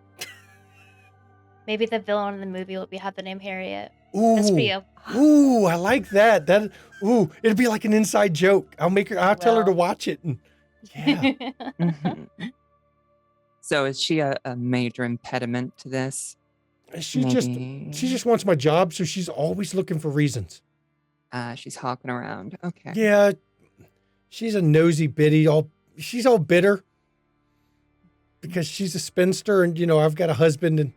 Maybe the villain in the movie will have the name Harriet. Ooh, That's for you. ooh, I like that. It'd be like an inside joke. I'll tell her to Well. watch it. And yeah, Mhm. So is she a major impediment to this? she Maybe. just wants my job, so she's always looking for reasons. She's hawking around. Okay. Yeah, she's a nosy biddy. She's all bitter because she's a spinster, and I've got a husband and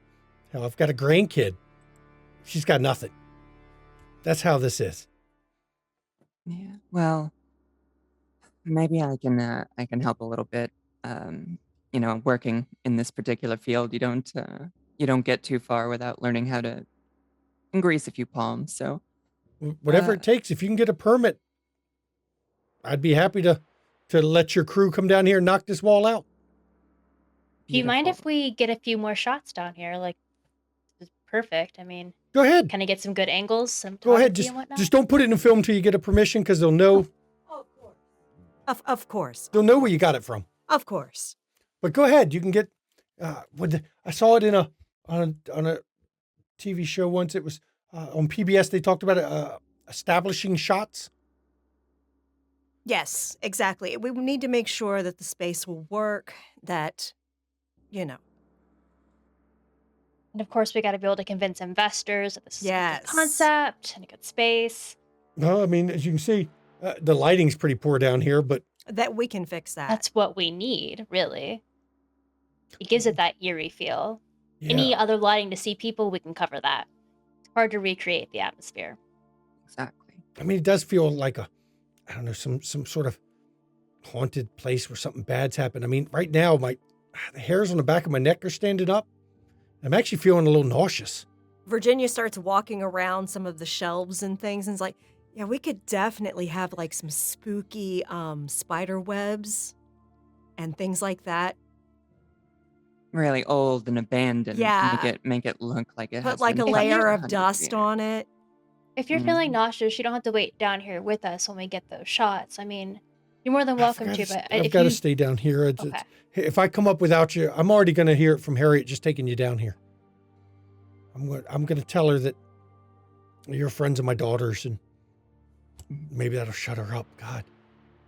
I've got a grandkid. She's got nothing. That's how this is. Yeah. Well, maybe I can help a little bit. Working in this particular field, you don't you don't get too far without learning how to grease a few palms. So Whatever Uh, it takes, if you can get a permit, I'd be happy to let your crew come down here and knock this wall out. Do you mind beautiful. if we get a few more shots down here? Like, this is perfect. I mean, Go ahead. kind of get some good angles, some Go ahead. photography and whatnot. Just don't put it in film till you get a permission, because they'll know Of course. they'll know where you got it from. Of course. But go ahead. You can get. I saw it in on a TV show once. It was on PBS. They talked about establishing shots. Yes, exactly. We need to make sure that the space will work, that, you know. And of course, we got to be able to convince investors that this is a Yes. good concept and a good space. No, I mean, as you can see, the lighting's pretty poor down here, but That we can fix that. That's what we need, really. It gives it that eerie feel. yeah. Any other lighting to see people, we can cover that. It's hard to recreate the atmosphere. Exactly. I mean, it does feel like I don't know, some sort of haunted place where something bad's happened. I mean, right now, the hairs on the back of my neck are standing up. I'm actually feeling a little nauseous. Virginia starts walking around some of the shelves and things and is like, yeah, we could definitely have like some spooky spider webs and things like that. Really old and abandoned. Yeah. Make it look like it has Put like been a touched layer of 100 dust years. on it. If you're Mhm. feeling nauseous, you don't have to wait down here with us when we get those shots. I mean, you're more than welcome to, but I've if got to you... stay down here. Okay. If I come up without you, I'm already going to hear it from Harriet just taking you down here. I'm going to tell her that you're friends of my daughter's, and maybe that'll shut her up. God,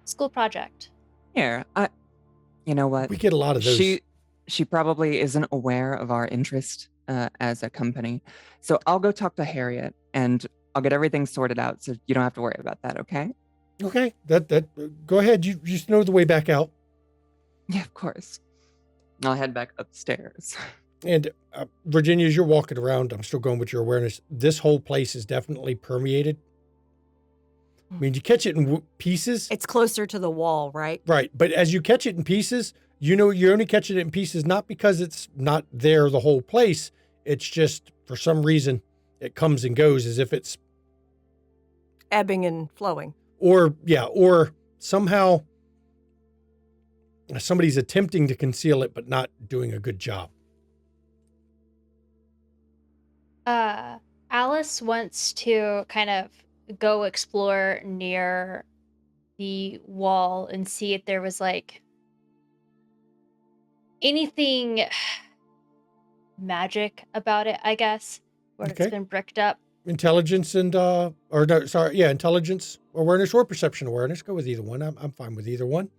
School project. Here, you know what? we get a lot of those. She probably isn't aware of our interest as a company. So I'll go talk to Harriet and I'll get everything sorted out so you don't have to worry about that, okay? Okay, go ahead. You just know the way back out. Yeah, of course. I'll head back upstairs. And Virginia, as you're walking around, I'm still going with your awareness. This whole place is definitely permeated. I mean, you catch it in pieces. It's closer to the wall, right? Right. But as you catch it in pieces, you know, you're only catching it in pieces, not because it's not there the whole place. It's just for some reason it comes and goes as if it's Ebbing and flowing. or somehow somebody's attempting to conceal it, but not doing a good job. Alice wants to kind of go explore near the wall and see if there was like anything magic about it, I guess, where Okay. it's been bricked up. Intelligence intelligence awareness or perception awareness. Go with either one. I'm fine with either one.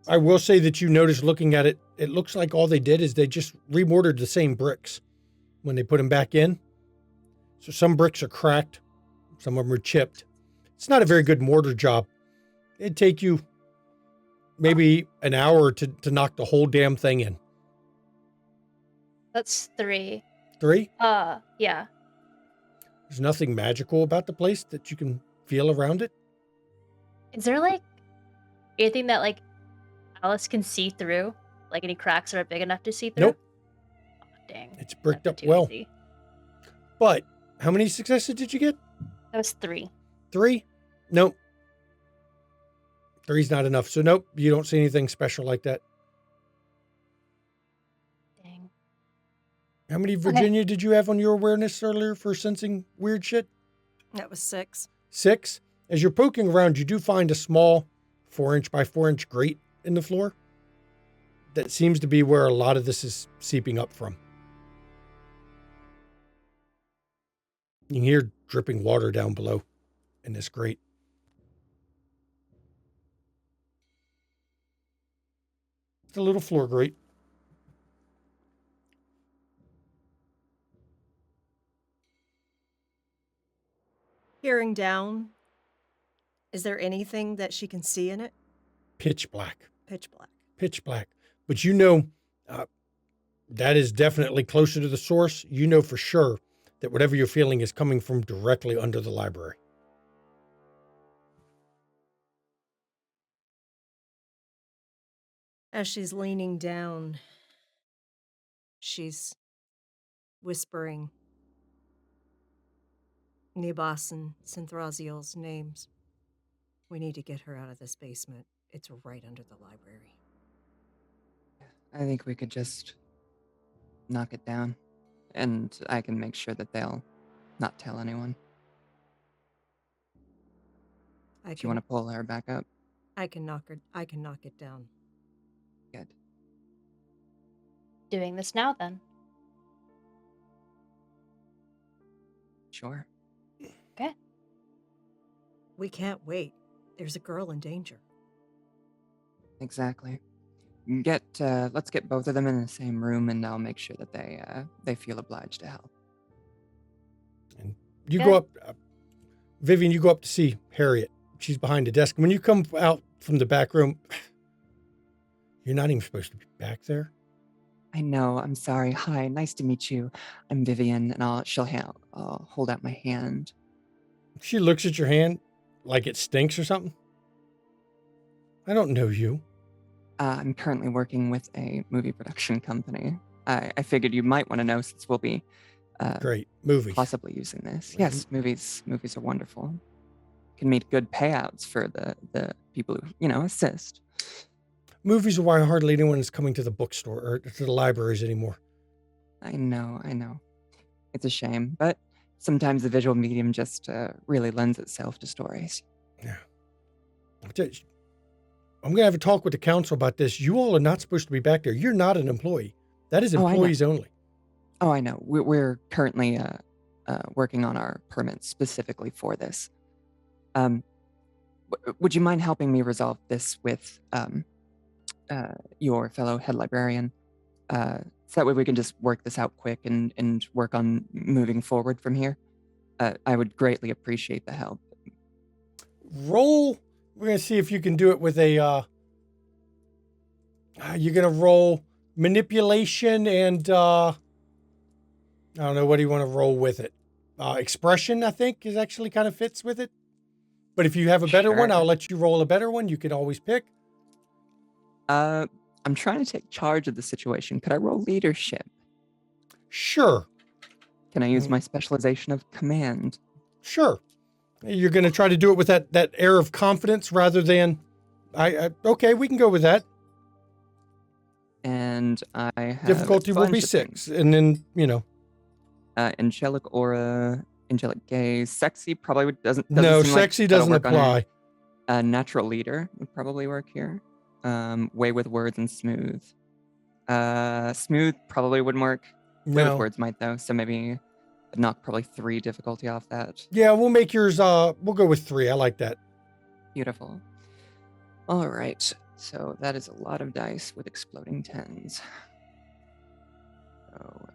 I will say that you notice looking at it, it looks like all they did is they just remortared the same bricks when they put them back in. So some bricks are cracked, some of them are chipped. It's not a very good mortar job. It'd take you maybe an hour to knock the whole damn thing in. That's 3. 3? Yeah. There's nothing magical about the place that you can feel around it. Is there like anything that like Alice can see through? Like any cracks that are big enough to see through? Nope. Oh, dang. It's bricked That'd up be too well. easy. But how many successes did you get? That was 3. 3? Nope. 3's not enough. So nope, you don't see anything special like that. Dang. How many Virginia did you have on your awareness earlier for sensing weird shit? That was 6. 6. As you're poking around, you do find a small 4-inch by 4-inch grate in the floor. That seems to be where a lot of this is seeping up from. You can hear dripping water down below in this grate. It's a little floor grate. Peering down, is there anything that she can see in it? Pitch black. Pitch black. Pitch black. But you know, that is definitely closer to the source. You know for sure that whatever you're feeling is coming from directly under the library. As she's leaning down, She's whispering Nibas and Synthraziel's names. We need to get her out of this basement. It's right under the library. I think we could just knock it down, and I can make sure that they'll not tell anyone. I If you want to pull her back up, I can knock it down. good. Doing this now, then. Sure. Okay. We can't wait. There's a girl in danger. Exactly. Let's get both of them in the same room, and I'll make sure that they feel obliged to help. And you Yeah. go up, Vivian, you go up to see Harriet. She's behind the desk. When you come out from the back room, you're not even supposed to be back there. I know. I'm sorry. Hi, nice to meet you. I'm Vivian, and I'll hold out my hand. She looks at your hand like it stinks or something. I don't know you. I'm currently working with a movie production company. I figured you might want to know since we'll be Great. Movies. possibly using this. Yes, movies are wonderful. Can meet good payouts for the people who, assist. Movies are why hardly anyone is coming to the bookstore or to the libraries anymore. I know. It's a shame, but sometimes the visual medium just really lends itself to stories. Yeah. I'm going to have a talk with the council about this. You all are not supposed to be back there. You're not an employee. That is Oh, I know. employees only. Oh, I know. We're currently working on our permits specifically for this. Would you mind helping me resolve this with your fellow head librarian? So that way we can just work this out quick and work on moving forward from here. I would greatly appreciate the help. Roll. We're going to see if you can do it with a, you're going to roll manipulation and, I don't know, what do you want to roll with it? Expression, I think, is actually kind of fits with it. But if you have a better one, Sure. I'll let you roll a better one. You can always pick. I'm trying to take charge of the situation. Could I roll leadership? Sure. Can I use my specialization of command? Sure. You're going to try to do it with that air of confidence rather than, okay, we can go with that. And I have Difficulty a will be bunch of 6. things. And then, Angelic aura, angelic gaze, sexy probably doesn't no, seem like sexy that'll doesn't work on it. apply. Natural leader would probably work here. Way with words and smooth. Smooth probably wouldn't work. Way with No. words might though, so maybe knock probably 3 difficulty off that. Yeah, we'll make yours, we'll go with 3. I like that. Beautiful. All right, so that is a lot of dice with exploding 10s. So,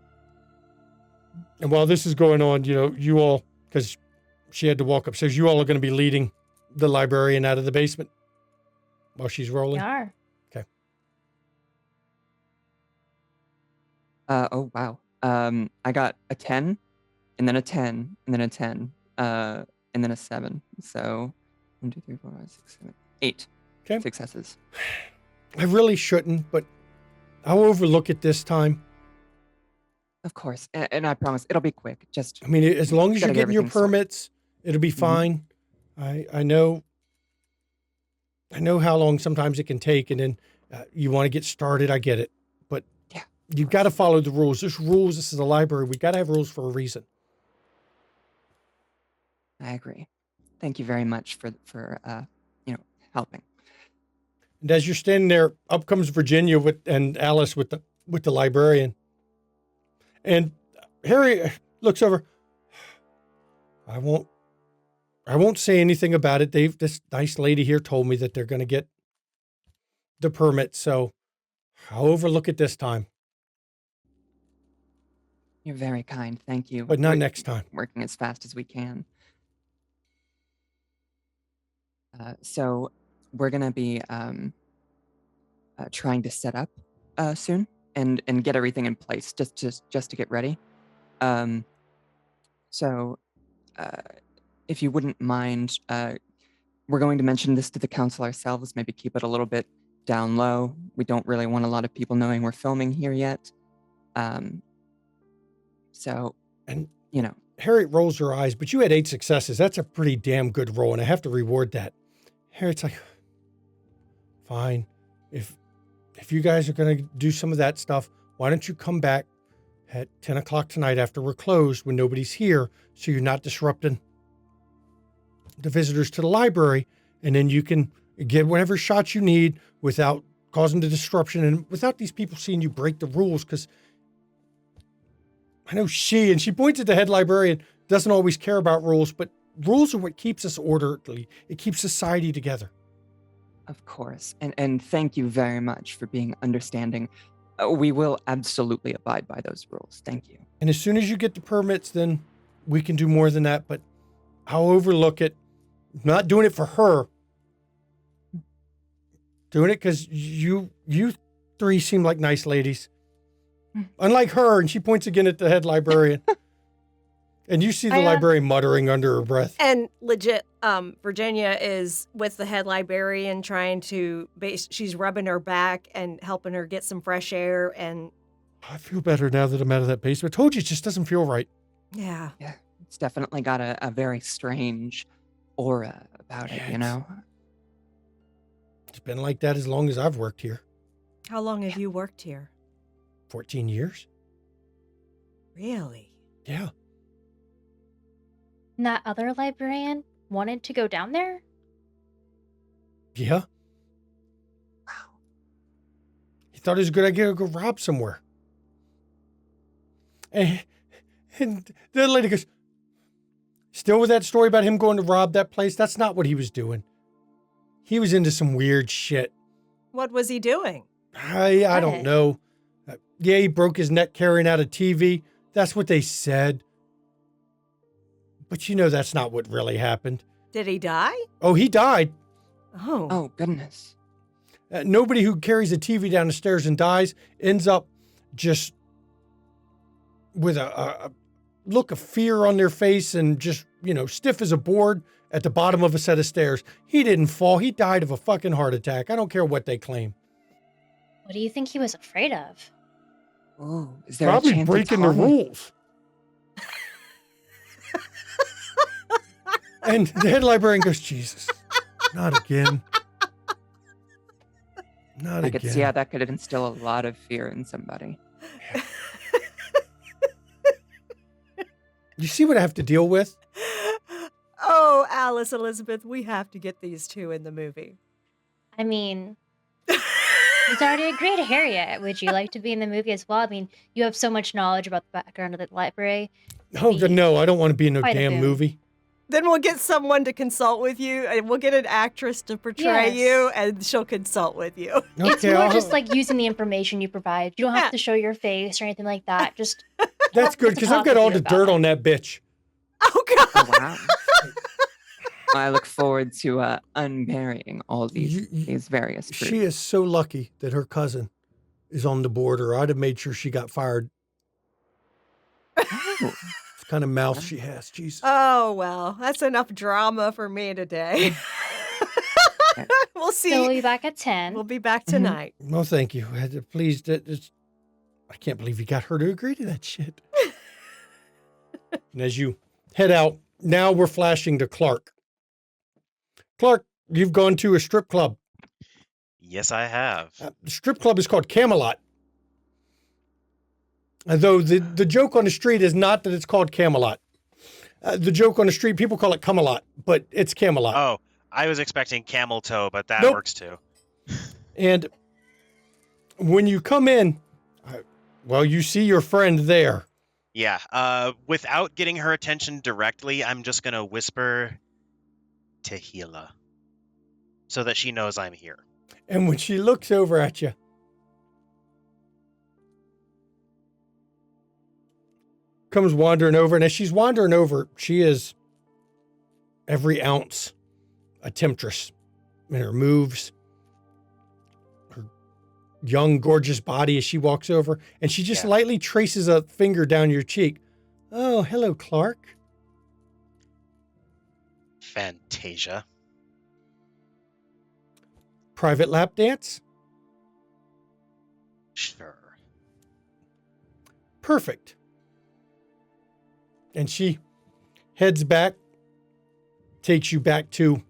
And while this is going on, you all, because she had to walk upstairs, you all are going to be leading the librarian out of the basement while she's We rolling. are. oh wow. I got a 10, and then a 10, and then a 10, and then a 7. So 1, 2, 3, 4, 5, 6, 7, 8 Okay. successes. I really shouldn't, but I'll overlook it this time. Of course, and I promise it'll be quick. Just I mean, as long as you're gotta get getting your everything sorted. permits, it'll be fine. I know how long sometimes it can take, and then you want to get started. I get it, but Yeah, you've got to follow the rules. There's rules. This is a library. We got to have rules for a reason. I agree. Thank you very much for helping. And as you're standing there, up comes Virginia and Alice with the librarian, and Harry looks over. I won't say anything about it. This nice lady here told me that they're going to get the permit, so I'll overlook it this time, You're very kind. Thank you. but not We're next time. working as fast as we can. So we're gonna be trying to set up soon and get everything in place just to get ready. So if you wouldn't mind, we're going to mention this to the council ourselves. Maybe keep it a little bit down low. We don't really want a lot of people knowing we're filming here yet. So, And you know, Harriet rolls her eyes, but you had 8 successes. That's a pretty damn good roll, and I have to reward that. Harriet's like, fine. If you guys are going to do some of that stuff, why don't you come back at 10 o'clock tonight after we're closed when nobody's here, so you're not disrupting the visitors to the library, and then you can get whatever shots you need without causing the disruption and without these people seeing you break the rules, because I know she points at the head librarian, doesn't always care about rules, but rules are what keeps us orderly. It keeps society together. of course. And thank you very much for being understanding. We will absolutely abide by those rules. Thank you. And as soon as you get the permits, then we can do more than that, but I'll overlook it. Not doing it for her. Doing it because you 3 seem like nice ladies. Unlike her, and she points again at the head librarian. And you see the librarian muttering under her breath. And legit, Virginia is with the head librarian trying to, she's rubbing her back and helping her get some fresh air. And I feel better now that I'm out of that basement. I told you, it just doesn't feel right. yeah. Yeah, it's definitely got a very strange aura about it, you know? It's been like that as long as I've worked here. How long have you worked here? 14 years. Really? Yeah. And that other librarian wanted to go down there? Yeah. Wow. He thought it was a good idea to go rob somewhere. And the lady goes, still with that story about him going to rob that place? That's not what he was doing. He was into some weird shit. What was he doing? I don't know. Yeah, he broke his neck carrying out a TV. That's what they said. But you know that's not what really happened. Did he die? Oh, he died. Oh. Oh, goodness. Nobody who carries a TV down the stairs and dies ends up just with a look of fear on their face and just, stiff as a board at the bottom of a set of stairs. He didn't fall. He died of a fucking heart attack. I don't care what they claim. What do you think he was afraid of? Oh, is there a Probably chance breaking the it's harmless? rules. And the head librarian goes, Jesus, not again. Not I again. could see how that could instill a lot of fear in somebody. You see what I have to deal with? Oh, Alice Elizabeth, we have to get these 2 in the movie. I mean, he's already agreed, Harriet. Would you like to be in the movie as well? I mean, you have so much knowledge about the background of the library. Oh, no, I don't want to be in no Quite a damn boon. movie. Then we'll get someone to consult with you, and we'll get an actress to portray Yes. you, and she'll consult with you. It's Okay, more I'll- just like using the information you provide. You don't have Yeah. to show your face or anything like that. Just That's good, to because I've talk got with all you the about dirt it. on that bitch. Oh, God. Oh, wow. I look forward to unburying all these various fruits. She is so lucky that her cousin is on the board, or I'd have made sure she got fired. Oh, It's kind of mouth she has, Jesus. Oh, well, that's enough drama for me today. We'll see. so we'll be back at 10. We'll be back tonight. Well, thank you. Please, I can't believe you got her to agree to that shit. And as you head out, now we're flashing to Clark. Clark, you've gone to a strip club. Yes, I have. The strip club is called Camelot. Though the joke on the street is not that it's called Camelot. The joke on the street, people call it Camelot, but it's Camelot. Oh, I was expecting camel toe, but that Nope. works too. And when you come in, you see your friend there. Yeah. Without getting her attention directly, I'm just gonna whisper Tehila so that she knows I'm here. And when she looks over at you, comes wandering over. And as she's wandering over, she is every ounce a temptress in her moves, her young, gorgeous body as she walks over. And she just lightly traces a finger down your cheek. Oh, hello, Clark. Fantasia. Private lap dance? Sure. Perfect. And she heads back, takes you back to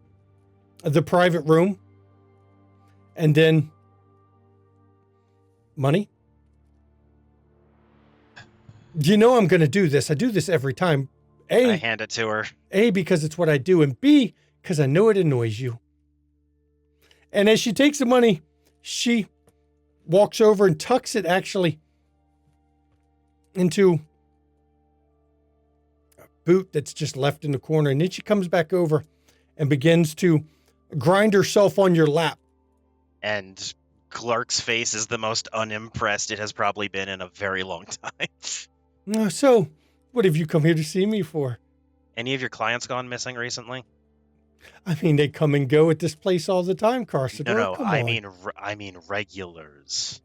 the private room, and then money. You know I'm going to do this. I do this every time. I hand it to her. A, because it's what I do, and B, because I know it annoys you. And as she takes the money, she walks over and tucks it actually into a boot that's just left in the corner. And then she comes back over and begins to grind herself on your lap. And Clark's face is the most unimpressed it has probably been in a very long time. So, what have you come here to see me for? Any of your clients gone missing recently? I mean, they come and go at this place all the time, Carson. No, Come I on. mean regulars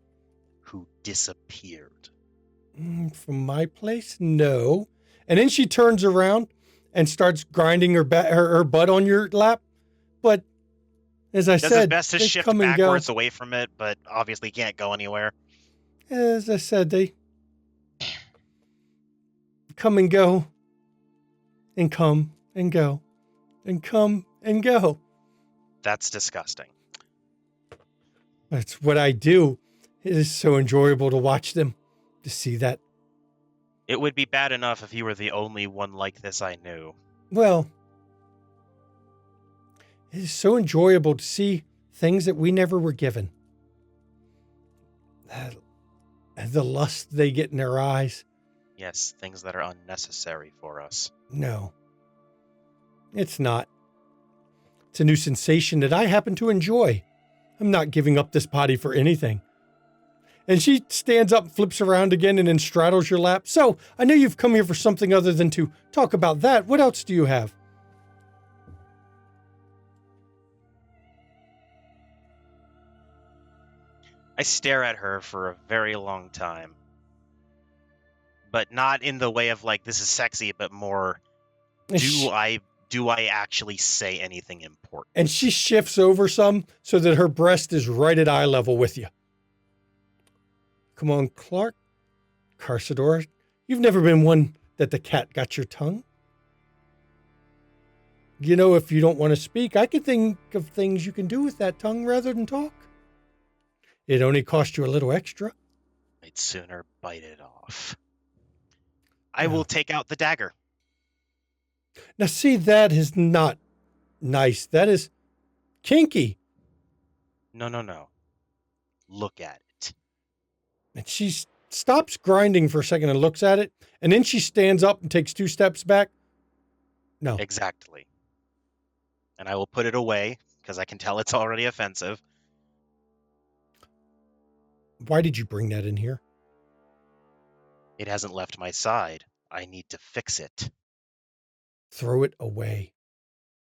who disappeared. From my place? No. And then she turns around and starts grinding her butt on your lap. But as I Does his said, best to they shift come and go. backwards away from it, but obviously can't go anywhere. As I said, they come and go and come and go and come and go. That's disgusting. That's what I do. It is so enjoyable to watch them, to see that. It would be bad enough if you were the only one like this I knew. Well, it is so enjoyable to see things that we never were given. The lust they get in their eyes. Yes, things that are unnecessary for us. No, it's not. It's a new sensation that I happen to enjoy. I'm not giving up this body for anything. And she stands up, flips around again, and then straddles your lap. So, I know you've come here for something other than to talk about that. What else do you have? I stare at her for a very long time. But not in the way of like, this is sexy, but more, do I actually say anything important? And she shifts over some so that her breast is right at eye level with you. Come on, Clark. Carsador, you've never been one that the cat got your tongue. You know, if you don't want to speak, I can think of things you can do with that tongue rather than talk. It only cost you a little extra. I'd sooner bite it off. I will take out the dagger. Now, see, that is not nice. That is kinky. No. Look at it. And she stops grinding for a second and looks at it. And then she stands up and takes 2 steps back. No. Exactly. And I will put it away because I can tell it's already offensive. Why did you bring that in here? It hasn't left my side. I need to fix it. Throw it away.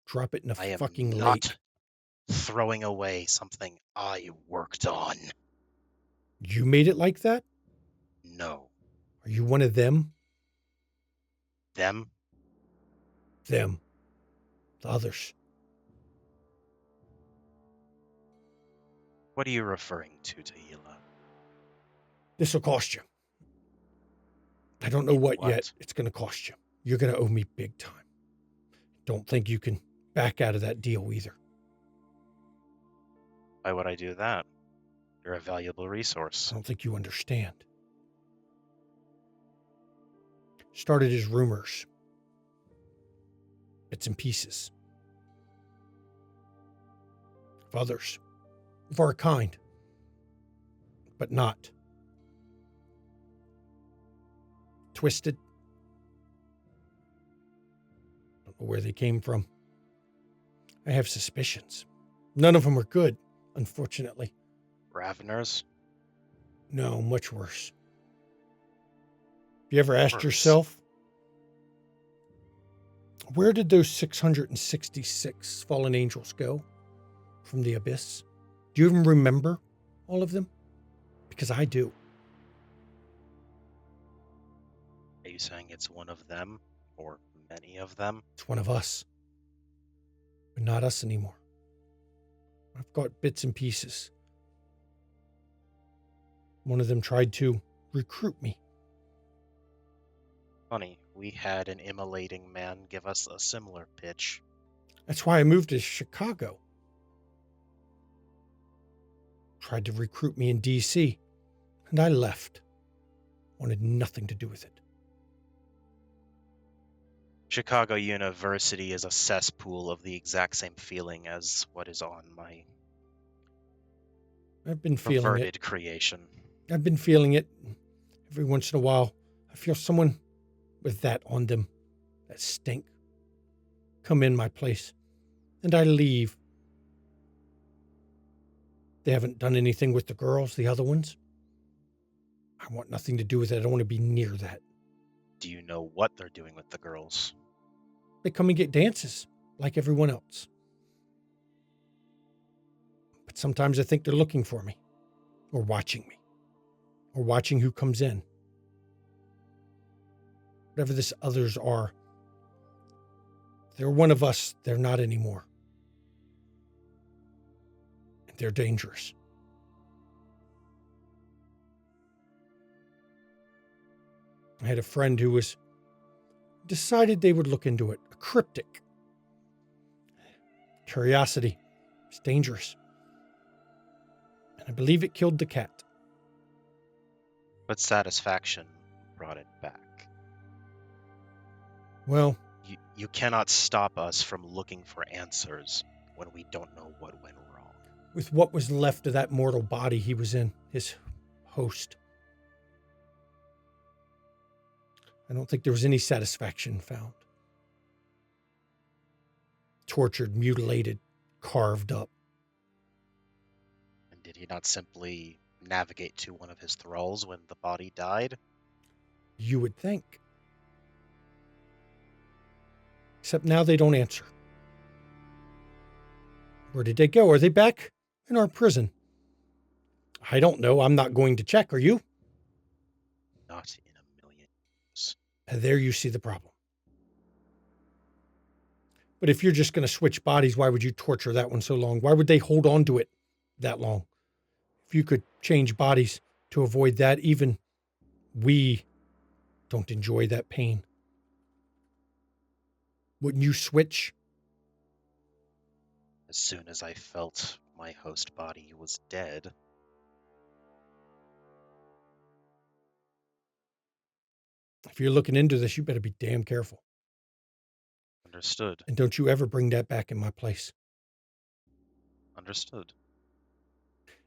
Drop it in I a am fucking not lake. throwing away something I worked on. You made it like that? No. Are you one of them? Them? Them. The others. What are you referring to, Tahila? This will cost you. I don't know what What? yet. It's going to cost you. You're going to owe me big time. Don't think you can back out of that deal either. Why would I do that? You're a valuable resource. I don't think you understand. Started as rumors. Bits and pieces. Of others. Of our kind. But not. Twisted. Don't know where they came from. I have suspicions. None of them are good, unfortunately. Raveners? No, much worse. Have you ever asked Worse. yourself, where did those 666 fallen angels go from the abyss? Do you even remember all of them? Because I do. Are you saying it's one of them? Or many of them? It's one of us. But not us anymore. I've got bits and pieces. One of them tried to recruit me. Funny, we had an immolating man give us a similar pitch. That's why I moved to Chicago. Tried to recruit me in D.C., and I left. Wanted nothing to do with it. Chicago University is a cesspool of the exact same feeling as what is on my I've been feeling it. perverted creation. I've been feeling it. Every once in a while, I feel someone with that on them, that stink, come in my place, and I leave. They haven't done anything with the girls, the other ones. I want nothing to do with it. I don't want to be near that. Do you know what they're doing with the girls? They come and get dances, like everyone else. But sometimes I think they're looking for me, or watching me, or watching who comes in. Whatever this others are, they're one of us, they're not anymore. And they're dangerous. I had a friend who decided they would look into it. A cryptic. Curiosity. It's dangerous. And I believe it killed the cat. But satisfaction brought it back. Well, You cannot stop us from looking for answers when we don't know what went wrong. with what was left of that mortal body he was in, his host, I don't think there was any satisfaction found. Tortured, mutilated, carved up. And did he not simply navigate to one of his thralls when the body died? You would think. Except now they don't answer. Where did they go? Are they back in our prison? I don't know. I'm not going to check. Are you? Not in a million years. And there you see the problem. But if you're just going to switch bodies, why would you torture that one so long? Why would they hold on to it that long? If you could change bodies to avoid that, even we don't enjoy that pain. Wouldn't you switch? As soon as I felt my host body was dead, If you're looking into this, you better be damn careful. understood. And don't you ever bring that back in my place. Understood.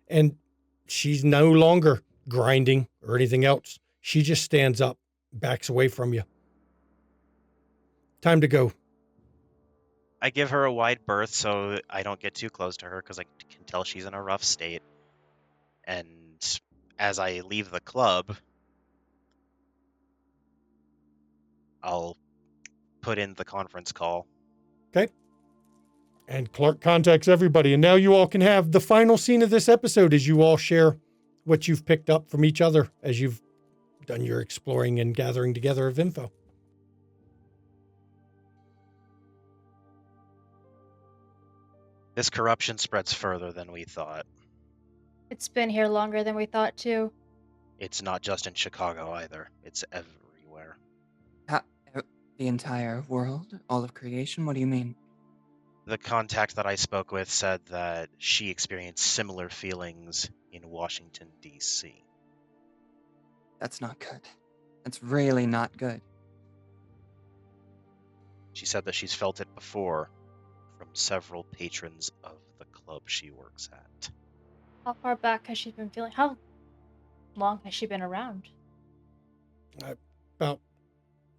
And she's no longer grinding or anything else. She just stands up, backs away from you. Time to go. I give her a wide berth so I don't get too close to her because I can tell she's in a rough state. And as I leave the club, I'll put in the conference call. Okay. And Clark contacts everybody. And now you all can have the final scene of this episode as you all share what you've picked up from each other as you've done your exploring and gathering together of info. This corruption spreads further than we thought. It's been here longer than we thought, too. It's not just in Chicago either. It's everywhere. The entire world? All of creation? What do you mean? The contact that I spoke with said that she experienced similar feelings in Washington, D.C. That's not good. That's really not good. She said that she's felt it before from several patrons of the club she works at. How far back has she been feeling? How long has she been around? About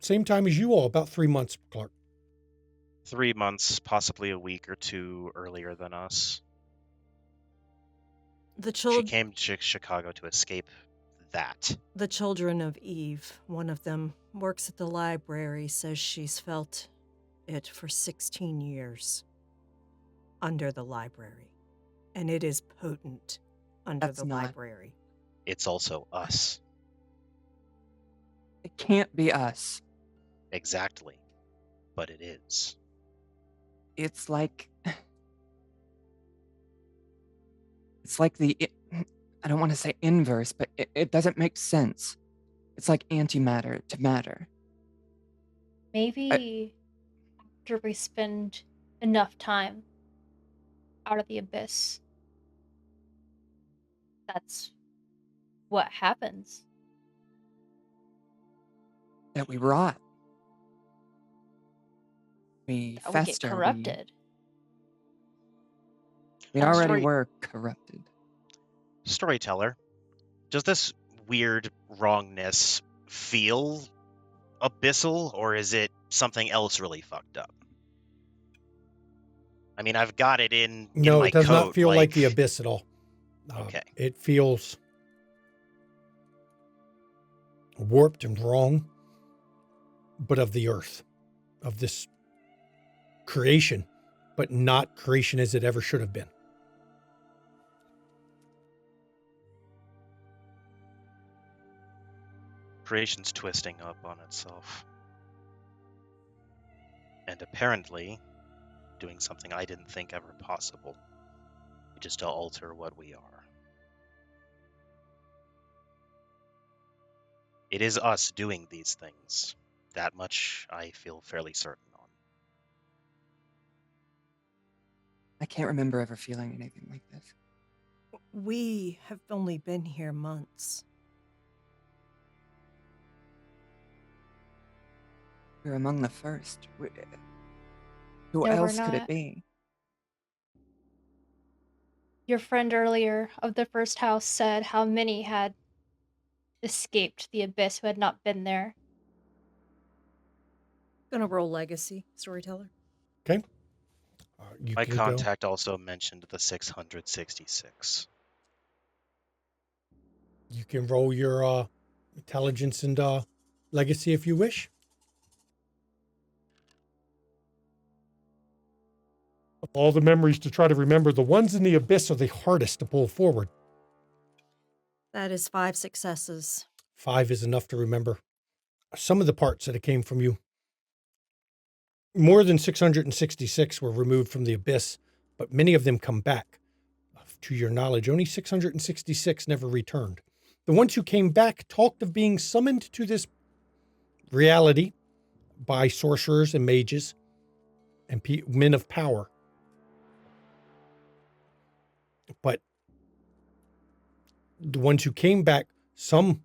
same time as you all, about 3 months, Clark. 3 months, possibly a week or two earlier than us. The She came to Chicago to escape that. The children of Eve, one of them works at the library, says she's felt it for 16 years under the library. And it is potent under That's the not- library. It's also us. It can't be us. Exactly. But it is. It's like... It's like I don't want to say inverse, but it doesn't make sense. It's like antimatter to matter. Maybe after we spend enough time out of the abyss, that's what happens. That we rot. We That we get fester. corrupted. We Oh, already sorry. were corrupted. Storyteller, does this weird wrongness feel abyssal, or is it something else really fucked up? I mean, I've got it in No, my it does not coat, feel like the abyss at all. Okay. It feels warped and wrong, but of the earth, of this creation, but not creation as it ever should have been. Creation's twisting up on itself. And apparently doing something I didn't think ever possible, which is to alter what we are. It is us doing these things. That much I feel fairly certain on. I can't remember ever feeling anything like this. We have only been here months. We're among the first. Who No, we're else could it not. be? Your friend earlier of the first house said how many had escaped the abyss who had not been there. Gonna roll legacy, storyteller. Okay. You My can go. contact also mentioned the 666. You can roll your intelligence and legacy if you wish. Of all the memories to try to remember, the ones in the abyss are the hardest to pull forward. That is 5 successes. 5 is enough to remember some of the parts that it came from you. More than 666 were removed from the abyss, but many of them come back. To your knowledge, only 666 never returned. The ones who came back talked of being summoned to this reality by sorcerers and mages and men of power. But the ones who came back, some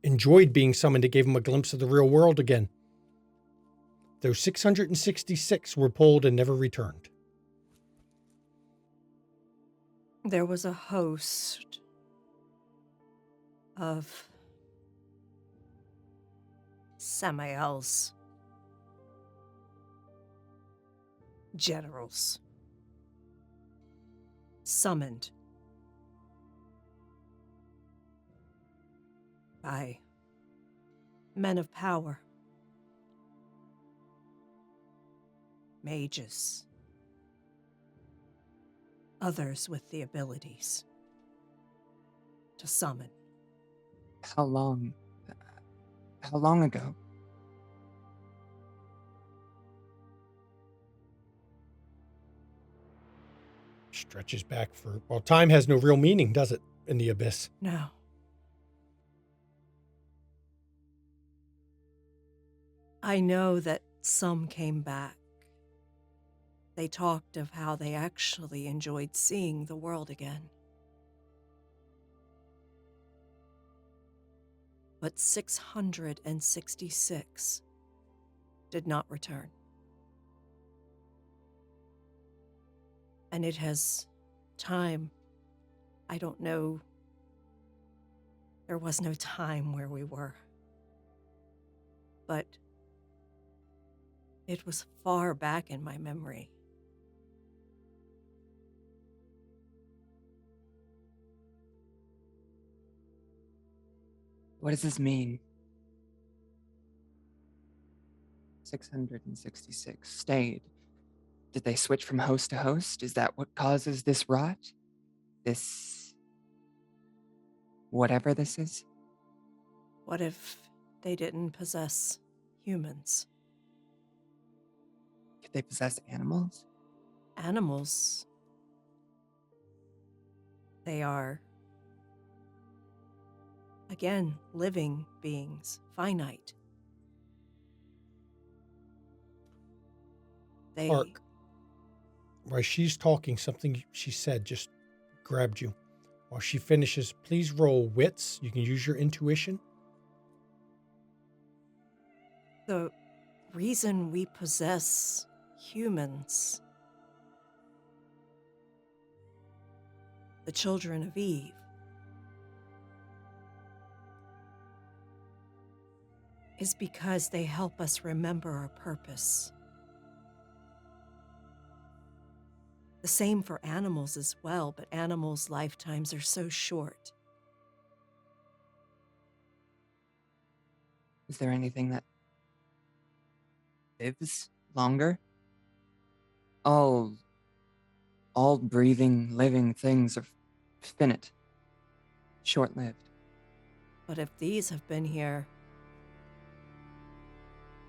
enjoyed being summoned. It gave them a glimpse of the real world again. Those 666 were pulled and never returned. There was a host of Samael's generals summoned by men of power, mages, others with the abilities to summon. How long? How long ago? Stretches back for, well, time has no real meaning, does it, in the abyss? No. I know that some came back. They talked of how they actually enjoyed seeing the world again. But 666 did not return. And it has time. I don't know. There was no time where we were. But it was far back in my memory. What does this mean? 666 stayed. Did they switch from host to host? Is that what causes this rot? This... whatever this is? What if they didn't possess humans? Could they possess animals? Animals. They are, again, living beings, finite. They. Hark. While she's talking, something she said just grabbed you. While she finishes, please roll wits. You can use your intuition. The reason we possess humans, the children of Eve, is because they help us remember our purpose. The same for animals as well, but animals' lifetimes are so short. Is there anything that lives longer? All breathing, living things are finite, short-lived. But if these have been here,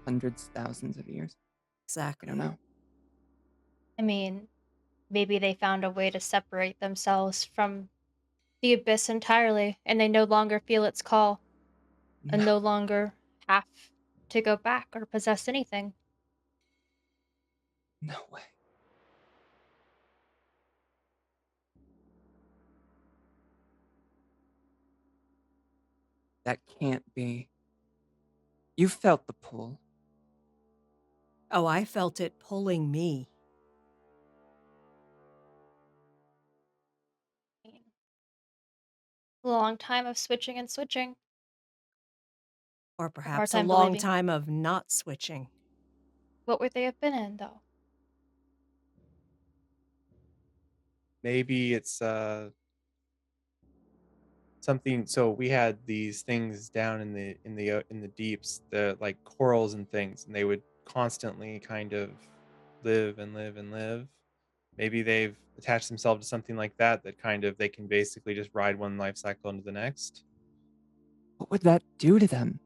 Hundreds, thousands of years. I exactly. don't know. I mean, maybe they found a way to separate themselves from the abyss entirely, and they no longer feel its call, and no longer have to go back or possess anything. No way. That can't be. You felt the pull. Oh, I felt it pulling me. A long time of switching and switching. Or perhaps a time long believing. time of not switching. What would they have been in, though? Maybe it's something. So we had these things down in the deeps, the like corals and things, and they would constantly kind of live and live and live. Maybe they've attached themselves to something like that kind of they can basically just ride one life cycle into the next. What would that do to them?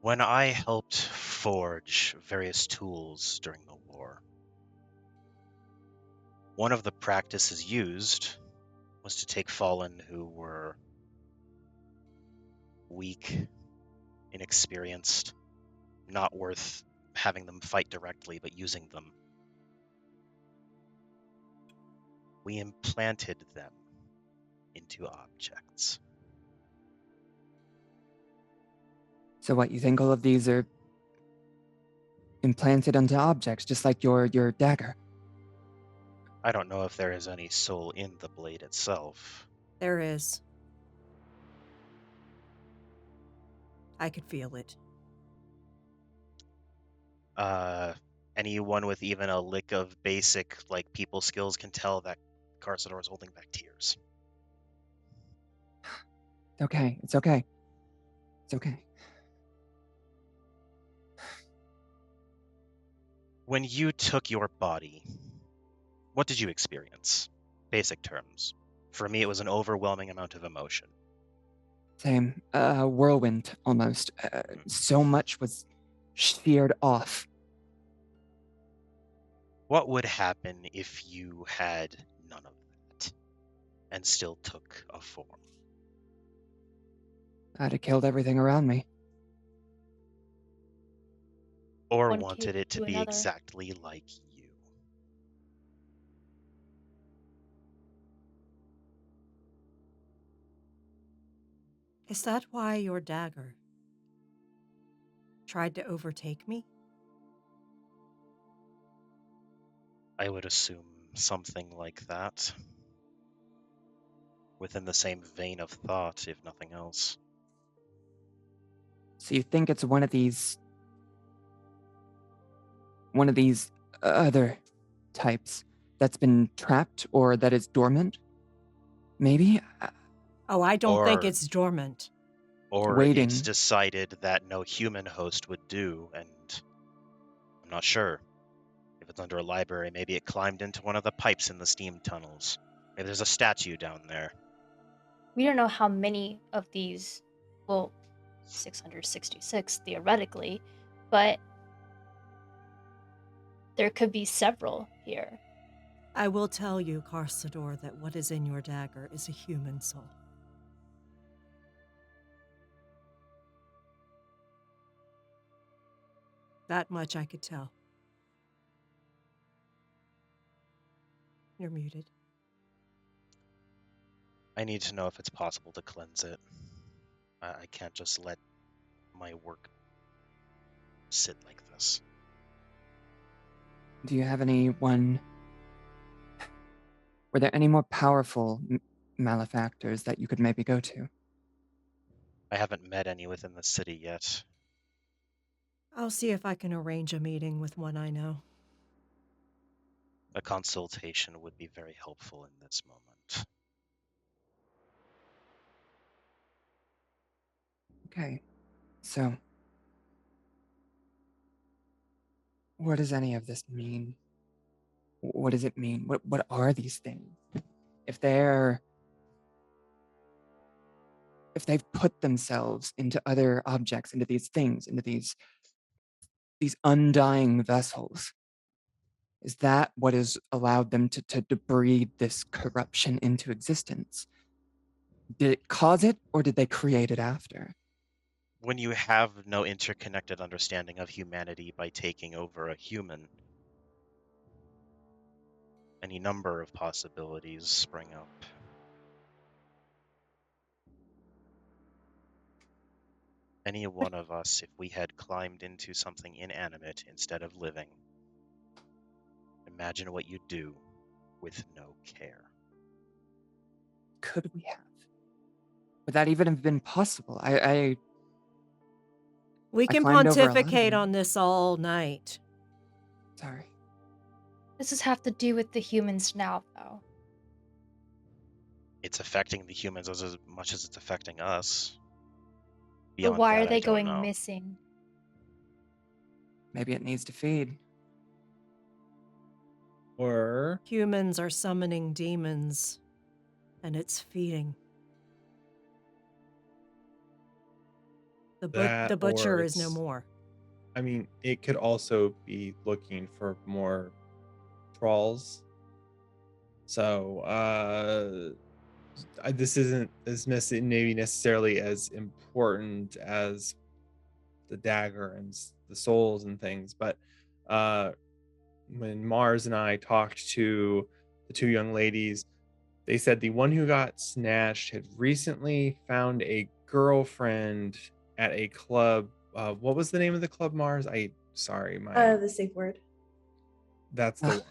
When I helped forge various tools during the war, one of the practices used was to take fallen who were weak, inexperienced, not worth having them fight directly, but using them. We implanted them into objects. So what, you think all of these are implanted onto objects, just like your dagger? I don't know if there is any soul in the blade itself. There is. I could feel it. Anyone with even a lick of basic, like, people skills can tell that Carsador is holding back tears. Okay, it's okay. It's okay. When you took your body, what did you experience? Basic terms. For me, it was an overwhelming amount of emotion. Same. Whirlwind, almost. So much was sheared off. What would happen if you had none of that and still took a form? I'd have killed everything around me. Or One wanted cave it to to be another. exactly like you? Is that why your dagger tried to overtake me? I would assume something like that. Within the same vein of thought, if nothing else. So you think it's one of these other types that's been trapped or that is dormant? Maybe? Oh, I don't think Or- it's dormant. Or Waiting. it's decided that no human host would do, and I'm not sure. If it's under a library, maybe it climbed into one of the pipes in the steam tunnels. Maybe there's a statue down there. We don't know how many of these, well, 666 theoretically, but there could be several here. I will tell you, Carsador, that what is in your dagger is a human soul. That much I could tell. You're muted. I need to know if it's possible to cleanse it. I can't just let my work sit like this. Do you have anyone? Were there any more powerful malefactors that you could maybe go to? I haven't met any within the city yet. I'll see if I can arrange a meeting with one I know. A consultation would be very helpful in this moment. Okay, so what does any of this mean? What does it mean? What are these things? If they've put themselves into other objects, into these things, into these undying vessels, is that what has allowed them to breed this corruption into existence? Did it cause it, or did they create it after? When you have no interconnected understanding of humanity by taking over a human, any number of possibilities spring up. Any one of us, if we had climbed into something inanimate instead of living, imagine what you'd do with no care. Could we have? Would that even have been possible? I We can climbed over a lot of pontificate them. on this all night. Sorry. Does this have to do with the humans now, though? It's affecting the humans as much as it's affecting us. But Beyond why that, are they I don't going know. missing? Maybe it needs to feed. Or Humans are summoning demons, and it's feeding. that, The butcher or is no it's, more. I mean, it could also be looking for more trolls. So, this isn't as maybe necessarily as important as the dagger and the souls and things, but when Mars and I talked to the two young ladies, they said the one who got snatched had recently found a girlfriend at a club. What was the name of the club, Mars? Sorry, The safe word. that's the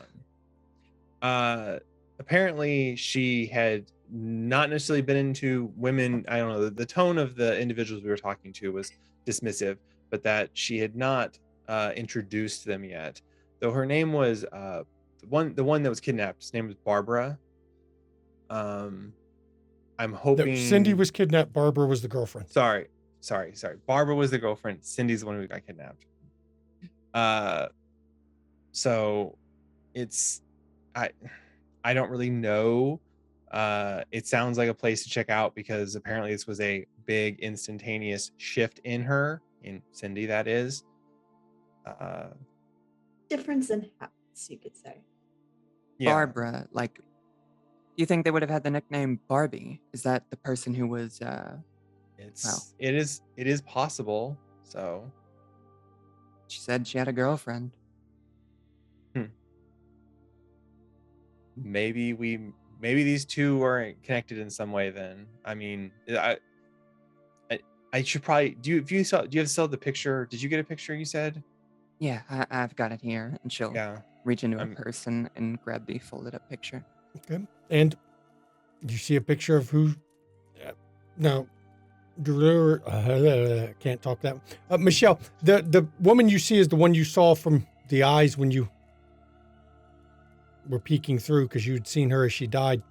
one. Apparently she had not necessarily been into women. I don't know. The tone of the individuals we were talking to was dismissive, but that she had not introduced them yet. Though her name was the one that was kidnapped. His name was Barbara. I'm No, hoping Cindy was kidnapped. Barbara was the girlfriend. Sorry. Barbara was the girlfriend. Cindy's the one who got kidnapped. So it's I don't really know. It sounds like a place to check out because apparently this was a big instantaneous shift in her, in Cindy, that is. Difference in habits, you could say. Yeah. Barbara, like, you think they would have had the nickname Barbie? Is that the person who was, It is possible. So she said she had a girlfriend. maybe these two weren't connected in some way then. I mean, I should probably do you have still the picture? Did you get a picture you said? Yeah, I've got it here, and she'll reach into her purse and grab the folded up picture. Okay. And you see a picture of who? Now, can't talk that. Michelle, the woman you see is the one you saw from the eyes when you were peeking through because you'd seen her as she died.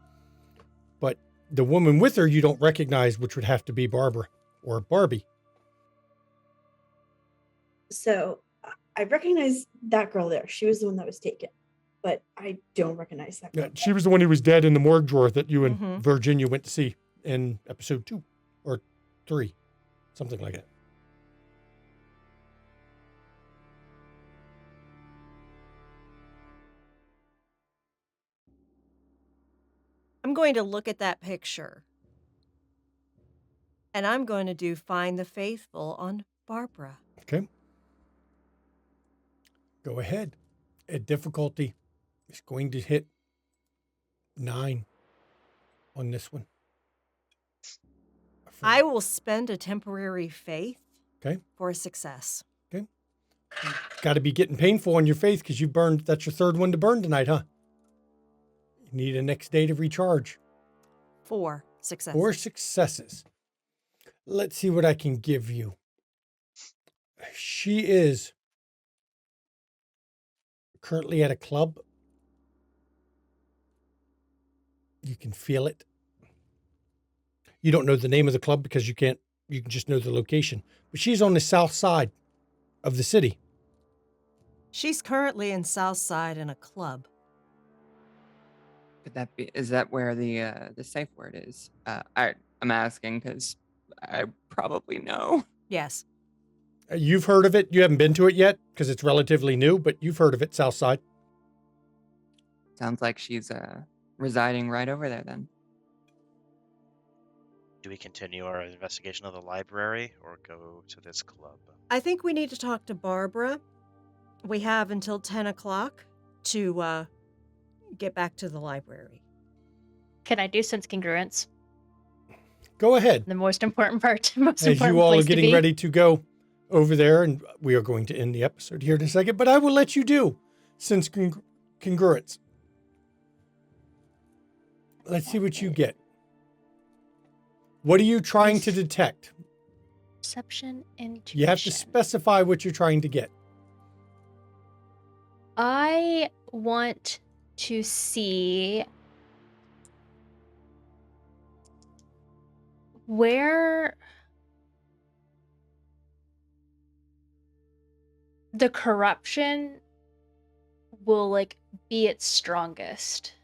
But the woman with her you don't recognize, which would have to be Barbara or Barbie. So I recognize that girl there. She was the one that was taken, but I don't recognize that girl. Yeah, she was the one who was dead in the morgue drawer that you and Virginia went to see in episode 2 or 3, something like that. I'm going to look at that picture. And I'm going to do Find the Faithful on Barbara. Okay. Go ahead. Difficulty is going to hit 9 on this one. I will spend a temporary faith Okay. for a success. Okay. Got to be getting painful on your faith because you burned. That's your third one to burn tonight, huh? You need a next day to recharge. 4 successes. 4 successes. Let's see what I can give you. She is currently at a club. You can feel it. You don't know the name of the club because you can just know the location. But she's on the south side of the city. She's currently in Southside in a club. Could that be? Is that where the safe word is? I'm asking because I probably know. Yes. You've heard of it. You haven't been to it yet because it's relatively new, but you've heard of it, south side. Sounds like she's residing right over there then. Do we continue our investigation of the library or go to this club? I think we need to talk to Barbara. We have until 10 o'clock to get back to the library. Can I do sense congruence? Go ahead. The most important part. As you all are getting ready to go over there, and we are going to end the episode here in a second, but I will let you do sense congruence. Let's see what you get. What are you trying to detect? Perception, intuition. You have to specify what you're trying to get. I want to see where the corruption will be its strongest.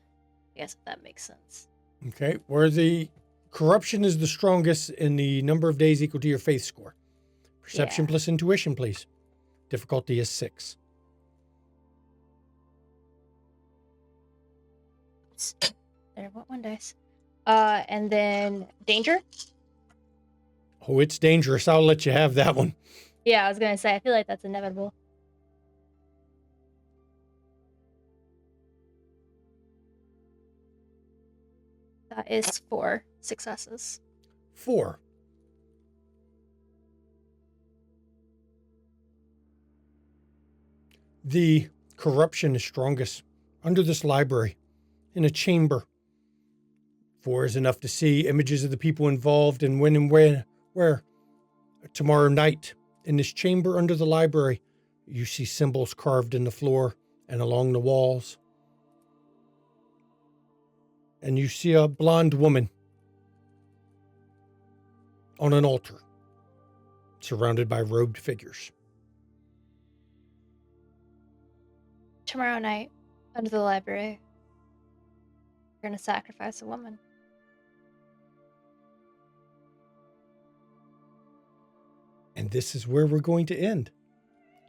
I guess if that makes sense. Okay, where the corruption is the strongest in the number of days equal to your faith score. Perception plus intuition, please. Difficulty is 6. There, what one dice? And then danger. Oh, it's dangerous. I'll let you have that one. Yeah, I was gonna say. I feel like that's inevitable. That is 4 successes. 4. The corruption is strongest under this library in a chamber. 4 is enough to see images of the people involved and when and where. Tomorrow night in this chamber under the library, you see symbols carved in the floor and along the walls. And you see a blonde woman on an altar, surrounded by robed figures. Tomorrow night, under the library, we're gonna sacrifice a woman. And this is where we're going to end.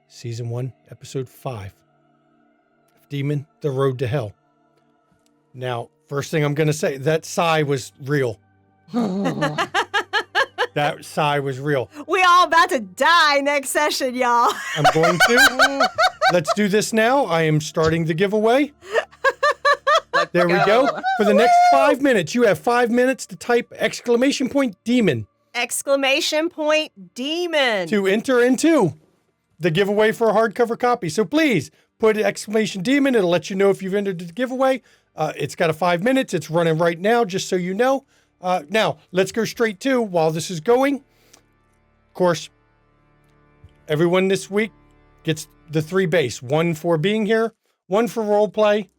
Season 1, Episode 5. Demon, The Road to Hell. Now, first thing I'm going to say, that sigh was real. That sigh was real. We all about to die next session, y'all. I'm going to. Let's do this now. I am starting the giveaway. There we go. For the next 5 minutes, you have 5 minutes to type !demon. !demon. To enter into the giveaway for a hardcover copy. So please put !demon. It'll let you know if you've entered the giveaway. It's got a 5 minutes. It's running right now, just so you know. Now, let's go straight to, while this is going, of course, everyone this week gets the 3 base. 1 for being here, 1 for role play.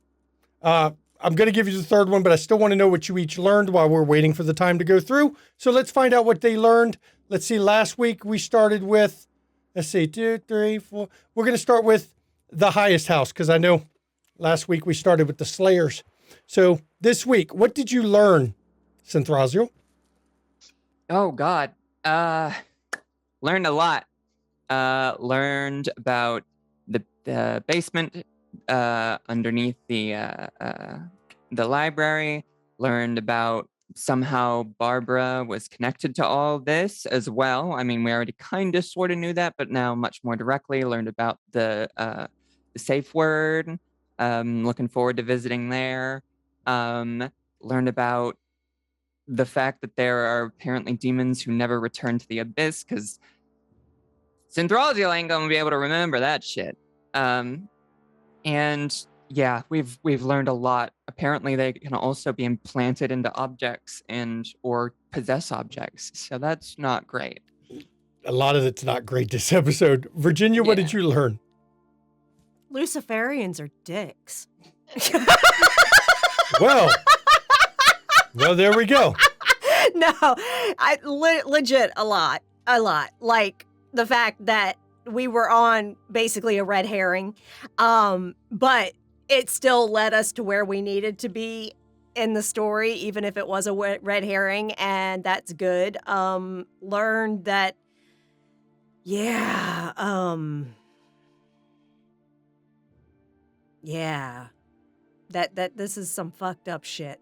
I'm going to give you the 3rd one, but I still want to know what you each learned while we're waiting for the time to go through. So let's find out what they learned. Let's see, last week we started with, let's see, 2, 3, 4. We're going to start with the highest house, because I know last week we started with the Slayers. So this week, what did you learn, Synthrazio? Oh, God. Learned a lot. Learned about the basement underneath the library. Learned about somehow Barbara was connected to all this as well. I mean, we already kind of sort of knew that, but now much more directly. Learned about the Safe Word. Looking forward to visiting there. Learned about the fact that there are apparently demons who never return to the abyss, because Synthrazio ain't gonna be able to remember that shit. And yeah, we've learned a lot. Apparently, they can also be implanted into objects and or possess objects. So that's not great. A lot of it's not great this episode. Virginia, what did you learn? Luciferians are dicks. Well, there we go. No, legit a lot. Like the fact that we were on basically a red herring, but it still led us to where we needed to be in the story, even if it was a red herring, and that's good. Learned that, yeah, that this is some fucked up shit.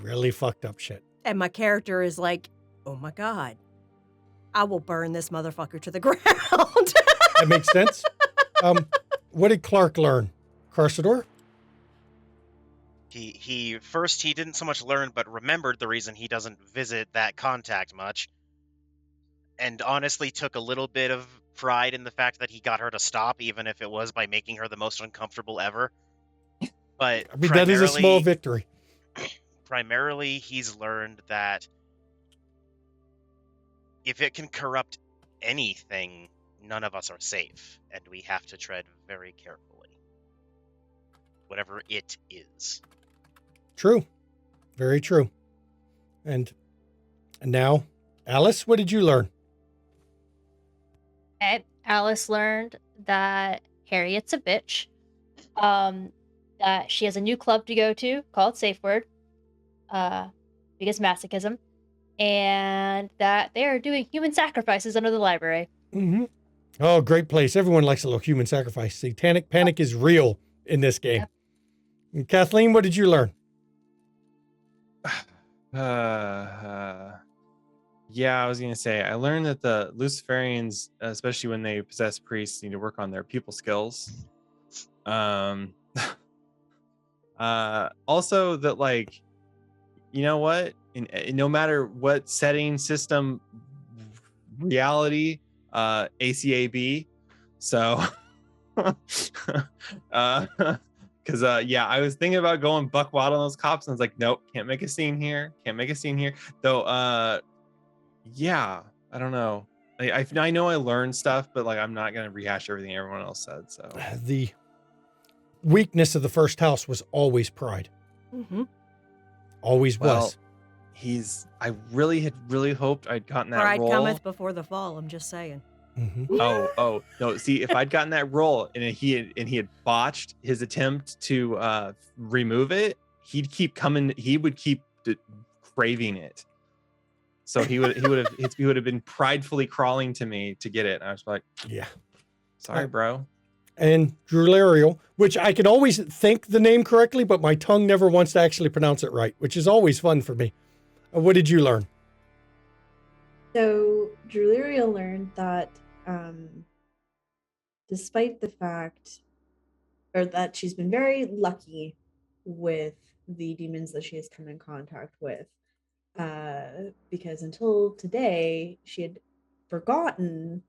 Really fucked up shit. And my character is like, oh my God, I will burn this motherfucker to the ground. That makes sense. What did Clark learn? Carsador? He didn't so much learn, but remembered the reason he doesn't visit that contact much. And honestly took a little bit of pride in the fact that he got her to stop, even if it was by making her the most uncomfortable ever. But I mean, that is a small victory. Primarily, he's learned that if it can corrupt anything, none of us are safe, and we have to tread very carefully. Whatever it is. True. Very true. And now, Alice, what did you learn? Alice learned that Harriet's a bitch. That she has a new club to go to called Safe Word. Because masochism. And that they are doing human sacrifices under the library. Mm-hmm. Oh, great place. Everyone likes a little human sacrifice. Satanic panic is real in this game. Yep. And Kathleen, what did you learn? Yeah, I was going to say, I learned that the Luciferians, especially when they possess priests, need to work on their people skills. Also that, like, you know what? In no matter what setting, system, reality, ACAB. So, because yeah, I was thinking about going buck wild on those cops, and I was like, nope, can't make a scene here. Though, yeah, I don't know. I know I learned stuff, but like I'm not gonna rehash everything everyone else said. So the weakness of the first house was always pride. Mm-hmm. Always was. I really hoped I'd gotten that pride role. Pride cometh before the fall. I'm just saying. Mm-hmm. Oh no! See, if I'd gotten that role and he had botched his attempt to remove it, he'd keep coming. He would keep craving it. So he would have been pridefully crawling to me to get it. And I was like, yeah, sorry, bro. And Drulario, which I can always think the name correctly, but my tongue never wants to actually pronounce it right, which is always fun for me. What did you learn? So Drulario learned that despite the fact, or that she's been very lucky with the demons that she has come in contact with, because until today she had forgotten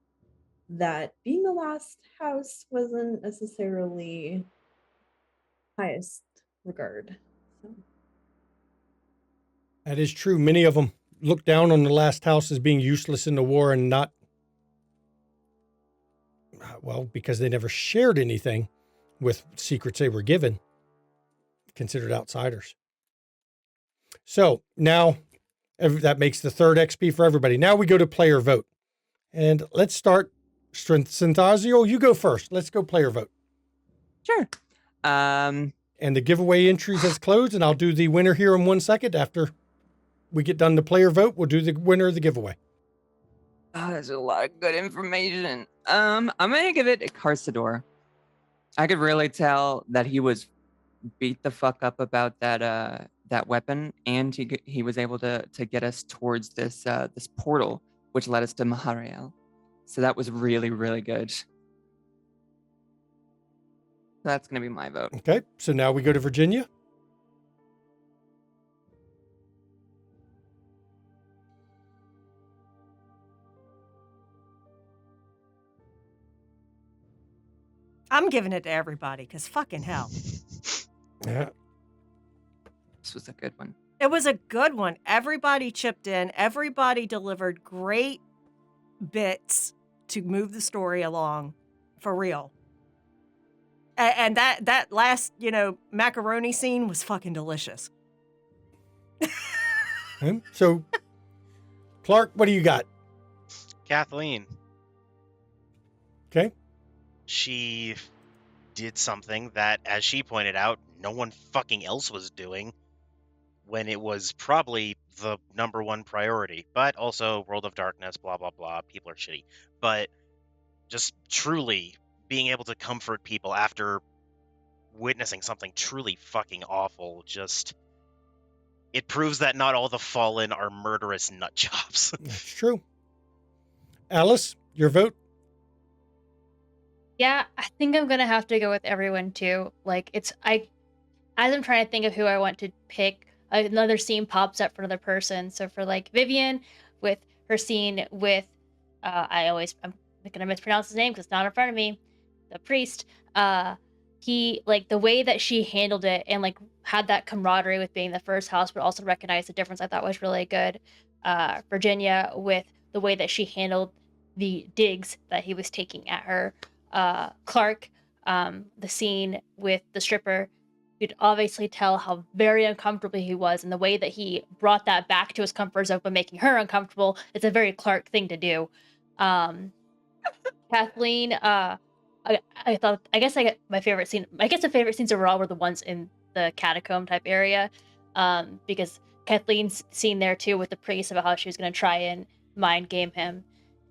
that being the last house wasn't necessarily highest regard. So. That is true. Many of them look down on the last house as being useless in the war and not, well, because they never shared anything with secrets they were given, considered outsiders. So now that makes the third XP for everybody. Now we go to player vote. And let's start. Synthazio, you go first. Let's go player vote. Sure. And the giveaway entries has closed, and I'll do the winner here in 1 second. After we get done the player vote, we'll do the winner of the giveaway. Oh, there's a lot of good information. I'm gonna give it to Carsador. I could really tell that he was beat the fuck up about that weapon, and he was able to get us towards this this portal, which led us to Mahariel. So that was really, really good. That's going to be my vote. Okay, so now we go to Virginia. I'm giving it to everybody because fucking hell. Yeah. This was a good one. It was a good one. Everybody chipped in. Everybody delivered great bits to move the story along, for real. And that last, macaroni scene was fucking delicious. Okay, so, Clark, what do you got? Kathleen. Okay. She did something that, as she pointed out, no one fucking else was doing when it was probably the number one priority. But also, World of Darkness, blah, blah, blah, people are shitty. But just truly being able to comfort people after witnessing something truly fucking awful, it proves that not all the Fallen are murderous nut jobs. That's true. Alice, your vote? Yeah, I think I'm gonna have to go with everyone too. Like as I'm trying to think of who I want to pick, another scene pops up for another person. So for like Vivian, with her scene with, I'm gonna mispronounce his name because it's not in front of me, the priest. He, like, the way that she handled it and like had that camaraderie with being the first house, but also recognized the difference, I thought was really good. Virginia, with the way that she handled the digs that he was taking at her. Clark, the scene with the stripper, you'd obviously tell how very uncomfortable he was, and the way that he brought that back to his comfort zone by making her uncomfortable. It's a very Clark thing to do. Kathleen, I guess I get my favorite scene. I guess the favorite scenes overall were the ones in the catacomb type area, because Kathleen's scene there too with the priest about how she was going to try and mind game him,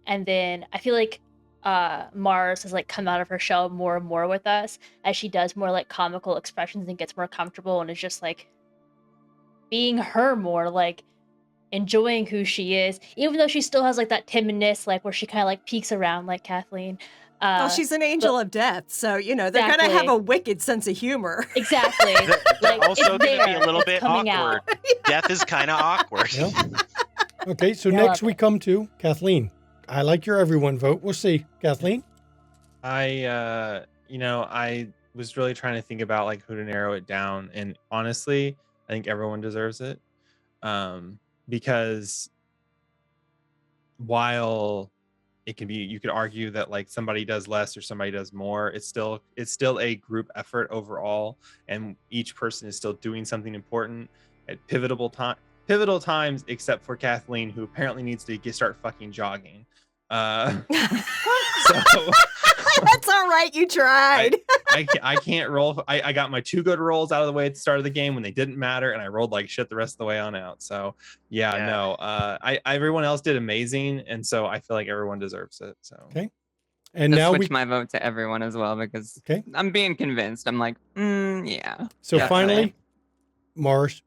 and then I feel like Mars has like come out of her shell more and more with us as she does more like comical expressions and gets more comfortable and is just like being her more, like enjoying who she is, even though she still has like that timidness, like where she kind of like peeks around like Kathleen. Well, she's an angel of death, so they're Exactly. gonna have a wicked sense of humor. Exactly. They're Like, also it's going to be there, a little it's bit coming awkward. out. Death is kind of awkward. Yeah. Okay, so I next love we it. come to Kathleen. I like your everyone vote. We'll see. Kathleen? I was really trying to think about like who to narrow it down, and honestly, I think everyone deserves it. Because while it can be, you could argue that like somebody does less or somebody does more, it's still a group effort overall, and each person is still doing something important at pivotal times, except for Kathleen, who apparently needs to start fucking jogging. So That's all right. You tried. I can't roll. I got my 2 good rolls out of the way at the start of the game when they didn't matter, and I rolled like shit the rest of the way on out. So everyone else did amazing, and so I feel like everyone deserves it. So Okay. And Just now switch my vote to everyone as well because Okay. I'm being convinced. I'm like, yeah. So definitely. finally, Mars.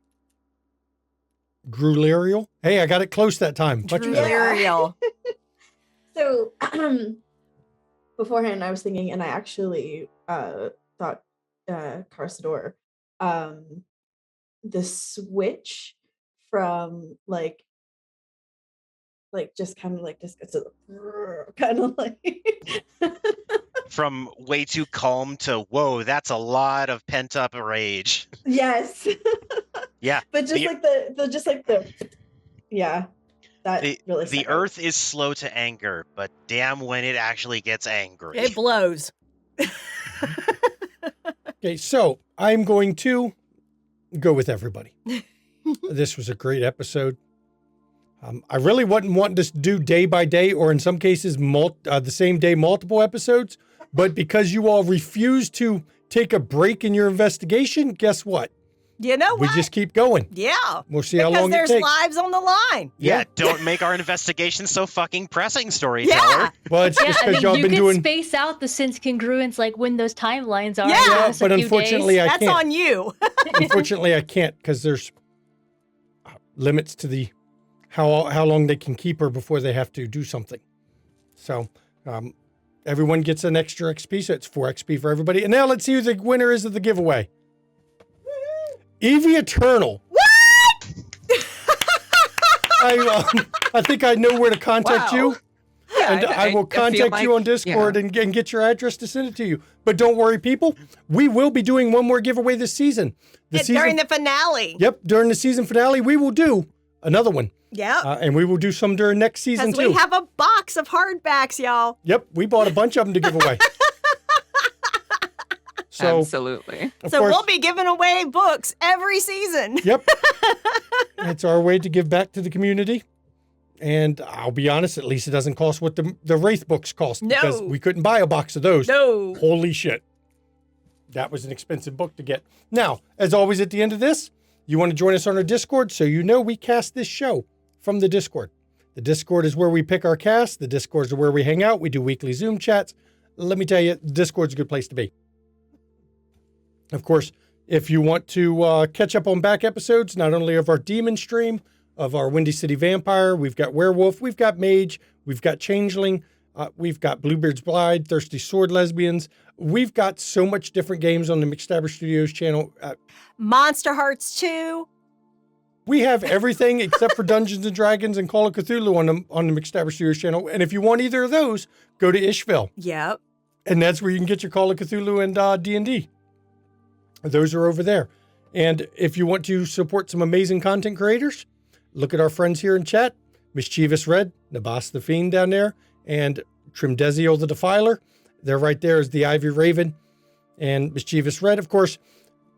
Drulerial. Hey, I got it close that time. Much better. Drulerial. So beforehand, I was thinking, and I actually thought Carsador, the switch from like just kind of like just gets kind of like From way too calm to, whoa, that's a lot of pent up rage. yes, Yeah. but just that really The stuck out. earth is slow to anger, but damn when it actually gets angry. It blows. Okay, so I'm going to go with everybody. This was a great episode. I really wasn't wanting to do day by day, or in some cases, the same day, multiple episodes. But because you all refused to take a break in your investigation, guess what? You know We what? just keep going. Yeah. We'll see how long it Because there's takes. lives on the line. Yeah, don't make our investigation so fucking pressing, storyteller. Yeah. Well, it's Yeah, just I because mean, y'all you been can doing. space out the sense congruence, like when those timelines are. Yeah. in Yeah, just a but few unfortunately, days. I That's can't. on you. Unfortunately, I can't because there's limits to the how long they can keep her before they have to do something. So, everyone gets an extra XP, so it's 4 XP for everybody. And now let's see who the winner is of the giveaway. Evie Eternal. What? I think I know where to contact Wow. you. And I will feel contact you like- on Discord yeah. and get your address to send it to you. But don't worry, people. We will be doing one more giveaway this season. During the finale. Yep, during the season finale, we will do another one. Yep. And we will do some during next season, Because too. we have a box of hardbacks, y'all. Yep, we bought a bunch of them to give away. So, Absolutely. of So course, we'll be giving away books every season. Yep. It's our way to give back to the community. And I'll be honest, at least it doesn't cost what the Wraith books cost. No. Because we couldn't buy a box of those. No. Holy shit. That was an expensive book to get. Now, as always at the end of this, you want to join us on our Discord so you know we cast this show from the Discord. The Discord is where we pick our cast. The Discord is where we hang out. We do weekly Zoom chats. Let me tell you, the Discord's a good place to be. Of course, if you want to catch up on back episodes, not only of our demon stream, of our Windy City Vampire, we've got Werewolf, we've got Mage, we've got Changeling, we've got Bluebeard's Bride, Thirsty Sword Lesbians. We've got so much different games on the McStabber Studios channel. Monster Hearts 2. We have everything except for Dungeons & Dragons and Call of Cthulhu on the McStabber Studios channel. And if you want either of those, go to Ishville. Yep. And that's where you can get your Call of Cthulhu and D&D. Those are over there. And if you want to support some amazing content creators, look at our friends here in chat. Mischievous Red, Nabas the Fiend down there, and Trimdezio the Defiler. They're right there as the Ivy Raven. And Mischievous Red, of course,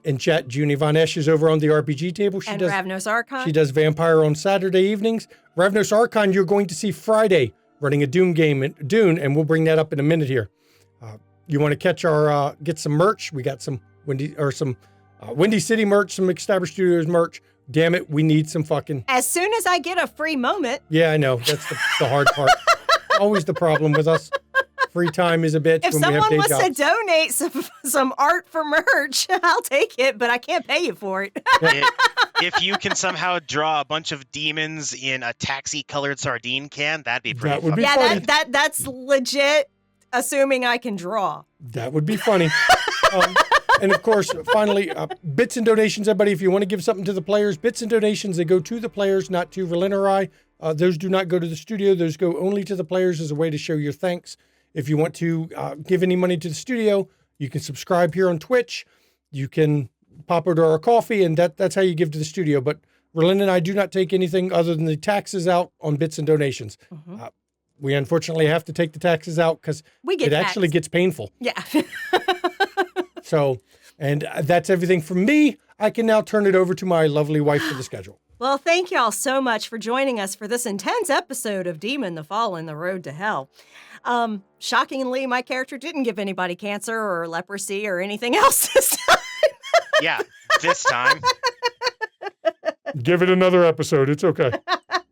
in chat, Junie Von Esch is over on the RPG table. And Ravnos Archon. She does Vampire on Saturday evenings. Ravnos Archon, you're going to see Friday running a Doom game in Dune, and we'll bring that up in a minute here. You want to catch our get some merch? We got some Windy City merch, some McStabber Studios merch. Damn it, we need some fucking. As soon as I get a free moment. Yeah, I know. That's the hard part. Always the problem with us. Free time is a bitch If when we have someone day wants jobs. to donate some art for merch, I'll take it, but I can't pay you for it. If you can somehow draw a bunch of demons in a taxi-colored sardine can, that'd be pretty That would funny. be funny. that's legit, assuming I can draw. That would be funny. And of course, finally, bits and donations, everybody. If you want to give something to the players, bits and donations, they go to the players, not to Relin or I. Those do not go to the studio. Those go only to the players as a way to show your thanks. If you want to give any money to the studio, you can subscribe here on Twitch. You can pop over to our KoFi, and that's how you give to the studio. But Relin and I do not take anything other than the taxes out on bits and donations. We unfortunately have to take the taxes out because it actually gets painful. Yeah. So, and that's everything from me. I can now turn it over to my lovely wife for the schedule. Well, thank y'all so much for joining us for this intense episode of Demon the Fall and the Road to Hell. Shockingly, my character didn't give anybody cancer or leprosy or anything else this time. Yeah, this time. Give it another episode. It's okay.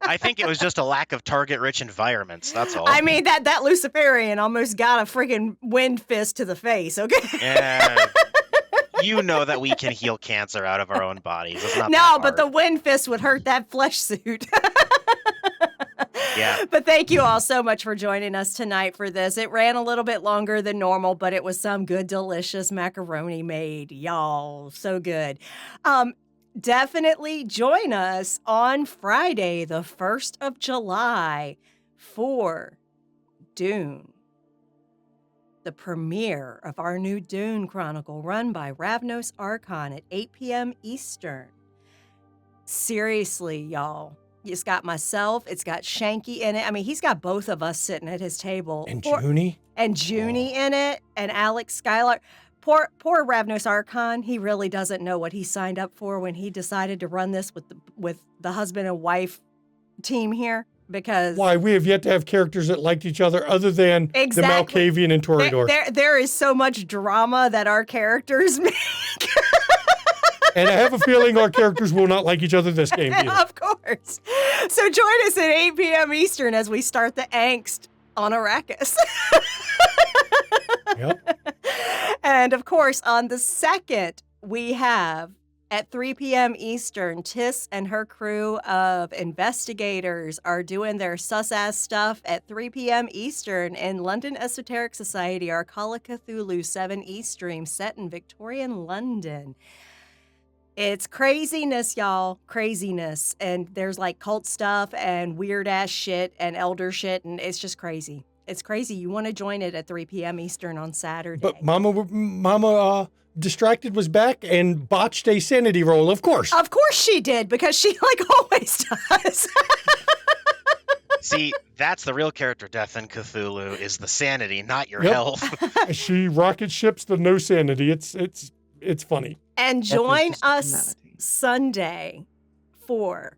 I think it was just a lack of target-rich environments, that's all. I mean, that Luciferian almost got a freaking wind fist to the face, okay? Yeah. You know that we can heal cancer out of our own bodies. It's not No, that but the hard. wind fist would hurt that flesh suit. Yeah. But thank you all so much for joining us tonight for this. It ran a little bit longer than normal, but it was some good, delicious macaroni made. Y'all, so good. Definitely join us on Friday, the 1st of July for Dune, the premiere of our new Dune Chronicle run by Ravnos Archon at 8 p.m. Eastern. Seriously, y'all. It's got myself. It's got Shanky in it. I mean, he's got both of us sitting at his table. And Junie? And Junie in it. And Alex Skylar. Poor Ravnos Archon. He really doesn't know what he signed up for when he decided to run this with the husband and wife team here. Because Why? We have yet to have characters that liked each other other than the Malkavian and Toreador. there is so much drama that our characters make. And I have a feeling our characters will not like each other this game either. Of course. So join us at 8 p.m. Eastern as we start the angst on Arrakis. Yep. And of course, on the 2nd, we have At 3 p.m. Eastern, Tiss and her crew of investigators are doing their sus-ass stuff at 3 p.m. Eastern in London Esoteric Society, our Call of Cthulhu 7E stream set in Victorian London. It's craziness, y'all. Craziness. And there's like cult stuff and weird-ass shit and elder shit, and it's just crazy. It's crazy. You want to join it at 3 p.m. Eastern on Saturday. But Mama Distracted was back and botched a sanity roll, of course. Of course she did, because she always does. See, that's the real character death in Cthulhu, is the sanity, not your Yep. health. She rocket ships the no sanity. It's funny. And Death is join just us personality. Sunday for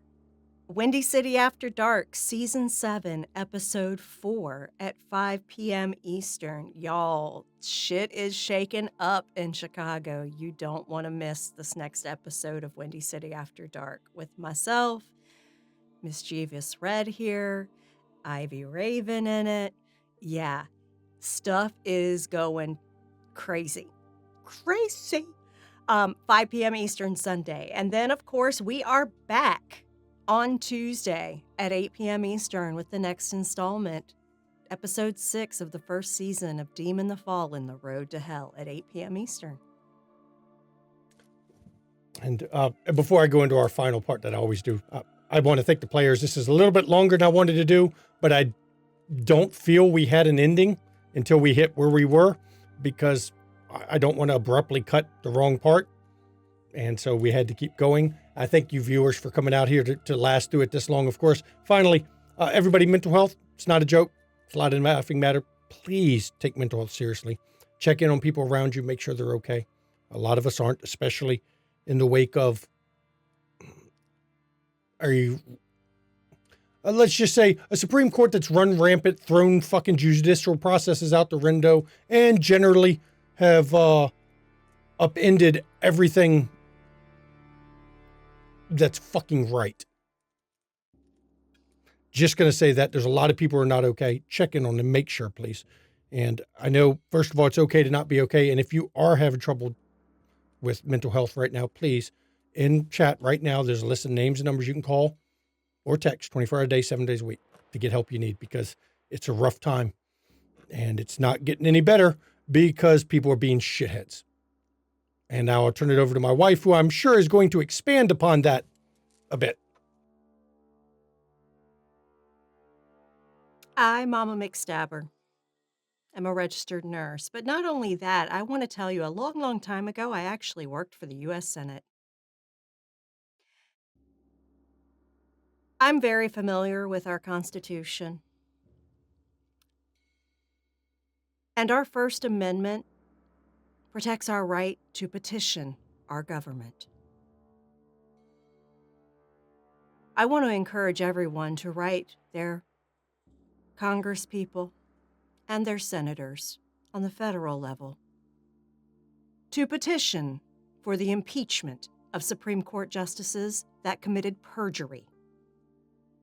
Windy City After Dark, Season 7, Episode 4 at 5 p.m. Eastern. Y'all, shit is shaking up in Chicago. You don't want to miss this next episode of Windy City After Dark with myself, Mischievous Red here, Ivy Raven in it. Yeah, stuff is going crazy. Crazy. 5 p.m. Eastern Sunday. And then, of course, we are back on Tuesday at 8 p.m. Eastern with the next installment, Episode 6 of the first season of Demon the Fallen, The Road to Hell at 8 p.m. Eastern. And before I go into our final part that I always do, I want to thank the players. This is a little bit longer than I wanted to do, but I don't feel we had an ending until we hit where we were, because I don't want to abruptly cut the wrong part. And so we had to keep going. I thank you viewers for coming out here to last through it this long, of course. Finally, everybody, mental health, it's not a joke. It's a lot of laughing matter. Please take mental health seriously. Check in on people around you. Make sure they're okay. A lot of us aren't, especially in the wake of, let's just say, a Supreme Court that's run rampant, thrown fucking judicial processes out the window, and generally have upended everything that's fucking right. Just going to say that there's a lot of people who are not okay. Check in on them. Make sure, please. And I know, first of all, it's okay to not be okay. And if you are having trouble with mental health right now, please, in chat right now, there's a list of names and numbers you can call or text 24 hours a day, 7 days a week to get help you need, because it's a rough time and it's not getting any better because people are being shitheads. And now I'll turn it over to my wife, who I'm sure is going to expand upon that a bit. I, Mama McStabber, am a registered nurse. But not only that, I want to tell you, a long, long time ago, I actually worked for the U.S. Senate. I'm very familiar with our Constitution. And our First Amendment protects our right to petition our government. I want to encourage everyone to write their congresspeople and their senators on the federal level to petition for the impeachment of Supreme Court justices that committed perjury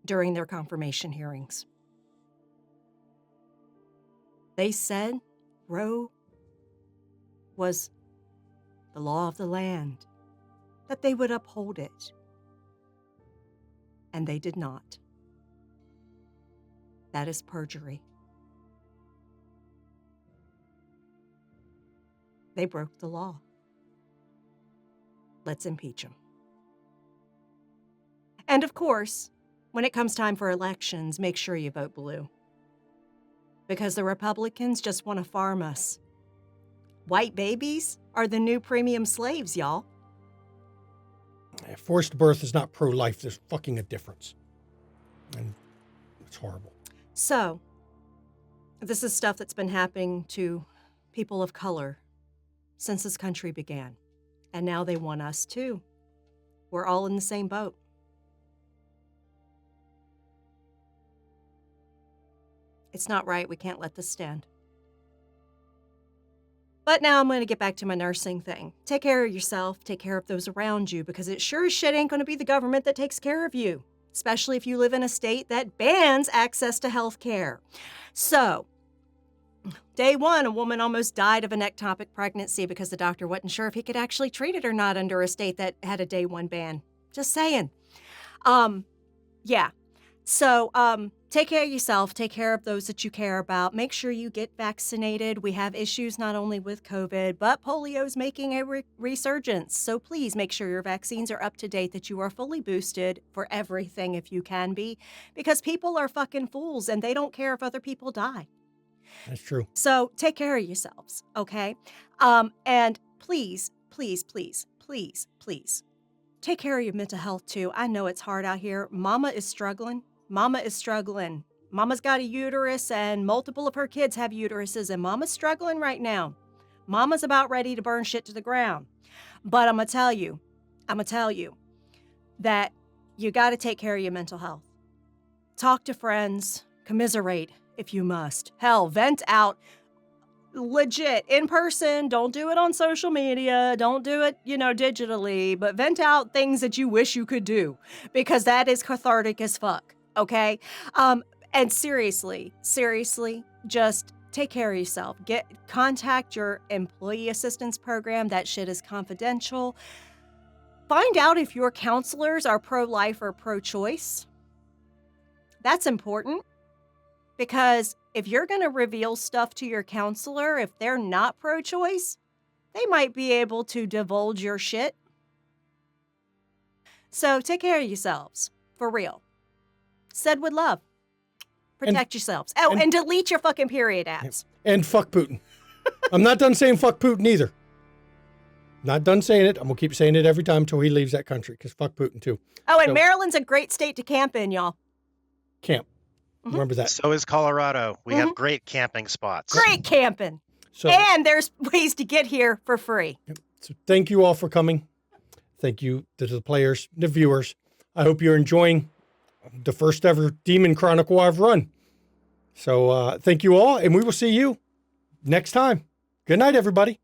during their confirmation hearings. They said Roe was the law of the land, that they would uphold it. And they did not. That is perjury. They broke the law. Let's impeach them. And of course, when it comes time for elections, make sure you vote blue. Because the Republicans just want to farm us. White babies are the new premium slaves, y'all. Forced birth is not pro-life. There's fucking a difference. And it's horrible. So, this is stuff that's been happening to people of color since this country began. And now they want us too. We're all in the same boat. It's not right. We can't let this stand. But now I'm going to get back to my nursing thing. Take care of yourself. Take care of those around you, because it sure as shit ain't going to be the government that takes care of you, especially if you live in a state that bans access to health care. So, Day 1, a woman almost died of an ectopic pregnancy because the doctor wasn't sure if he could actually treat it or not under a state that had a day 1 ban. Just saying. Yeah. So, take care of yourself, take care of those that you care about. Make sure you get vaccinated. We have issues not only with COVID, but polio is making a resurgence. So please make sure your vaccines are up to date, that you are fully boosted for everything if you can be, because people are fucking fools and they don't care if other people die. That's true. So take care of yourselves, okay? And please, please, please, please, please, take care of your mental health too. I know it's hard out here. Mama is struggling. Mama's got a uterus and multiple of her kids have uteruses, and Mama's struggling right now. Mama's about ready to burn shit to the ground. But I'm going to tell you that you got to take care of your mental health. Talk to friends, commiserate if you must. Hell, vent out. Legit, in person. Don't do it on social media. Don't do it, digitally, but vent out things that you wish you could do, because that is cathartic as fuck, okay? And seriously, just take care of yourself. Contact your employee assistance program. That shit is confidential. Find out if your counselors are pro-life or pro-choice. That's important, because if you're going to reveal stuff to your counselor, if they're not pro-choice, they might be able to divulge your shit. So take care of yourselves, for real. Said with love. Protect yourselves. Oh, and delete your fucking period apps. And fuck Putin. I'm not done saying fuck Putin either. Not done saying it. I'm going to keep saying it every time until he leaves that country, because fuck Putin too. Oh, and Maryland's a great state to camp in, y'all. Camp. Remember that. So is Colorado. We have great camping spots. Great camping. So, and there's ways to get here for free. So thank you all for coming. Thank you to the players, the viewers. I hope you're enjoying the first ever Demon Chronicle I've run. So thank you all, and we will see you next time. Good night, everybody.